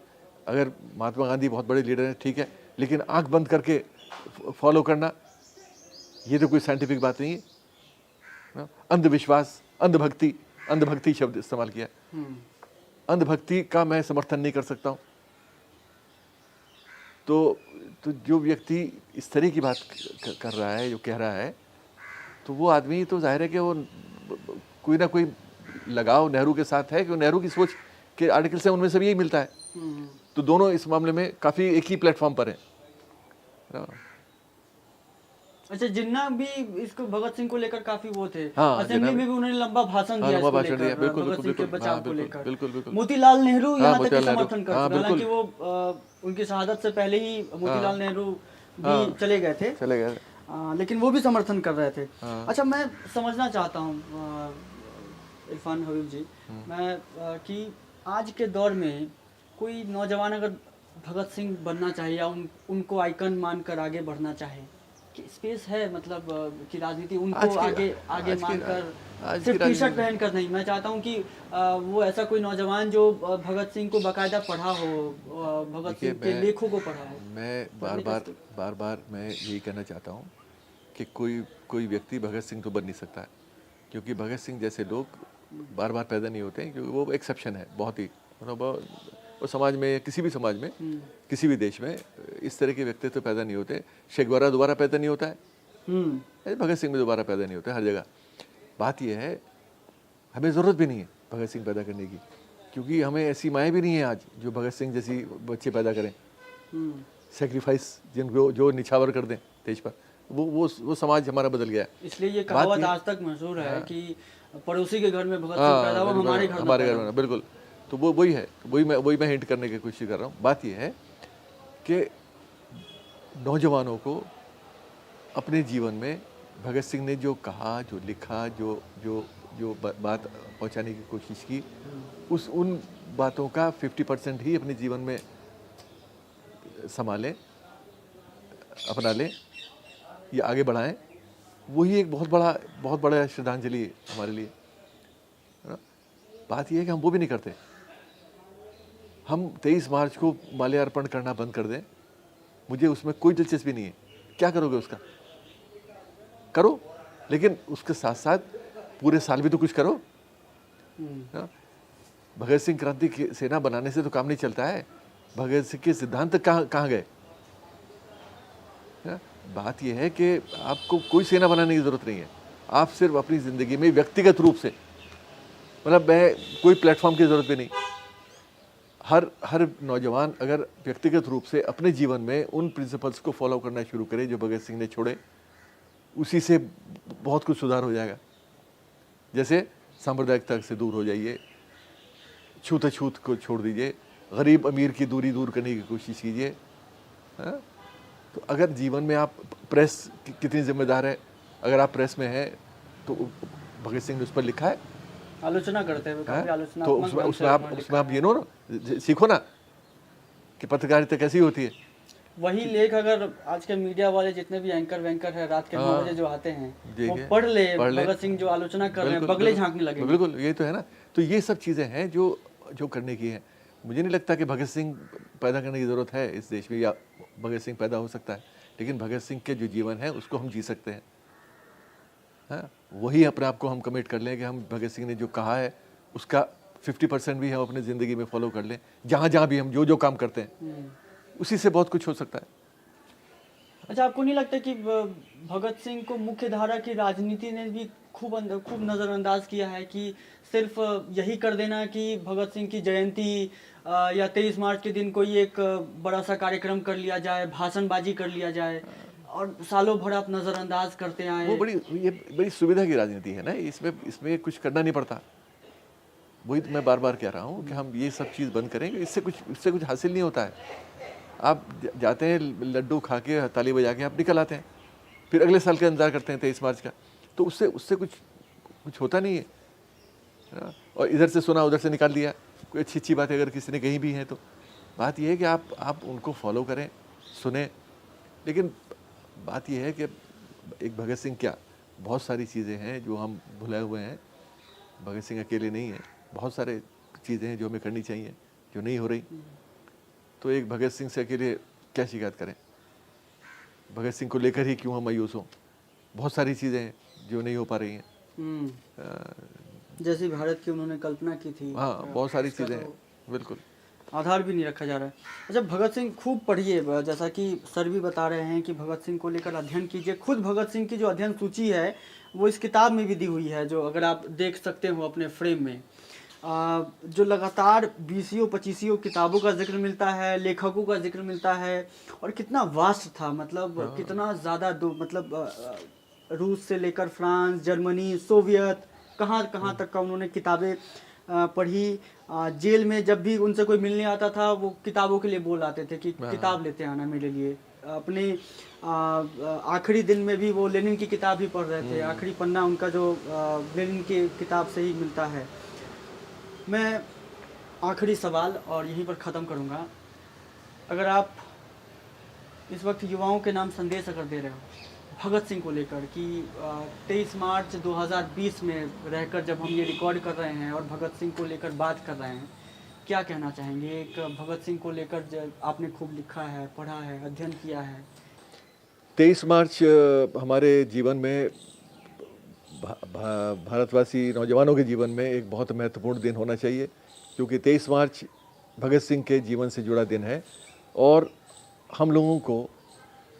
अगर महात्मा गांधी बहुत बड़े लीडर हैं ठीक है, लेकिन आंख बंद करके फॉलो करना ये तो कोई साइंटिफिक बात नहीं है। अंधविश्वास, अंधभक्ति शब्द इस्तेमाल किया। अंधभक्ति का मैं समर्थन नहीं कर सकता हूँ। तो जो व्यक्ति इस तरह की बात कर रहा है, जो कह रहा है, तो वो आदमी तो जाहिर है कि वो कोई ना कोई लगाव नेहरू के साथ है, कि नेहरू की सोच के आर्टिकल से उनमें सब यही मिलता है। तो दोनों इस मामले में काफ़ी एक ही प्लेटफॉर्म पर हैं। अच्छा, जिन्ना भी इसको भगत सिंह को लेकर काफी वो थे, हाँ, असेंबली में भी उन्होंने लंबा भाषण दिया इसको लेकर, भगत सिंह के बचाव को लेकर। मोतीलाल नेहरू यहाँ तक समर्थन कर चुके, हालांकि वो उनकी शहादत से पहले ही मोतीलाल नेहरू भी चले गए थे, लेकिन वो भी समर्थन कर रहे थे। अच्छा, मैं समझना चाहता हूँ इरफान हबीब जी, मैं कि आज के दौर में कोई नौजवान अगर भगत सिंह बनना चाहे या उनको आइकन मानकर आगे बढ़ना चाहे, कि स्पेस है, मतलब कि राजनीति उनको आगे मानकर सिर्फ टी शर्ट पहनकर नहीं। मैं चाहता हूँ कि वो ऐसा कोई नौजवान जो भगत सिंह को बाकायदा पढ़ा हो, भगत सिंह के लेखों को पढ़ा हो। मैं बार बार मैं यही कहना चाहता हूँ कि कोई व्यक्ति भगत सिंह तो बन नहीं सकता है, क्योंकि भगत सिंह जैसे लोग बार बार पैदा नहीं होते हैं, क्योंकि वो एक्सेप्शन है बहुत ही, मतलब वो समाज में, किसी भी समाज में, किसी भी देश में इस तरह के व्यक्तित्व तो पैदा नहीं होते। शेखवारा दोबारा पैदा नहीं होता है, भगत सिंह में दोबारा पैदा नहीं होता है हर जगह। बात यह है, हमें ज़रूरत भी नहीं है भगत सिंह पैदा करने की, क्योंकि हमें ऐसी माएँ भी नहीं है आज जो भगत सिंह जैसी बच्चे पैदा करें, सेक्रीफाइस जिनको जो निछावर कर दें देश पर। वो समाज हमारा बदल गया है। इसलिए ये कहावत आज तक मशहूर है कि पड़ोसी के घर में भगत सिंह पैदा हुआ, हमारे घर में। बिल्कुल, तो वही है, वही मैं हिंट करने की कोशिश कर रहा हूँ। बात यह है कि नौजवानों को अपने जीवन में भगत सिंह ने जो कहा, जो लिखा, जो बात पहुँचाने की कोशिश की, उन बातों का 50% ही अपने जीवन में संभालें, अपना लें या आगे बढ़ाएं। वही एक बहुत बड़ा श्रद्धांजलि है हमारे लिए। बात यह है कि हम वो भी नहीं करते। हम 23 मार्च को माल्यार्पण करना बंद कर दें, मुझे उसमें कोई दिलचस्पी नहीं है। क्या करोगे उसका? करो, लेकिन उसके साथ साथ पूरे साल भी तो कुछ करो। भगत सिंह क्रांति की सेना बनाने से तो काम नहीं चलता है। भगत सिंह के सिद्धांत कहाँ गए? बात यह है कि आपको कोई सेना बनाने की जरूरत नहीं है। आप सिर्फ अपनी ज़िंदगी में व्यक्तिगत रूप से, मतलब मैं कोई प्लेटफॉर्म की ज़रूरत भी नहीं। हर नौजवान अगर व्यक्तिगत रूप से अपने जीवन में उन प्रिंसिपल्स को फॉलो करना शुरू करे जो भगत सिंह ने छोड़े, उसी से बहुत कुछ सुधार हो जाएगा। जैसे सांप्रदायिकता से दूर हो जाइए, छूत को छोड़ दीजिए, गरीब अमीर की दूरी दूर करने की कोशिश कीजिए। तो अगर जीवन में आप, प्रेस कितनी जिम्मेदार है, अगर आप प्रेस में हैं तो भगत सिंह ने उस पर लिखा है आलोचना करते हुए, काफी तो आलोचनात्मक उसमें ढंग से उसमें आप उन्होंने उसमें आप लिखा ये नो ना सीखो ना कि पत्रकारिता कैसी होती है। है। वही लेख अगर आज के मीडिया वाले जितने भी एंकर वैंकर है रात के 9 बजे जो आते हैं ठीक वो है, पढ़ ले पढ़ ले। भगत सिंह जो आलोचना कर रहे हैं बिल्कुल, बगले बिल्कुल, झांकने लगेंगे। बिल्कुल यही तो है ना। तो ये सब चीज़ें हैं जो जो करने की हैं। मुझे नहीं लगता कि भगत सिंह पैदा करने की ज़रूरत है इस देश में, या भगत सिंह पैदा हो सकता है, लेकिन भगत सिंह के जो जीवन है उसको हम जी सकते हैं। हाँ, वही अपने आप को हम कमिट कर लें कि हम भगत सिंह ने जो कहा है उसका 50% भी हम अपनी ज़िंदगी में फॉलो कर लें। जहाँ जहाँ भी हम जो जो काम करते हैं उसी से बहुत कुछ हो सकता है। अच्छा, आपको नहीं लगता कि भगत सिंह को मुख्य धारा की राजनीति ने भी खूब नज़रअंदाज किया है कि सिर्फ यही कर देना कि भगत सिंह की जयंती या 23 मार्च के दिन कोई एक बड़ा सा कार्यक्रम कर लिया जाए, भाषणबाजी कर लिया जाए और सालों भर आप नज़रअंदाज करते आए। वो ये बड़ी सुविधा की राजनीति है ना, इसमें कुछ करना नहीं पड़ता। वही तो मैं बार बार कह रहा हूँ कि हम ये सब चीज़ बंद करेंगे, इससे कुछ हासिल नहीं होता है। आप जाते हैं लड्डू खा के ताली बजा के आप निकल आते हैं, फिर अगले साल का इंतजार करते हैं 23 मार्च का, तो उससे कुछ होता नहीं है। और इधर से सुना उधर से निकाल दिया, कोई अच्छी बातें अगर किसी ने कही भी हैं तो बात यह है कि आप उनको फॉलो करें, सुने। लेकिन बात यह है कि एक भगत सिंह क्या, बहुत सारी चीज़ें हैं जो हम भुलाए हुए हैं। भगत सिंह अकेले नहीं है, बहुत सारे चीज़ें हैं जो हमें करनी चाहिए जो नहीं हो रही। तो एक भगत सिंह से अकेले क्या शिकायत करें? भगत सिंह को लेकर ही क्यों हम मायूस हों? बहुत सारी चीज़ें हैं जो नहीं हो पा रही हैं। जैसे भारत की उन्होंने कल्पना की थी। हाँ, बहुत सारी चीज़ें हैं, बिल्कुल। आधार भी नहीं रखा जा रहा है। अच्छा, भगत सिंह खूब पढ़िए, जैसा कि सर भी बता रहे हैं कि भगत सिंह को लेकर अध्ययन कीजिए। खुद भगत सिंह की जो अध्ययन सूची है वो इस किताब में भी दी हुई है, जो अगर आप देख सकते हो अपने फ्रेम में। जो लगातार 20-25 किताबों का जिक्र मिलता है, लेखकों का जिक्र मिलता है, और कितना वास्ट था, मतलब कितना ज़्यादा रूस से लेकर फ्रांस, जर्मनी, सोवियत, कहाँ कहाँ तक का उन्होंने किताबें पढ़ी। जेल में जब भी उनसे कोई मिलने आता था वो किताबों के लिए बोल आते थे कि किताब लेते आना मेरे लिए। अपने आखिरी दिन में भी वो लेनिन की किताब ही पढ़ रहे थे। आखिरी पन्ना उनका जो लेनिन की किताब से ही मिलता है। मैं आखिरी सवाल और यहीं पर ख़त्म करूँगा। अगर आप इस वक्त युवाओं के नाम संदेश अगर दे रहे हो भगत सिंह को लेकर कि 23 मार्च 2020 में रहकर जब हम ये रिकॉर्ड कर रहे हैं और भगत सिंह को लेकर बात कर रहे हैं, क्या कहना चाहेंगे? एक भगत सिंह को लेकर जब आपने खूब लिखा है, पढ़ा है, अध्ययन किया है। 23 मार्च हमारे जीवन में, भारतवासी नौजवानों के जीवन में एक बहुत महत्वपूर्ण दिन होना चाहिए, क्योंकि 23 मार्च भगत सिंह के जीवन से जुड़ा दिन है। और हम लोगों को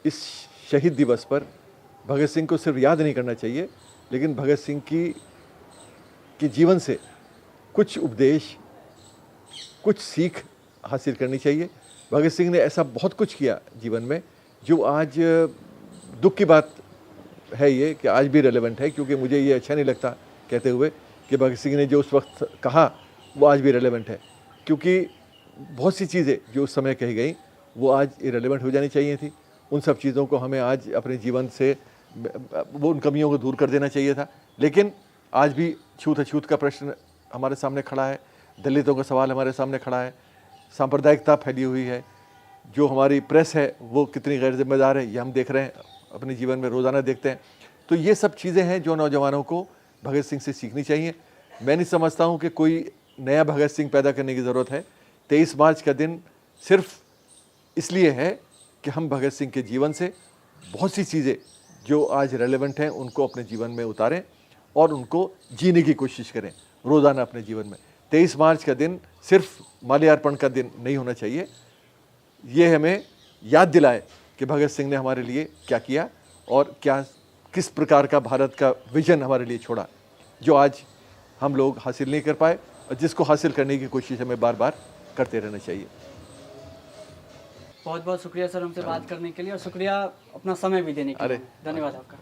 इस शहीद दिवस पर भगत सिंह को सिर्फ याद नहीं करना चाहिए, लेकिन भगत सिंह की जीवन से कुछ उपदेश, कुछ सीख हासिल करनी चाहिए। भगत सिंह ने ऐसा बहुत कुछ किया जीवन में जो आज दुख की बात है ये कि आज भी रेलेवेंट है, क्योंकि मुझे ये अच्छा नहीं लगता कहते हुए कि भगत सिंह ने जो उस वक्त कहा वो आज भी रेलेवेंट है, क्योंकि बहुत सी चीज़ें जो उस समय कही गई वो आज इरेलेवेंट हो जानी चाहिए थी। उन सब चीज़ों को हमें आज अपने जीवन से वो उन कमियों को दूर कर देना चाहिए था। लेकिन आज भी छूत-अछूत का प्रश्न हमारे सामने खड़ा है, दलितों का सवाल हमारे सामने खड़ा है, सांप्रदायिकता फैली हुई है, जो हमारी प्रेस है वो कितनी गैर जिम्मेदार है ये हम देख रहे हैं, अपने जीवन में रोज़ाना देखते हैं। तो ये सब चीज़ें हैं जो नौजवानों को भगत सिंह से सीखनी चाहिए। मैं नहीं समझता हूँ कि कोई नया भगत सिंह पैदा करने की ज़रूरत है। 23 मार्च का दिन सिर्फ इसलिए है कि हम भगत सिंह के जीवन से बहुत सी चीज़ें जो आज रेलेवेंट हैं उनको अपने जीवन में उतारें और उनको जीने की कोशिश करें रोज़ाना अपने जीवन में। 23 मार्च का दिन सिर्फ माल्यार्पण का दिन नहीं होना चाहिए। ये हमें याद दिलाए कि भगत सिंह ने हमारे लिए क्या किया और किस प्रकार का भारत का विजन हमारे लिए छोड़ा, जो आज हम लोग हासिल नहीं कर पाए और जिसको हासिल करने की कोशिश हमें बार बार करते रहना चाहिए। बहुत बहुत शुक्रिया सर हमसे बात करने के लिए, और शुक्रिया अपना समय भी देने के लिए। धन्यवाद आपका।